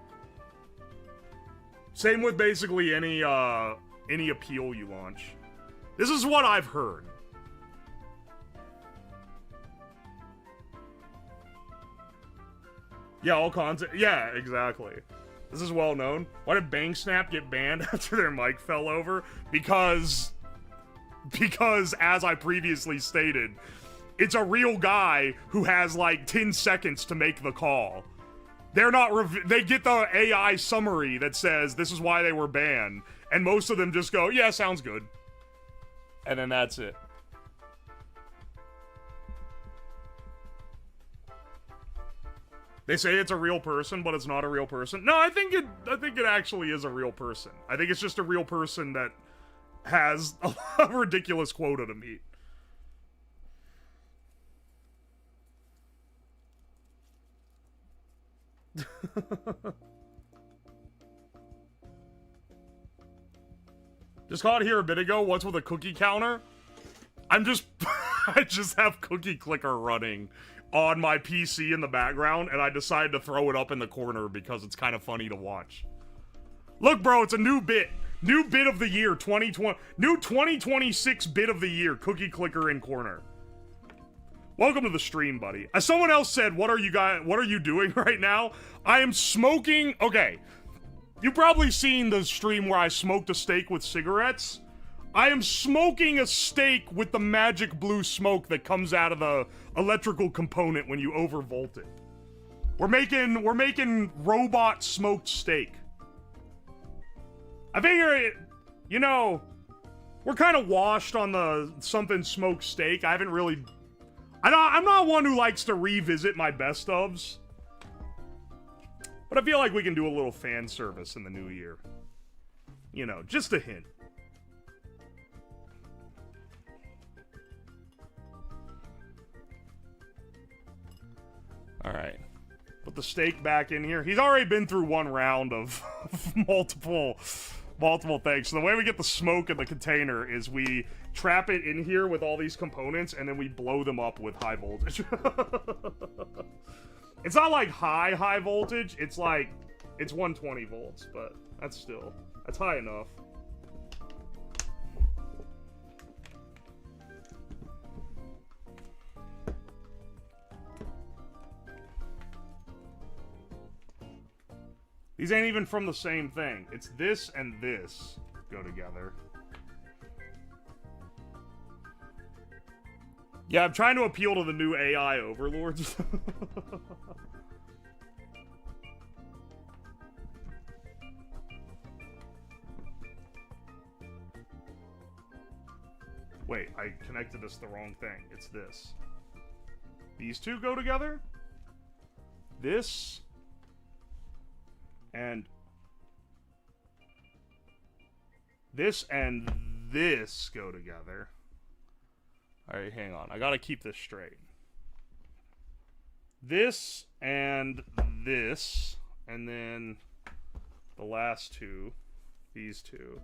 Same with basically any appeal you launch. This is what I've heard. Yeah, all content. Yeah, exactly. This is well known. Why did Bang Snap get banned after their mic fell over? Because as I previously stated, it's a real guy who has like 10 seconds to make the call. They're not they get the AI summary that says this is why they were banned, and most of them just go, yeah, sounds good. And then that's it. They say it's a real person, but it's not a real person. No, I think it actually is a real person. I think it's just a real person that has a ridiculous quota to meet. Just caught here a bit ago. What's with a cookie counter? I just have cookie clicker running on my PC in the background, and I decided to throw it up in the corner because it's kind of funny to watch. Look, bro, it's a new bit. New bit of the year, 2020. New 2026 bit of the year, cookie clicker in corner. Welcome to the stream, buddy. As someone else said, what are you doing right now? I am smoking. Okay. You've probably seen the stream where I smoked a steak with cigarettes. I am smoking a steak with the magic blue smoke that comes out of the electrical component when you overvolt it. We're making robot smoked steak. I figure, you know, we're kind of washed on the something smoked steak. I haven't really... I'm not one who likes to revisit my best ofs. But I feel like we can do a little fan service in the new year. You know, just a hint. Alright. Put the steak back in here. He's already been through one round of multiple things. So the way we get the smoke in the container is we trap it in here with all these components, and then we blow them up with high voltage. It's not like high voltage, it's like, it's 120 volts, but that's high enough. These ain't even from the same thing. It's this and this go together. Yeah, I'm trying to appeal to the new AI overlords. Wait, I connected this to the wrong thing. It's this. These two go together. This and this go together. Alright, hang on. I gotta keep this straight. This and this, and then the last two, these two,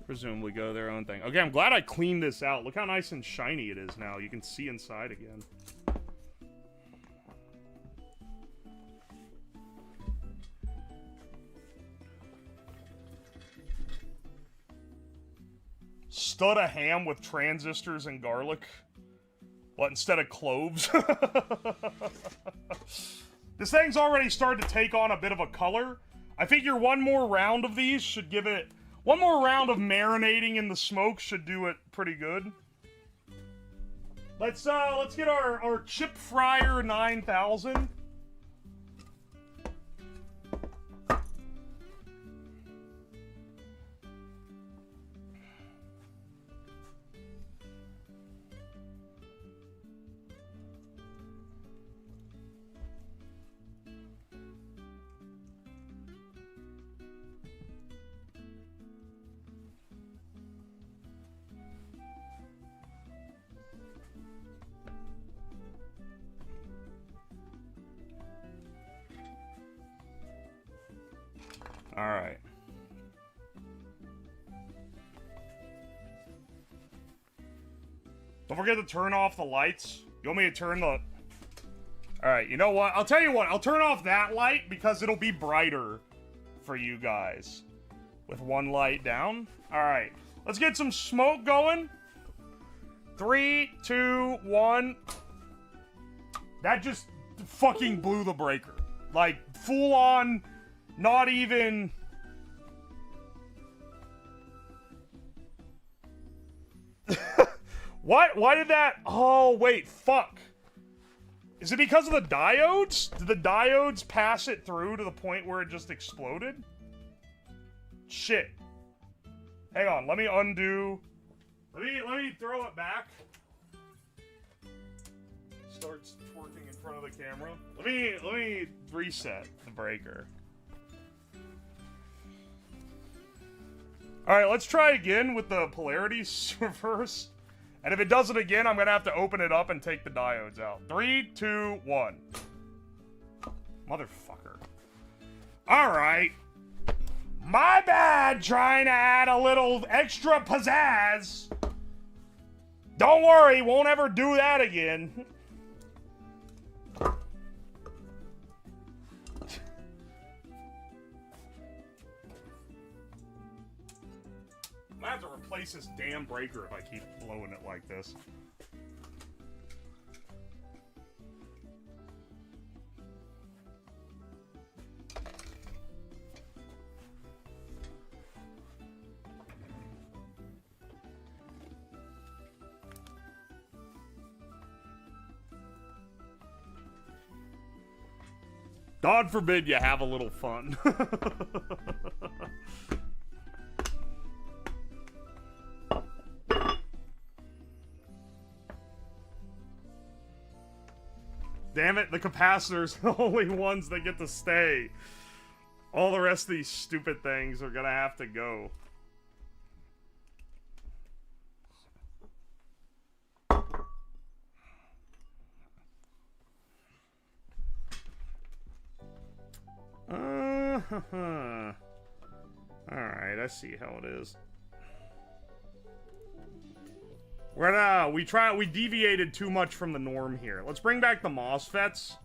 presumably go their own thing. Okay, I'm glad I cleaned this out. Look how nice and shiny it is now. You can see inside again. Stud a ham with transistors and garlic. What, instead of cloves? This thing's already started to take on a bit of a color. I figure one more round of these should give it... One more round of marinating in the smoke should do it pretty good. Let's get our chip fryer 9000. All right. Don't forget to turn off the lights. You want me to turn the... Alright, you know what? I'll tell you what. I'll turn off that light because it'll be brighter for you guys. With one light down. Alright. Let's get some smoke going. 3, 2, 1. That just fucking blew the breaker. Like, full on, not even... What? Why did that... Oh, wait, fuck. Is it because of the diodes? Did the diodes pass it through to the point where it just exploded? Shit. Hang on, let me undo. Let me throw it back. Starts twerking in front of the camera. Let me reset the breaker. Alright, let's try again with the polarity reverse. And if it does it again, I'm gonna have to open it up and take the diodes out. 3, 2, 1. Motherfucker. Alright. My bad, trying to add a little extra pizzazz. Don't worry, won't ever do that again. I have to replace this damn breaker if I keep blowing it like this. God forbid you have a little fun. Damn it, the capacitors are the only ones that get to stay. All the rest of these stupid things are gonna have to go. Alright, I see how it is. We deviated too much from the norm here. Let's bring back the MOSFETs.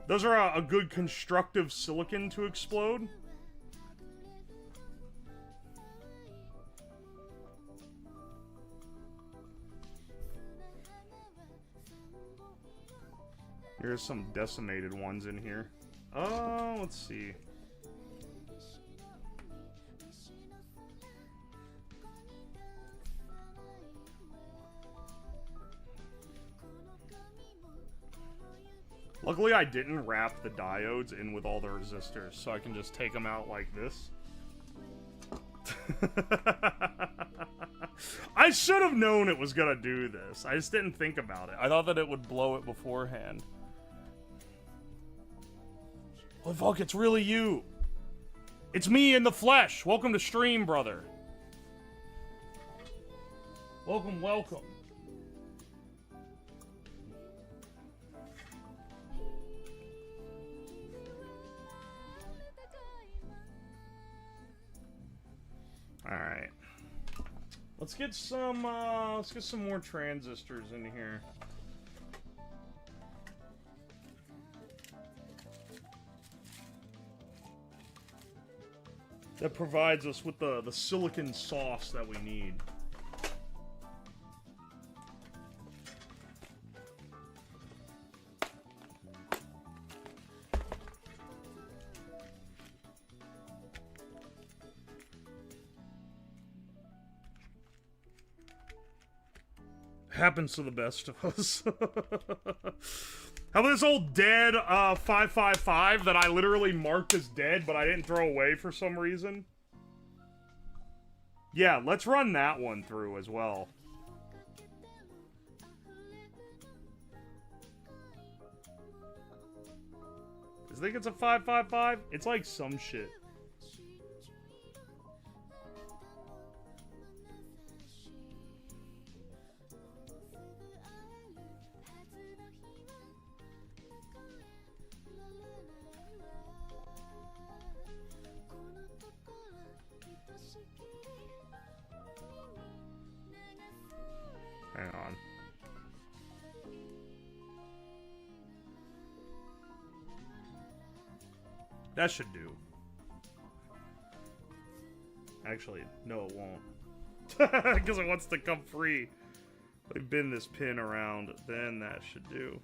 Those are a good constructive silicon to explode. Here's some decimated ones in here. Oh, let's see. Luckily, I didn't wrap the diodes in with all the resistors, so I can just take them out like this. I should have known it was gonna do this. I just didn't think about it. I thought that it would blow it beforehand. Oh, fuck, it's really you. It's me in the flesh. Welcome to stream, brother. Welcome, welcome. Alright. Let's get some more transistors in here. That provides us with the silicon sauce that we need. Happens to the best of us. How about this old dead 555 that I literally marked as dead, but I didn't throw away for some reason? Yeah, let's run that one through as well. I think it's a 555. It's like some shit. Hang on. That should do. Actually, no, it won't. Because it wants to come free. If I bin this pin around, then that should do.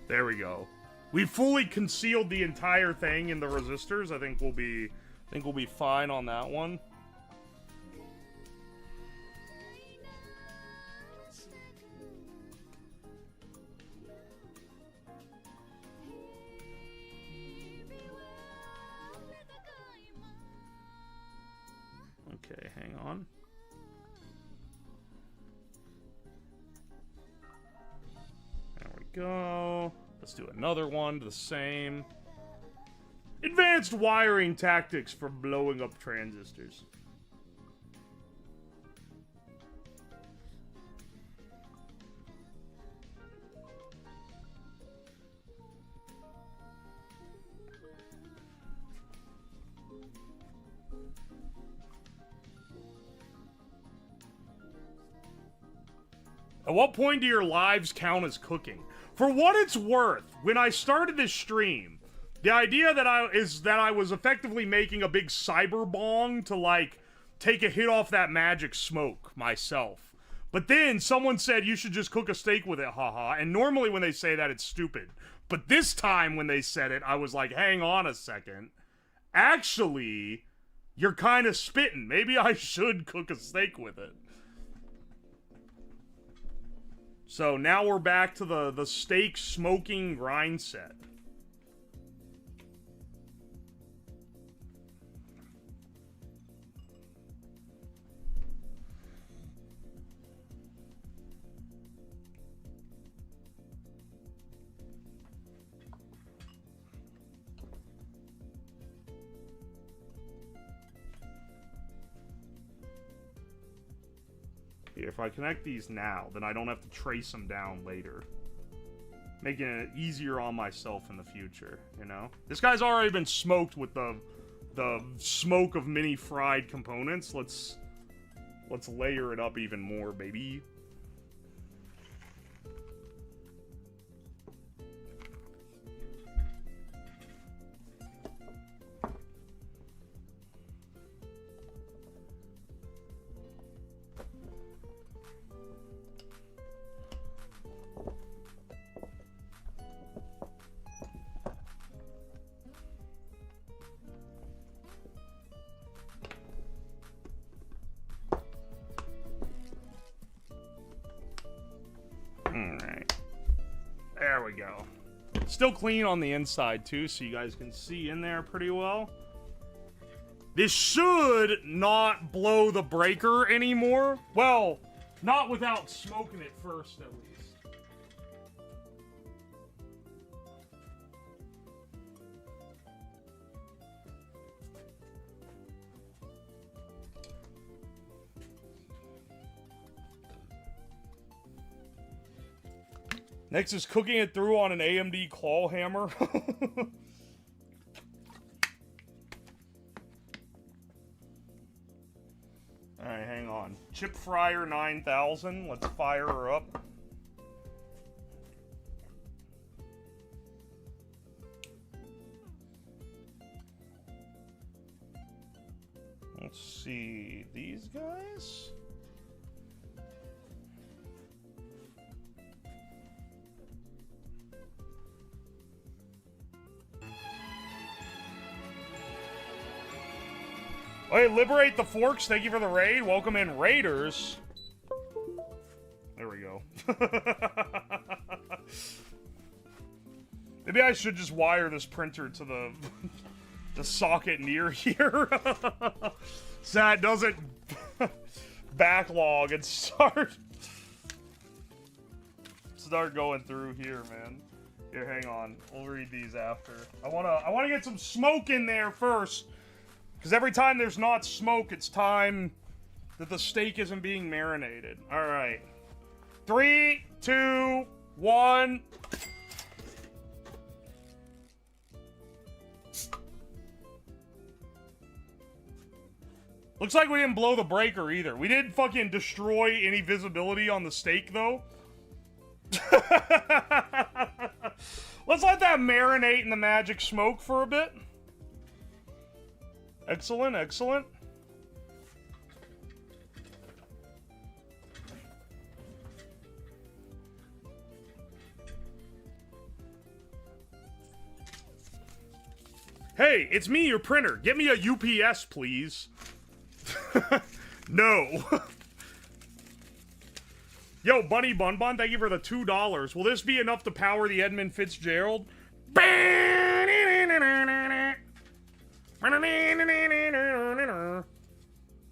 There we go. We fully concealed the entire thing in the resistors. I think we'll be fine on that one. Okay, hang on. There we go. Let's do another one, the same. Advanced wiring tactics for blowing up transistors. At what point do your lives count as cooking? For what it's worth, when I started this stream, the idea that I was effectively making a big cyber bong to like take a hit off that magic smoke myself. But then someone said you should just cook a steak with it, haha. And normally when they say that, it's stupid. But this time when they said it, I was like, hang on a second. Actually, you're kind of spitting. Maybe I should cook a steak with it. So now we're back to the steak smoking grind set. If I connect these now, then I don't have to trace them down later. Making it easier on myself in the future, you know? This guy's already been smoked with the smoke of mini fried components. Let's layer it up even more, baby. Still clean on the inside too, so you guys can see in there pretty well. This should not blow the breaker anymore. Well, not without smoking it first, at least. Next is cooking it through on an AMD claw hammer. Alright, hang on. Chip Fryer 9000. Let's fire her up. Let's see, these guys? Hey, Liberate the Forks, thank you for the raid. Welcome in, Raiders. There we go. Maybe I should just wire this printer to the socket near here. So that doesn't backlog and start going through here, man. Here, hang on. We'll read these after. I wanna get some smoke in there first. Because every time there's not smoke, it's time that the steak isn't being marinated. Alright. 3, 2, 1. Looks like we didn't blow the breaker either. We didn't fucking destroy any visibility on the steak, though. Let's let that marinate in the magic smoke for a bit. Excellent, excellent. Hey, it's me, your printer. Get me a UPS, please. No. Yo, Bunny Bun Bun, thank you for the $2. Will this be enough to power the Edmund Fitzgerald?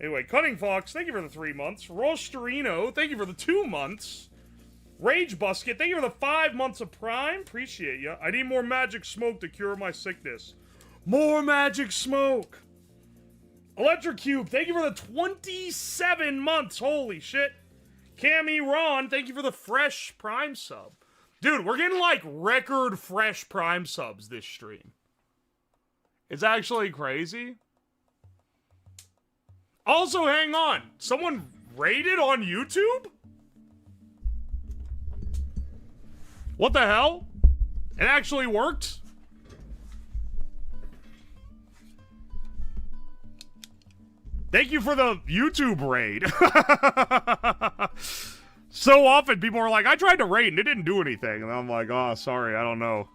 Anyway, Cutting Fox, thank you for the 3 months. Rostorino, thank you for the 2 months. Rage Busket, thank you for the 5 months of Prime. Appreciate ya. I need more magic smoke to cure my sickness. More magic smoke. Electric Cube, thank you for the 27 months. Holy shit. Cammy Ron, thank you for the fresh Prime sub. Dude, we're getting like record fresh Prime subs this stream. It's actually crazy. Also, hang on. Someone raided on YouTube? What the hell? It actually worked? Thank you for the YouTube raid. So often people are like, I tried to raid and it didn't do anything. And I'm like, oh, sorry, I don't know.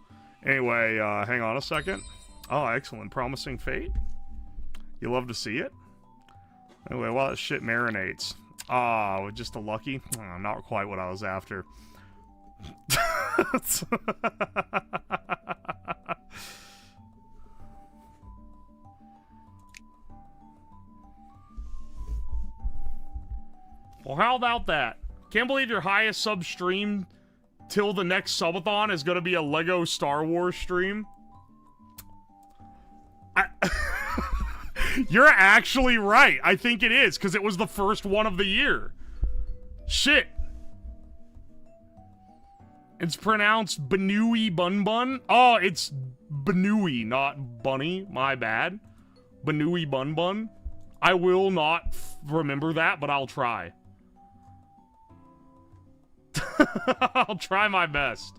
Anyway, hang on a second. Oh, excellent. Promising Fate. You love to see it. Anyway, while that shit marinates. Oh, just a lucky? Oh, not quite what I was after. Well, how about that? Can't believe your highest sub stream till the next subathon is gonna be a Lego Star Wars stream. You're actually right. I think it is, because it was the first one of the year. Shit. It's pronounced Banui Bun Bun. Oh, it's Banui, not Bunny. My bad. Banui Bun Bun. I will not remember that, but I'll try. I'll try my best.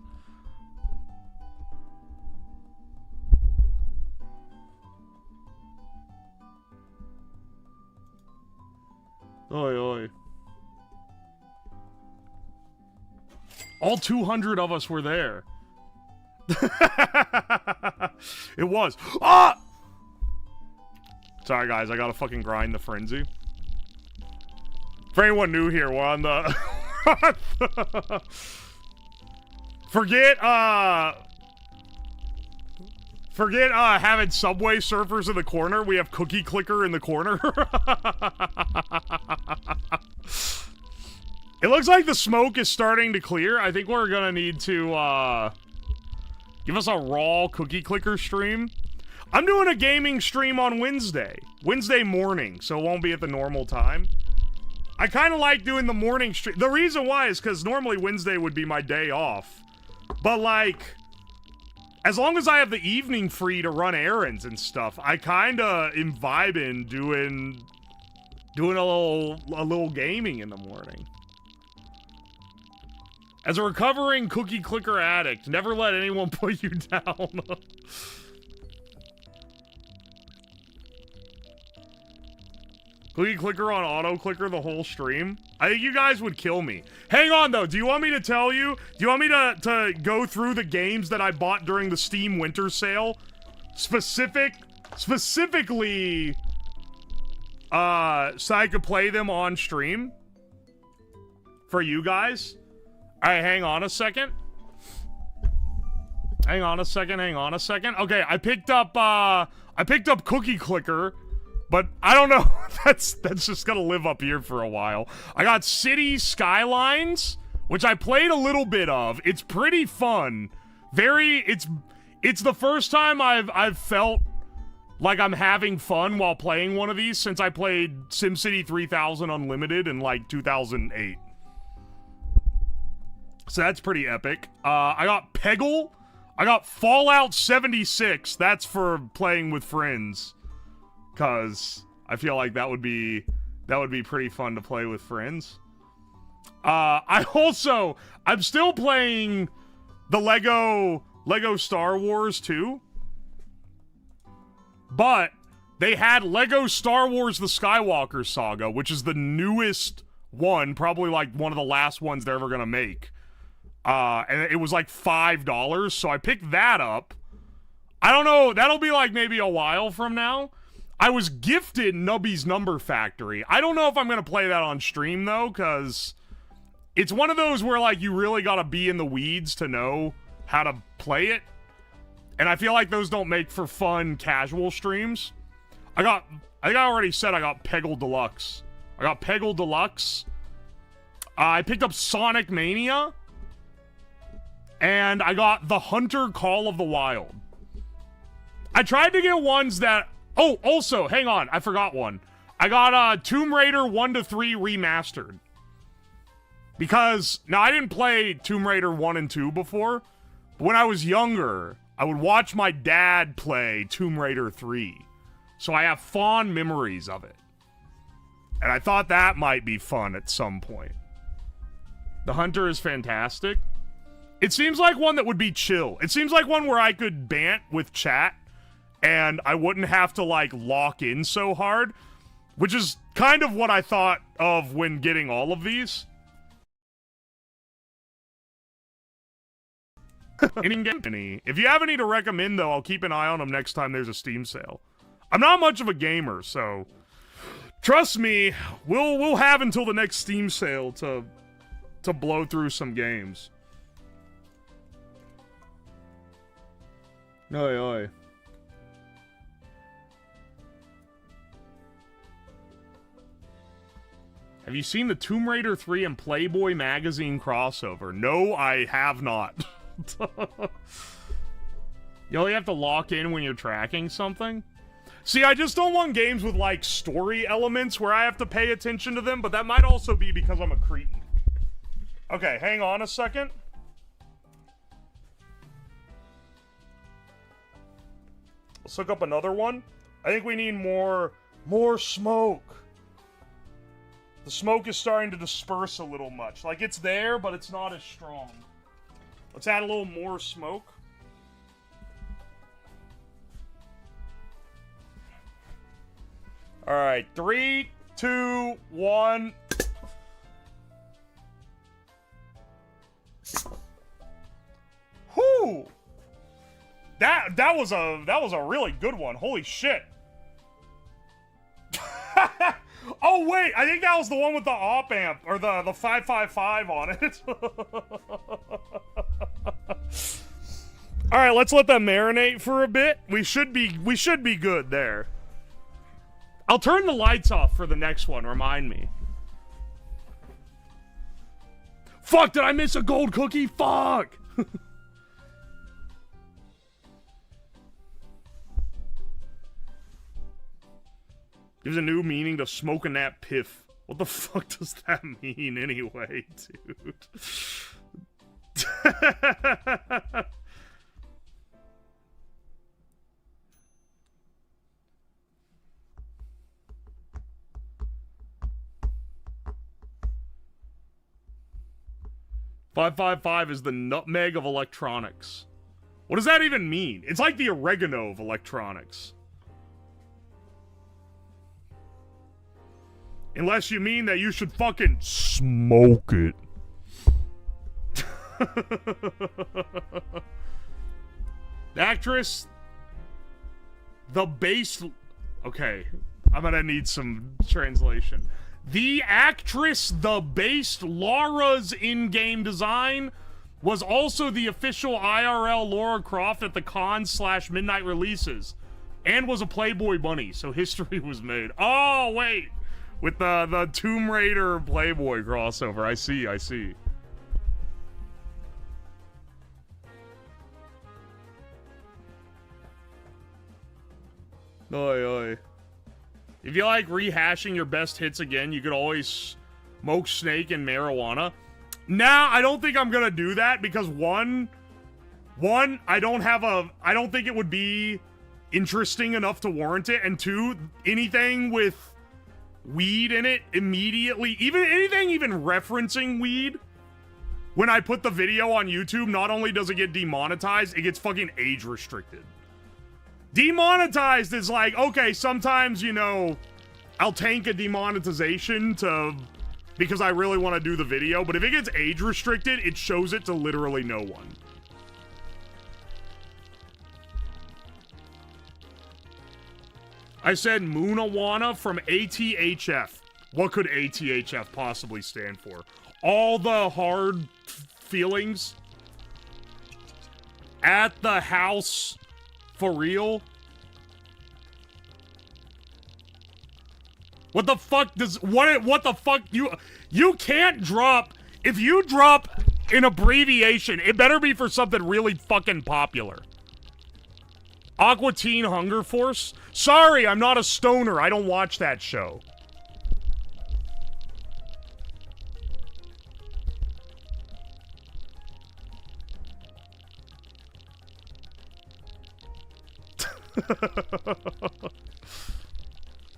Oi, oi. All 200 of us were there. It was. Ah! Sorry, guys. I gotta fucking grind the frenzy. For anyone new here, we're on the... Forget having Subway Surfers in the corner. We have Cookie Clicker in the corner. It looks like the smoke is starting to clear. I think we're gonna need to, give us a raw Cookie Clicker stream. I'm doing a gaming stream on Wednesday morning, so it won't be at the normal time. I kind of like doing the morning stream. The reason why is because normally Wednesday would be my day off. But, like, as long as I have the evening free to run errands and stuff, I kind of am vibing doing a little gaming in the morning. As a recovering Cookie Clicker addict, never let anyone put you down. Cookie clicker on auto clicker the whole stream? I think you guys would kill me. Hang on though, do you want me to tell you? Do you want me to go through the games that I bought during the Steam Winter Sale? Specifically, so I could play them on stream? For you guys? Alright, hang on a second. Hang on a second. Okay, I picked up Cookie Clicker. But I don't know. That's just gonna live up here for a while. I got City Skylines, which I played a little bit of. It's pretty fun. It's the first time I've felt like I'm having fun while playing one of these since I played SimCity 3000 Unlimited in like 2008. So that's pretty epic. I got Peggle. I got Fallout 76. That's for playing with friends. Cause I feel like that would be pretty fun to play with friends. I'm still playing the Lego Star Wars 2. But they had Lego Star Wars The Skywalker Saga, which is the newest one, probably like one of the last ones they're ever gonna make. And it was like $5, so I picked that up. I don't know, that'll be like maybe a while from now. I was gifted Nubby's Number Factory. I don't know if I'm gonna play that on stream though, cause it's one of those where like you really gotta be in the weeds to know how to play it. And I feel like those don't make for fun casual streams. I think I already said I got Peggle Deluxe. I picked up Sonic Mania. And I got The Hunter Call of the Wild. I tried to get ones that... Oh, also, hang on, I forgot one. I got Tomb Raider 1 to 3 remastered. Because, now I didn't play Tomb Raider 1 and 2 before, but when I was younger, I would watch my dad play Tomb Raider 3. So I have fond memories of it. And I thought that might be fun at some point. The Hunter is fantastic. It seems like one that would be chill. It seems like one where I could bant with chat and I wouldn't have to, like, lock in so hard, which is kind of what I thought of when getting all of these. If you have any to recommend, though, I'll keep an eye on them next time there's a Steam sale. I'm not much of a gamer, so trust me, we'll have until the next Steam sale to blow through some games. Oi, oi. Have you seen the Tomb Raider 3 and Playboy magazine crossover? No, I have not. You only have to lock in when you're tracking something? See, I just don't want games with, like, story elements where I have to pay attention to them, but that might also be because I'm a cretin. Okay, hang on a second. Let's look up another one. I think we need more smoke. The smoke is starting to disperse a little much. Like, it's there, but it's not as strong. Let's add a little more smoke. Alright, 3, 2, 1. Whoo! That was a really good one. Holy shit. Oh wait, I think that was the one with the op amp or the 555 on it. All right, let's let that marinate for a bit. We should be good there. I'll turn the lights off for the next one, remind me. Fuck, did I miss a gold cookie? Fuck. Gives a new meaning to smoking that piff. What the fuck does that mean anyway, dude? 555 is the nutmeg of electronics. What does that even mean? It's like the oregano of electronics. Unless you mean that you should fucking smoke it. The actress, the base... Okay, I'm gonna need some translation. The actress, the based Laura's in-game design, was also the official IRL Lara Croft at the con/midnight releases, and was a Playboy bunny, so history was made. Oh, wait! With the Tomb Raider Playboy crossover. I see. Oi, oi. If you like rehashing your best hits again, you could always smoke snake and marijuana. Nah, I don't think I'm gonna do that because one, I don't think it would be interesting enough to warrant it, and two, anything with weed in it immediately, anything even referencing weed, when I put the video on YouTube, not only does it get demonetized, it gets fucking age restricted. Demonetized is like, okay, sometimes, you know, I'll tank a demonetization because I really want to do the video, but if it gets age restricted, it shows it to literally no one. I said Moonawana from ATHF. What could ATHF possibly stand for? All the hard feelings at the house for real? What the fuck does what the fuck you can't drop, if you drop an abbreviation, it better be for something really fucking popular. Aqua Teen Hunger Force? Sorry, I'm not a stoner. I don't watch that show.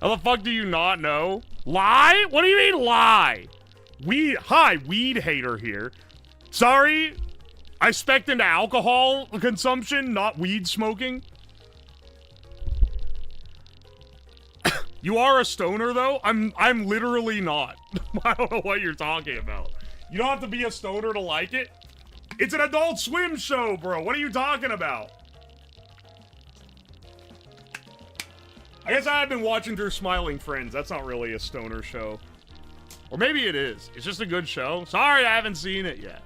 How the fuck do you not know? Lie? What do you mean lie? Weed hater here. Sorry, I spec'd into alcohol consumption, not weed smoking. You are a stoner though? I'm literally not. I don't know what you're talking about. You don't have to be a stoner to like it. It's an Adult Swim show, bro. What are you talking about? I guess I've been watching through Smiling Friends. That's not really a stoner show. Or maybe it is. It's just a good show. Sorry, I haven't seen it yet.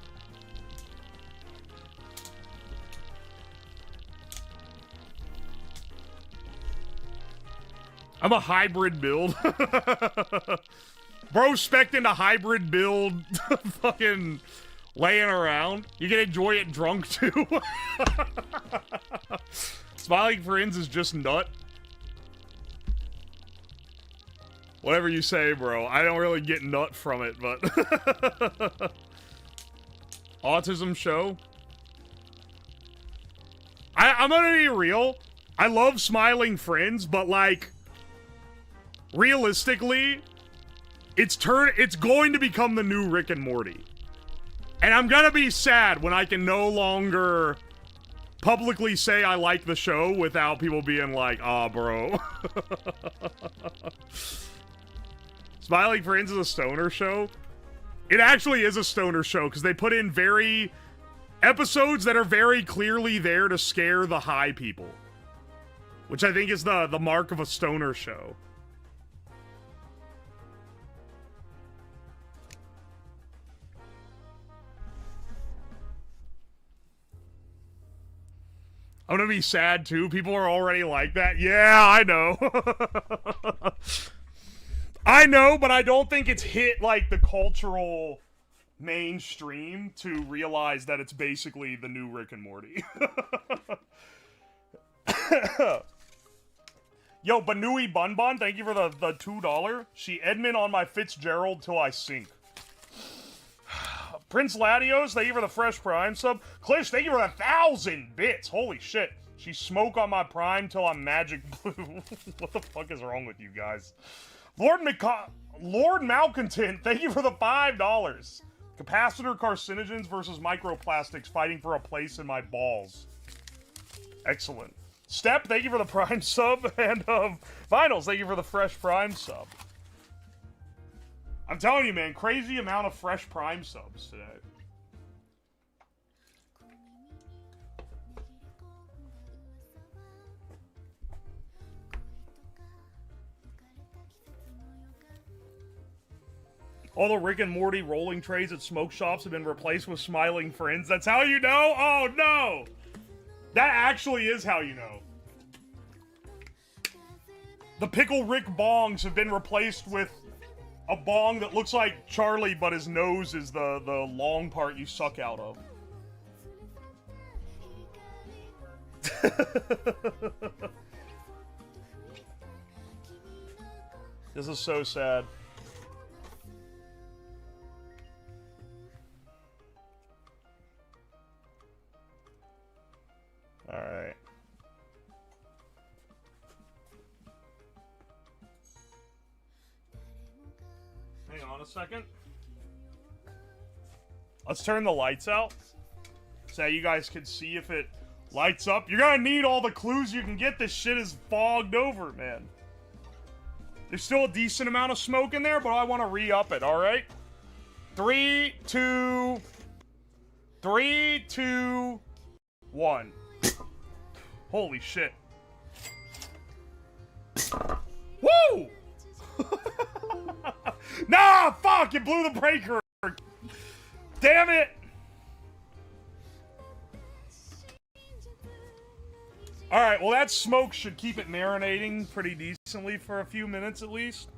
I'm a hybrid build. Bro, spec'd into hybrid build fucking laying around. You can enjoy it drunk too. Smiling Friends is just nut. Whatever you say, bro. I don't really get nut from it, but... Autism show? I'm gonna be real. I love Smiling Friends, but, like... realistically, it's going to become the new Rick and Morty. And I'm gonna be sad when I can no longer publicly say I like the show without people being like, "Aw, bro." Smiling Friends is a stoner show. It actually is a stoner show because they put in episodes that are very clearly there to scare the high people, which I think is the mark of a stoner show. I'm gonna be sad too. People are already like that. Yeah, I know. I know, but I don't think it's hit like the cultural mainstream to realize that it's basically the new Rick and Morty. Yo, Banui Bun Bun, thank you for the $2. She Edmund on my Fitzgerald till I sink. Prince Latios, thank you for the fresh Prime sub. Clish, thank you for 1,000 bits. Holy shit. She smoke on my Prime till I'm magic blue. What the fuck is wrong with you guys? Lord Malcontent, thank you for the $5. Capacitor carcinogens versus microplastics fighting for a place in my balls. Excellent. Step, thank you for the Prime sub. And Finals, thank you for the fresh Prime sub. I'm telling you, man, crazy amount of fresh Prime subs today. All the Rick and Morty rolling trays at smoke shops have been replaced with smiling friends. That's how you know? Oh, no! That actually is how you know. The Pickle Rick bongs have been replaced with a bong that looks like Charlie, but his nose is the long part you suck out of. This is so sad. Alright. Hang on a second. Let's turn the lights out so you guys can see if it lights up. You're gonna need all the clues you can get. This shit is fogged over, man. There's still a decent amount of smoke in there, but I want to re-up it, alright? 3, 2, 1. Holy shit. Woo! Nah, fuck, you blew the breaker. Damn it. Alright, well that smoke should keep it marinating pretty decently for a few minutes at least.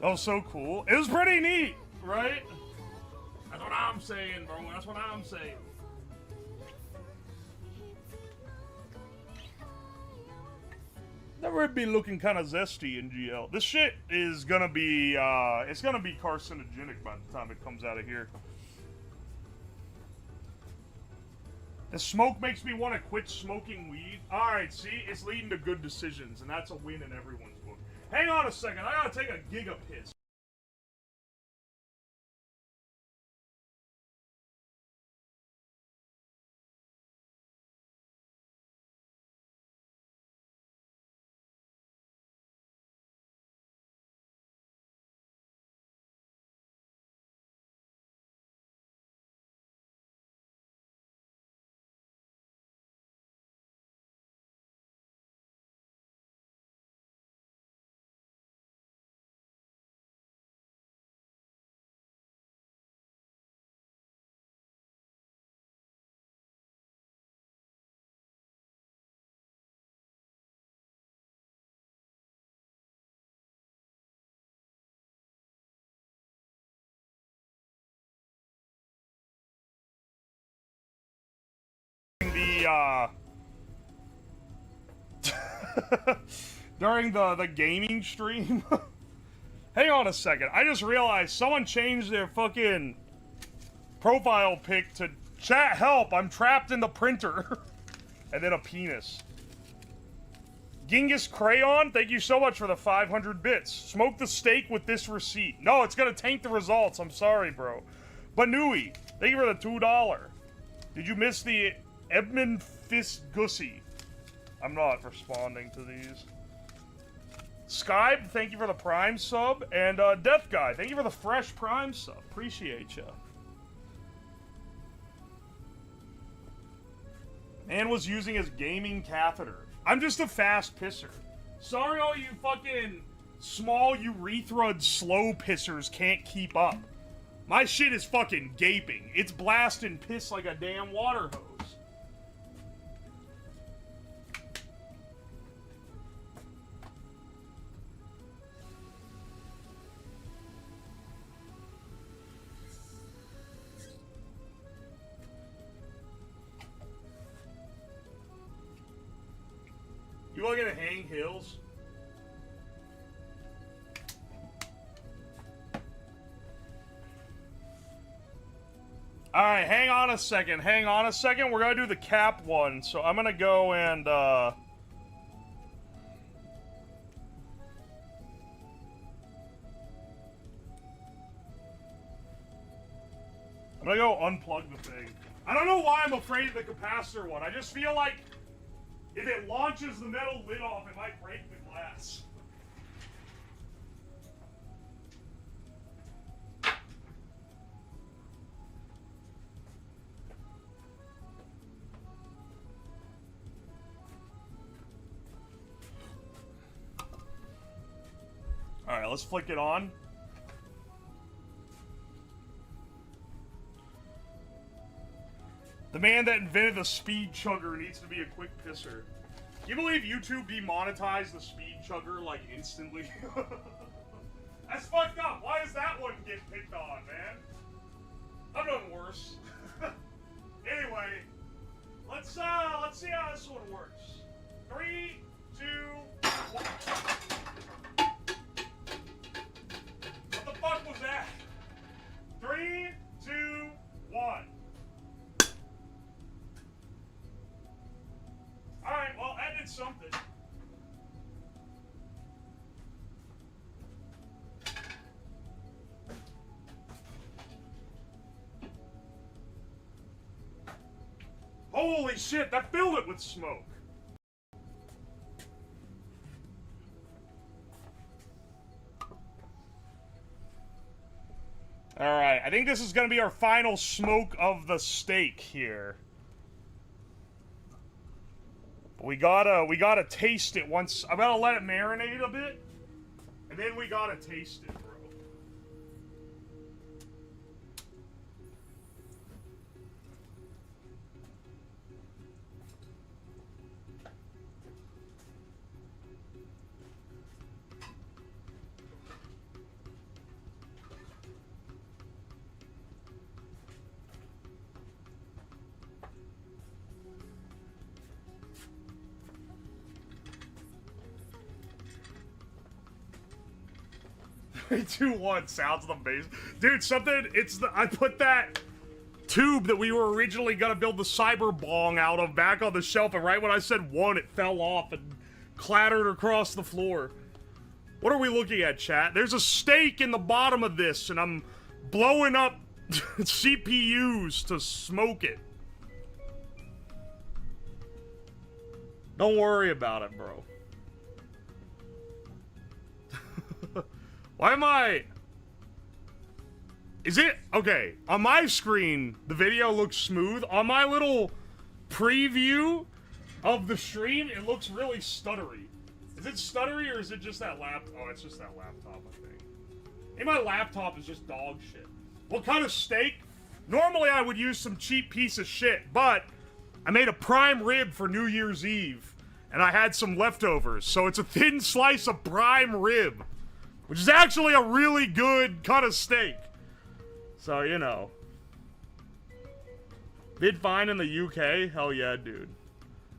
That was so cool. It was pretty neat, right? That's what I'm saying, bro. That's what I'm saying. That would be looking kind of zesty in GL. This shit is gonna be, it's gonna be carcinogenic by the time it comes out of here. The smoke makes me want to quit smoking weed. Alright, see? It's leading to good decisions, and that's a win in everyone's book. Hang on a second, I gotta take a giga piss. During the gaming stream. Hang on a second. I just realized someone changed their fucking profile pic to chat help. I'm trapped in the printer. And then a penis. Genghis Crayon, thank you so much for the 500 bits. Smoke the steak with this receipt. No, it's gonna tank the results. I'm sorry, bro. Banui, thank you for the $2. Did you miss the Edmund Fisgussy? I'm not responding to these. Skype, thank you for the Prime sub. And Death Guy, thank you for the fresh Prime sub. Appreciate ya. Man was using his gaming catheter. I'm just a fast pisser. Sorry all you fucking small urethra slow pissers can't keep up. My shit is fucking gaping. It's blasting piss like a damn water hose. You looking at Hang Hills? Alright, hang on a second. Hang on a second. We're gonna do the cap one. So I'm gonna go and, I'm gonna go unplug the thing. I don't know why I'm afraid of the capacitor one. I just feel like if it launches the metal lid off, it might break the glass. Alright, let's flick it on. The man that invented the speed chugger needs to be a quick pisser. Can you believe YouTube demonetized the speed chugger, like, instantly? That's fucked up. Why does that one get picked on, man? I've done worse. Anyway, let's see how this one works. 3, 2, 1. What the fuck was that? 3, 2, 1. Alright, well, that did something. Holy shit, that filled it with smoke. Alright, I think this is gonna be our final smoke of the steak here. We gotta taste it once. I'm gonna let it marinate a bit, and then we gotta taste it, bro. Three, two, one. Sounds of the bass, dude. Something. I put that tube that we were originally gonna build the cyber bong out of back on the shelf, and right when I said one, it fell off and clattered across the floor. What are we looking at, chat? There's a steak in the bottom of this, and I'm blowing up CPUs to smoke it. Don't worry about it, bro. Why am I... Is it... Okay, on my screen, the video looks smooth. On my little preview of the stream, it looks really stuttery. Is it stuttery or is it just that laptop? Oh, it's just that laptop, I think. Maybe my laptop is just dog shit. What kind of steak? Normally I would use some cheap piece of shit, but I made a prime rib for New Year's Eve, and I had some leftovers, so it's a thin slice of prime rib, which is actually a really good cut of steak. So, you know. Bid fine in the UK? Hell yeah, dude.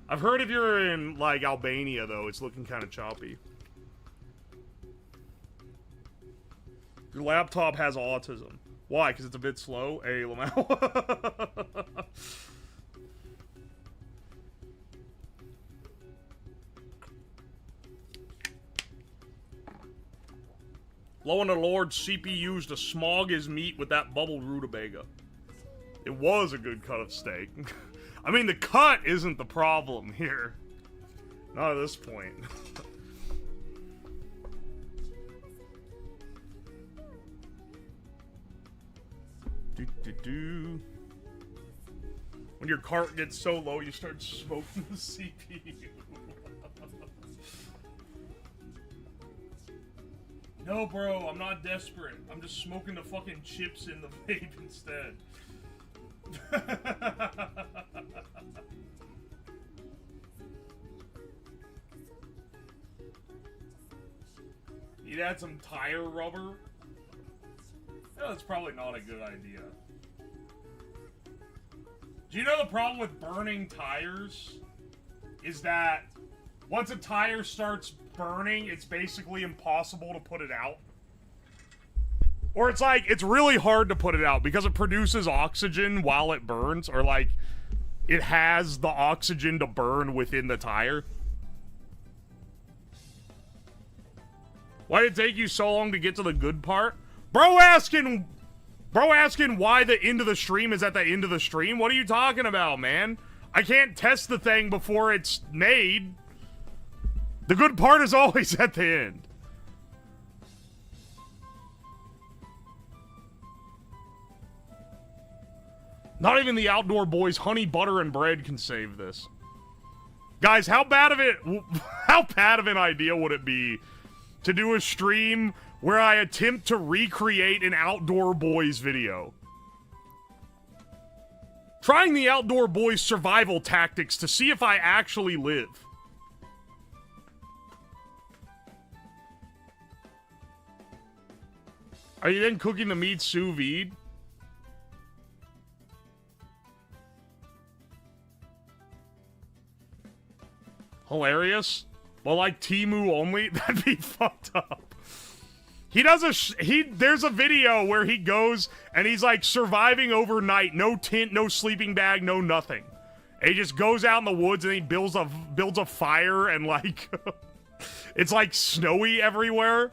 I've heard if you're in, like, Albania, though, it's looking kind of choppy. Your laptop has autism. Why? Because it's a bit slow? Hey, Lamau. Lo and the Lord, CP used to smog his meat with that bubbled rutabaga. It was a good cut of steak. I mean, the cut isn't the problem here. Not at this point. When your cart gets so low, you start smoking the CPU. No, bro, I'm not desperate. I'm just smoking the fucking chips in the vape instead. You'd add some tire rubber? Yeah, that's probably not a good idea. Do you know the problem with burning tires? Is that once a tire starts burning, it's basically impossible to put it out. Or it's like, it's really hard to put it out because it produces oxygen while it burns, or like, it has the oxygen to burn within the tire. Why did it take you so long to get to the good part? Bro asking why the end of the stream is at the end of the stream? What are you talking about, man? I can't test the thing before it's made. The good part is always at the end. Not even the Outdoor Boys honey, butter, and bread can save this. Guys, how bad of an idea would it be to do a stream where I attempt to recreate an Outdoor Boys video? Trying the Outdoor Boys survival tactics to see if I actually live. Are you then cooking the meat sous vide? Hilarious? Well, like Temu only? That'd be fucked up. He does there's a video where he goes and he's like surviving overnight, no tent, no sleeping bag, no nothing. And he just goes out in the woods and he builds a fire and like it's like snowy everywhere.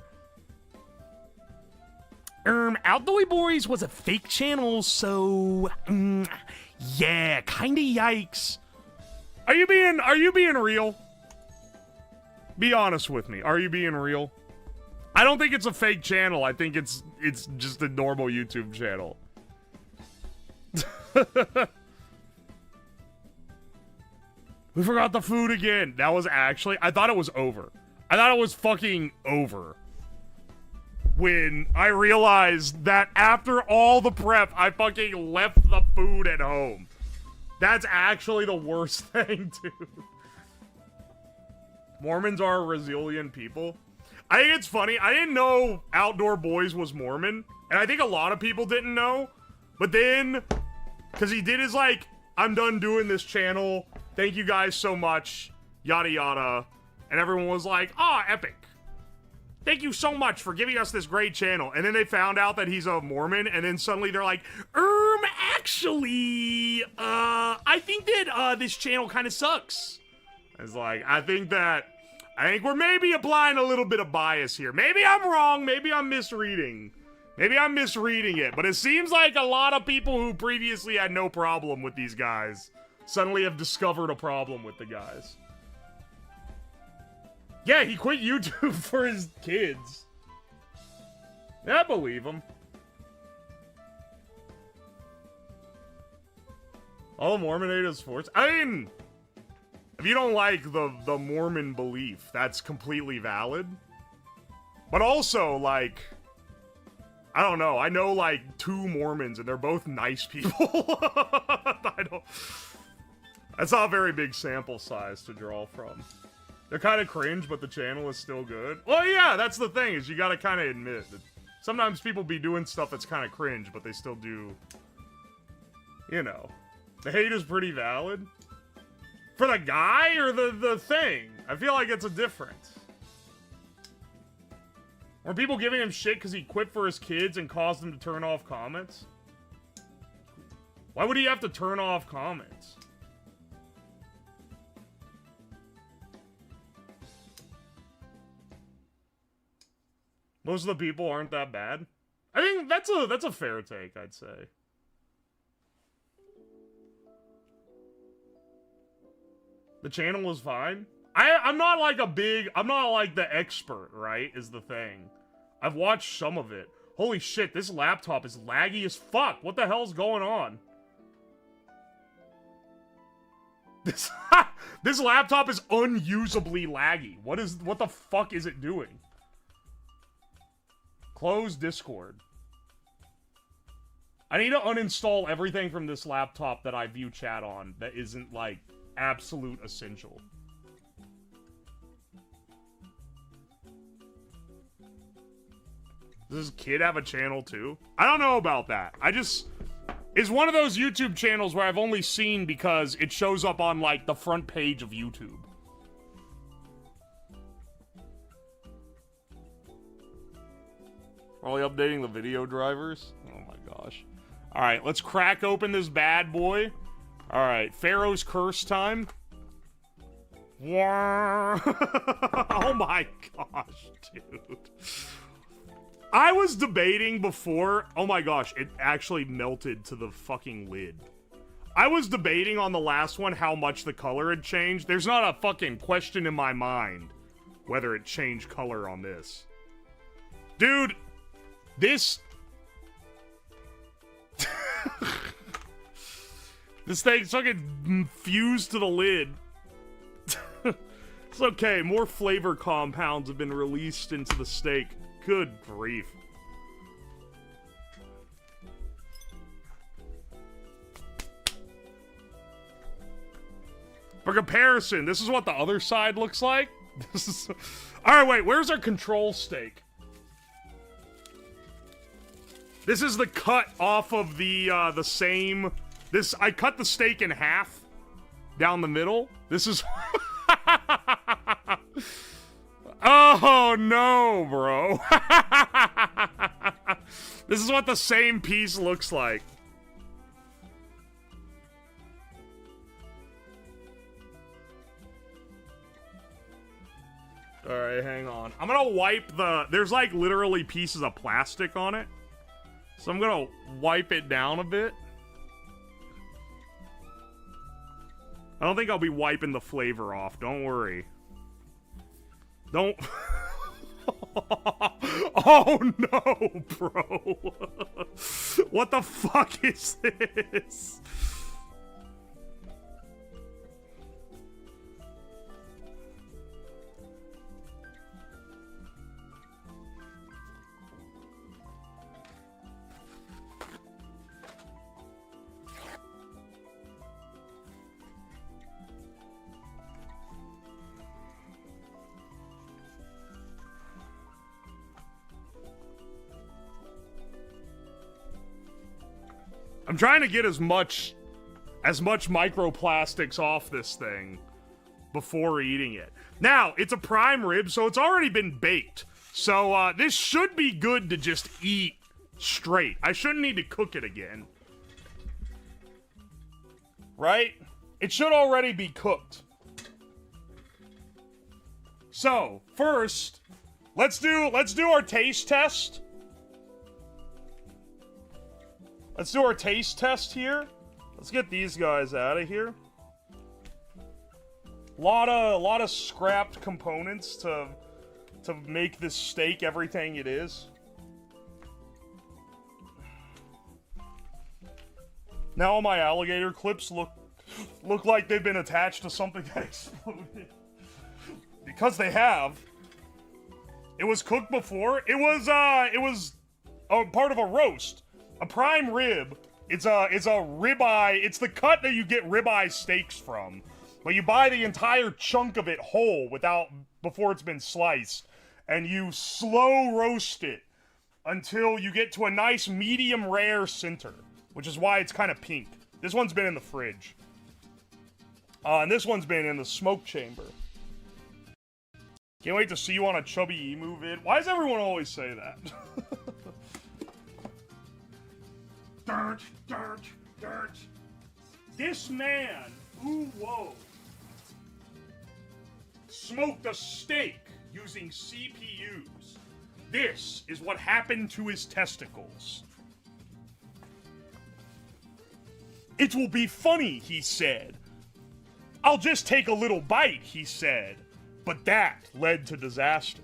Outdoor Boys was a fake channel, so yeah, kinda yikes. Are you being real? Be honest with me. Are you being real? I don't think it's a fake channel. I think it's just a normal YouTube channel. We forgot the food again. That was actually... I thought it was over. I thought it was fucking over. When I realized that after all the prep, I fucking left the food at home. That's actually the worst thing, dude. Mormons are a resilient people. I think it's funny. I didn't know Outdoor Boys was Mormon. And I think a lot of people didn't know. But then, because he did his like, I'm done doing this channel. Thank you guys so much. Yada yada. And everyone was like, ah, epic. Thank you so much for giving us this great channel. And then they found out that he's a Mormon. And then suddenly they're like, actually, I think that this channel kind of sucks. It's like, I think we're maybe applying a little bit of bias here. Maybe I'm wrong. Maybe I'm misreading. Maybe I'm misreading it. But it seems like a lot of people who previously had no problem with these guys suddenly have discovered a problem with the guys. Yeah, he quit YouTube for his kids. Yeah, I believe him. All Mormon hate is sports. I mean... If you don't like the Mormon belief, that's completely valid. But also, like, I don't know. I know, like, 2 Mormons, and they're both nice people. That's not a very big sample size to draw from. They're kind of cringe, but the channel is still good. Well, yeah, that's the thing, is you gotta kind of admit that sometimes people be doing stuff that's kind of cringe, but they still do, you know. The hate is pretty valid. For the guy or the thing? I feel like it's a difference. Were people giving him shit because he quit for his kids and caused them to turn off comments? Why would he have to turn off comments? Most of the people aren't that bad. I think that's a fair take, I'd say. The channel is fine. I'm not like the expert, right, is the thing. I've watched some of it. Holy shit, this laptop is laggy as fuck. What the hell's going on? This laptop is unusably laggy. What the fuck is it doing? Close Discord. I need to uninstall everything from this laptop that I view chat on that isn't, like, absolute essential. Does this kid have a channel too? I don't know about that. It's one of those YouTube channels where I've only seen because it shows up on, like, the front page of YouTube. Probably updating the video drivers. Oh my gosh. Alright, let's crack open this bad boy. Alright, Pharaoh's Curse time. Oh my gosh, dude. I was debating before. Oh my gosh, it actually melted to the fucking lid. I was debating on the last one how much the color had changed. There's not a fucking question in my mind whether it changed color on this. Dude, this... This thing's fucking fused to the lid. It's okay, more flavor compounds have been released into the steak. Good grief. For comparison, this is what the other side looks like. This is... Alright, wait, where's our control steak? This is the cut off of the same... This, I cut the steak in half down the middle. This is... Oh, no, bro. This is what the same piece looks like. Alright, hang on. I'm gonna wipe the... There's like literally pieces of plastic on it. So I'm gonna wipe it down a bit. I don't think I'll be wiping the flavor off. Don't worry. Don't... Oh no, bro. What the fuck is this? I'm trying to get as much microplastics off this thing before eating it. Now, it's a prime rib, so it's already been baked. So, this should be good to just eat straight. I shouldn't need to cook it again. Right? It should already be cooked. So, first, let's do our taste test. Let's do our taste test here. Let's get these guys out of here. Lot of scrapped components to make this steak everything it is. Now all my alligator clips look like they've been attached to something that exploded. Because they have. It was cooked before. It was part of a roast. A prime rib, it's a ribeye, it's the cut that you get ribeye steaks from. But you buy the entire chunk of it whole before it's been sliced. And you slow roast it until you get to a nice medium rare center. Which is why it's kind of pink. This one's been in the fridge. And this one's been in the smoke chamber. Can't wait to see you on a Chubby Emu vid. Why does everyone always say that? Dirt, dirt, dirt. This man, ooh, whoa, smoked a steak using CPUs. This is what happened to his testicles. It will be funny, he said. I'll just take a little bite, he said. But that led to disaster.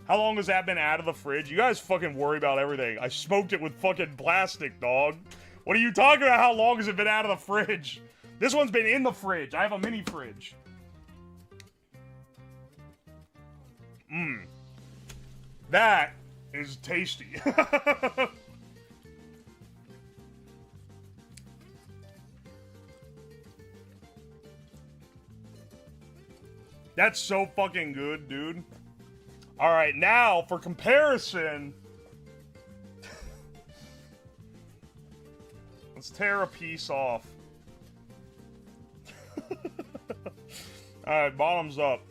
How long has that been out of the fridge? You guys fucking worry about everything. I smoked it with fucking plastic, dog. What are you talking about? How long has it been out of the fridge? This one's been in the fridge. I have a mini fridge. That is tasty. That's so fucking good, dude. Alright, now, for comparison... Let's tear a piece off. Alright, bottoms up.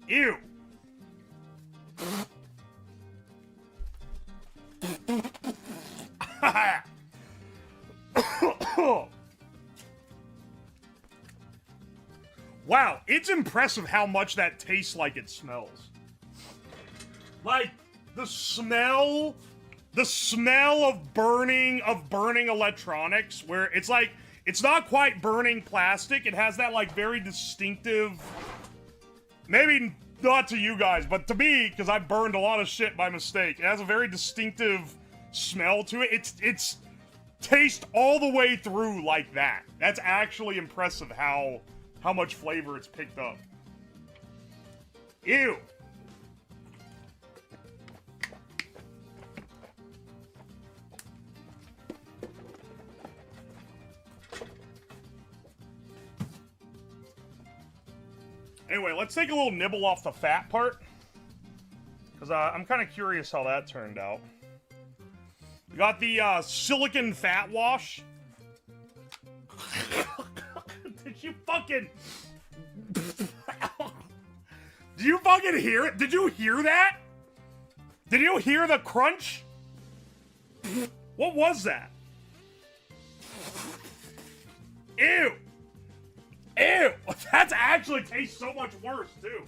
Ew. Wow, it's impressive how much that tastes like it smells. Like, the smell of burning electronics, where it's like, it's not quite burning plastic, it has that like very distinctive, maybe not to you guys, but to me, because I burned a lot of shit by mistake, it has a very distinctive smell to it. It's taste all the way through like that. That's actually impressive how much flavor it's picked up. Ew. Anyway, let's take a little nibble off the fat part, because I'm kind of curious how that turned out. We got the silicon fat wash. Did you fucking... Did you fucking hear it? Did you hear that? Did you hear the crunch? What was that? Ew. Ew. That actually tastes so much worse, too.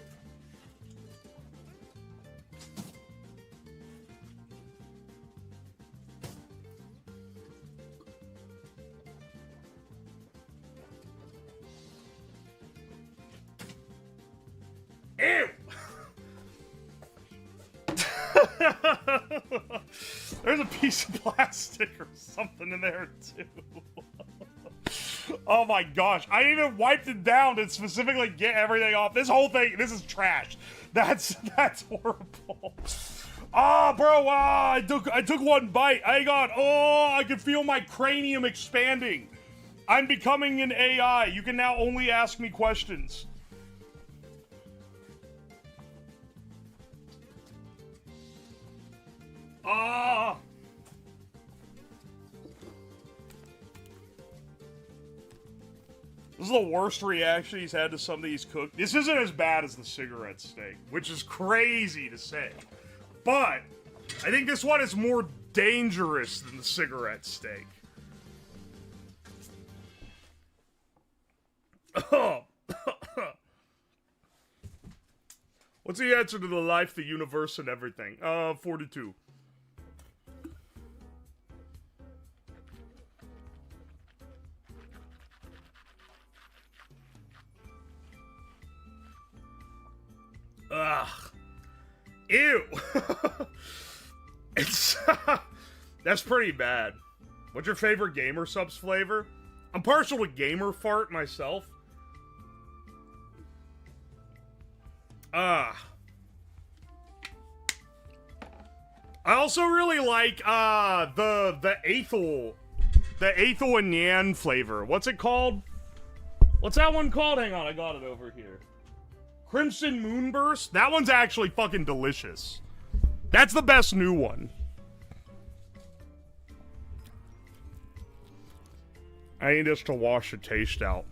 Ew! There's a piece of plastic or something in there, too. Oh my gosh. I even wiped it down to specifically get everything off. This whole thing, this is trash. That's horrible. Ah, bro, I took one bite. Hang on. Oh, I can feel my cranium expanding. I'm becoming an AI. You can now only ask me questions. Ah! This is the worst reaction he's had to some of these cooked. This isn't as bad as the cigarette steak, which is crazy to say. But I think this one is more dangerous than the cigarette steak. What's the answer to the life, the universe, and everything? 42. Ugh. Ew. It's that's pretty bad. What's your favorite Gamer Subs flavor? I'm partial to Gamer Fart myself. I also really like the Aethel and Nyan flavor. What's it called? What's that one called? Hang on, I got it over here. Crimson Moonburst? That one's actually fucking delicious. That's the best new one. I need this to wash the taste out.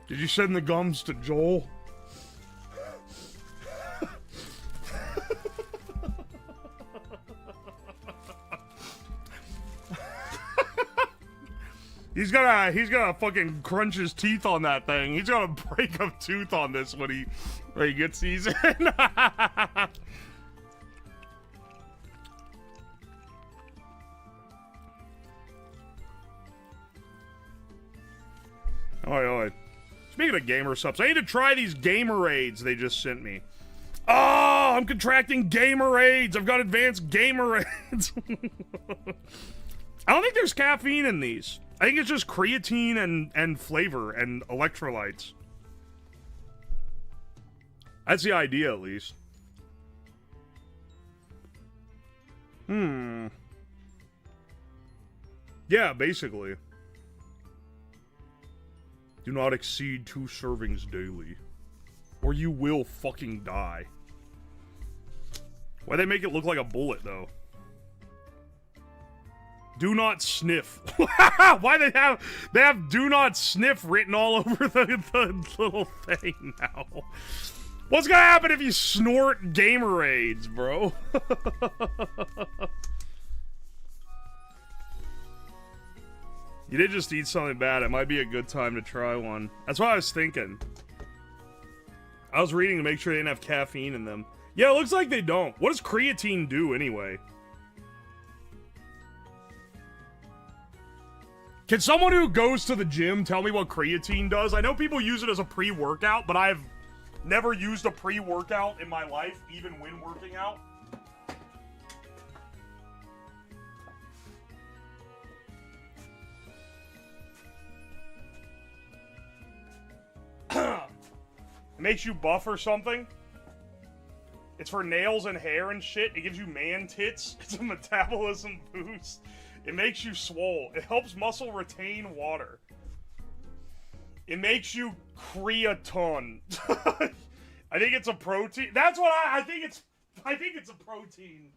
Did you send the gums to Joel? He's gonna fucking crunch his teeth on that thing. He's gonna break a tooth on this when he gets these in. Oi. Speaking of Gamer Subs, I need to try these Gamerades they just sent me. Oh, I'm contracting Gamerades. I've got advanced Gamerades. I don't think there's caffeine in these. I think it's just creatine and flavor and electrolytes. That's the idea, at least. Yeah, basically. Do not exceed 2 servings daily. Or you will fucking die. Why they make it look like a bullet, though? Do not sniff. Why they have do not sniff written all over the little thing now? What's gonna happen if you snort Gamerades, bro? You did just eat something bad. It might be a good time to try one. That's what I was thinking. I was reading to make sure they didn't have caffeine in them. Yeah, it looks like they don't. What does creatine do anyway? Can someone who goes to the gym tell me what creatine does? I know people use it as a pre-workout, but I've never used a pre-workout in my life, even when working out. It makes you buff or something. It's for nails and hair and shit. It gives you man tits. It's a metabolism boost. It makes you swole. It helps muscle retain water. It makes you creatine. I think it's a protein. That's what I think it's a protein.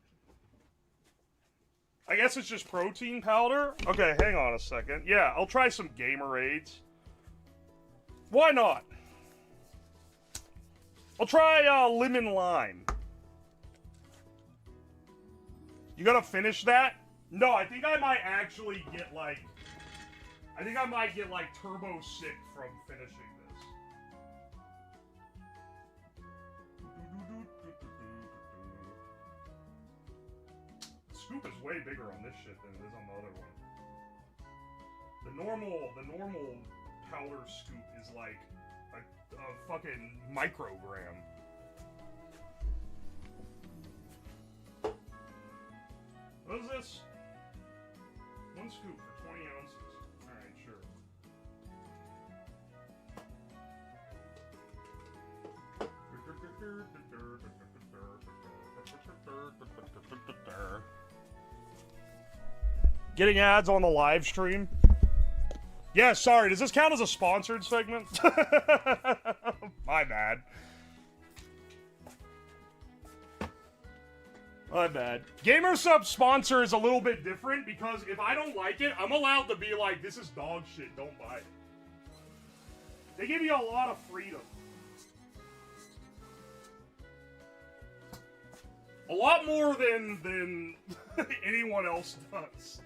I guess it's just protein powder. Okay, hang on a second. Yeah, I'll try some Gamerades. Why not? I'll try lemon lime. You gotta finish that? No, I think I might actually get like... I think I might get like turbo sick from finishing this. The scoop is way bigger on this shit than it is on the other one. The normal powder scoop is like a fucking microgram. What is this? 1 scoop for 20 ounces. Alright, sure. Getting ads on the live stream? Yeah, sorry, does this count as a sponsored segment? My bad. My bad. Gamersub sponsor is a little bit different because if I don't like it, I'm allowed to be like, this is dog shit, don't buy it. They give you a lot of freedom. A lot more than anyone else does.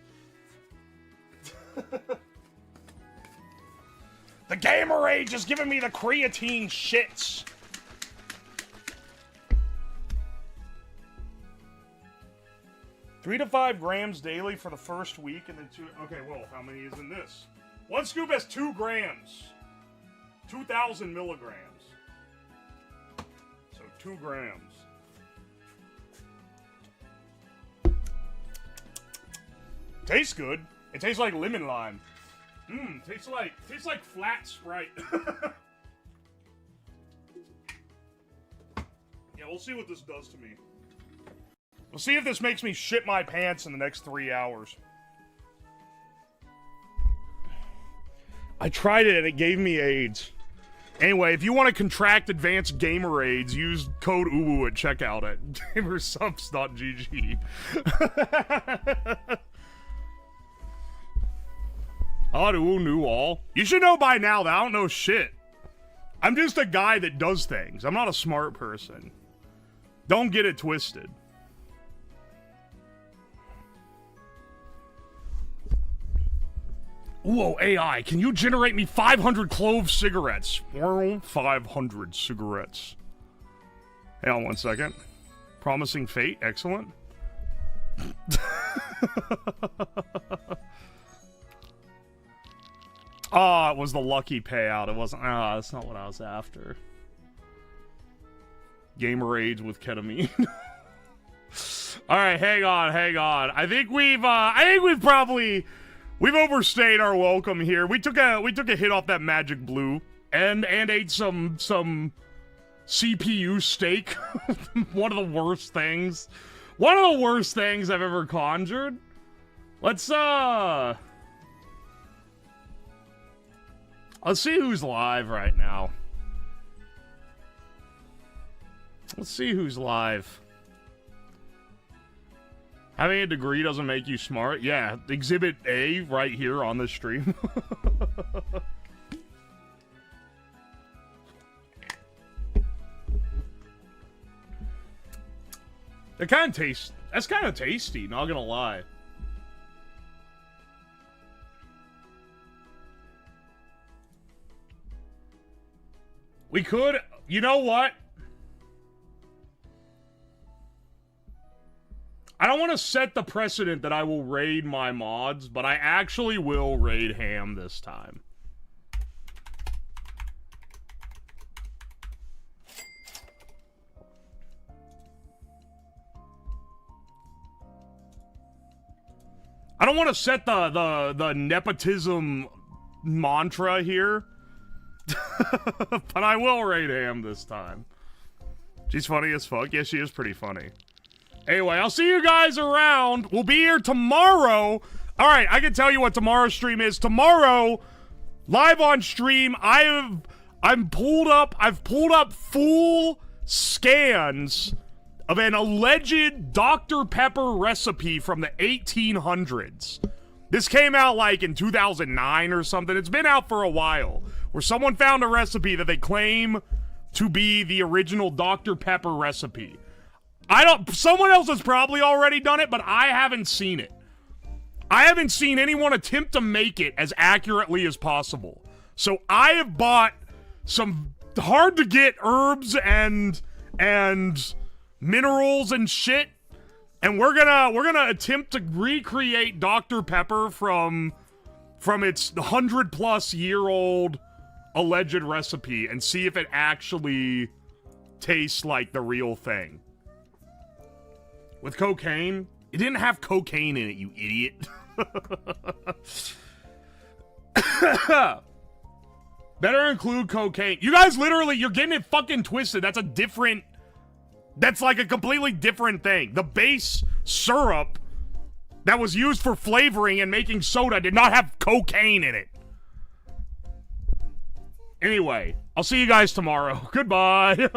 The Gamerade just giving me the creatine shits. Three to 5 grams daily for the first week, and then 2... Okay, well, how many is in this? 1 scoop has 2 grams. 2,000 milligrams. So 2 grams. Tastes good. It tastes like lemon lime. Tastes like flat Sprite. Yeah, we'll see what this does to me. We'll see if this makes me shit my pants in the next 3 hours. I tried it and it gave me AIDS. Anyway, if you want to contract advanced Gamerades, use code UWU at checkout at gamersubs.gg. Who knew all? You should know by now that I don't know shit. I'm just a guy that does things. I'm not a smart person. Don't get it twisted. Whoa, AI, can you generate me 500 clove cigarettes? 500 cigarettes. Hang on 1 second. Promising fate, excellent. Oh, it was the lucky payout. It wasn't. Ah, that's not what I was after. Gamerades with ketamine. All right, hang on. I think we've overstayed our welcome here. We took a hit off that magic blue and ate some CPU steak. One of the worst things. One of the worst things I've ever conjured. Let's see who's live right now. Let's see who's live. Having a degree doesn't make you smart. Yeah, Exhibit A right here on the stream. It kind of tastes... That's kind of tasty, not gonna lie. We could... You know what? I don't want to set the precedent that I will raid my mods, but I actually will raid Ham this time. I don't want to set the nepotism mantra here, but I will raid Ham this time. She's funny as fuck. Yeah, she is pretty funny. Anyway, I'll see you guys around. We'll be here tomorrow. All right, I can tell you what tomorrow's stream is. Tomorrow, live on stream, I've pulled up full scans of an alleged Dr. Pepper recipe from the 1800s. This came out like in 2009 or something. It's been out for a while, where someone found a recipe that they claim to be the original Dr. Pepper recipe. Someone else has probably already done it, but I haven't seen it. I haven't seen anyone attempt to make it as accurately as possible. So I have bought some hard to get herbs and minerals and shit, and we're gonna attempt to recreate Dr. Pepper from its 100-plus-year-old alleged recipe and see if it actually tastes like the real thing. With cocaine? It didn't have cocaine in it, you idiot. Better include cocaine. You guys literally, you're getting it fucking twisted. That's like a completely different thing. The base syrup that was used for flavoring and making soda did not have cocaine in it. Anyway, I'll see you guys tomorrow. Goodbye.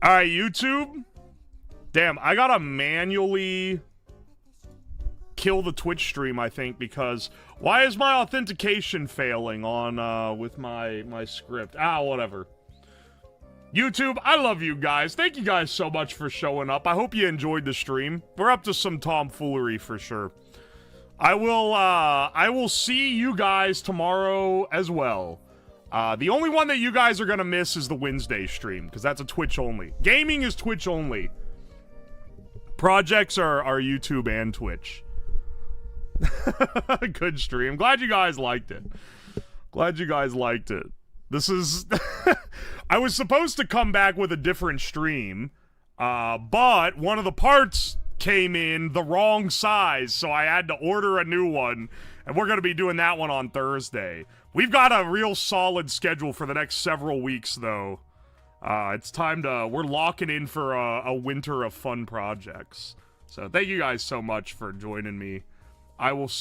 Alright, YouTube. Damn, I gotta manually kill the Twitch stream, I think, because why is my authentication failing on with my script? Whatever. YouTube, I love you guys. Thank you guys so much for showing up. I hope you enjoyed the stream. We're up to some tomfoolery for sure. I will see you guys tomorrow as well. The only one that you guys are gonna miss is the Wednesday stream, because that's a Twitch only. Gaming is Twitch only. Projects are YouTube and Twitch. Good stream. Glad you guys liked it. Glad you guys liked it. This is... I was supposed to come back with a different stream, but one of the parts came in the wrong size, so I had to order a new one, and we're gonna be doing that one on Thursday. We've got a real solid schedule for the next several weeks, though. It's time to... We're locking in for a winter of fun projects. So thank you guys so much for joining me. I will see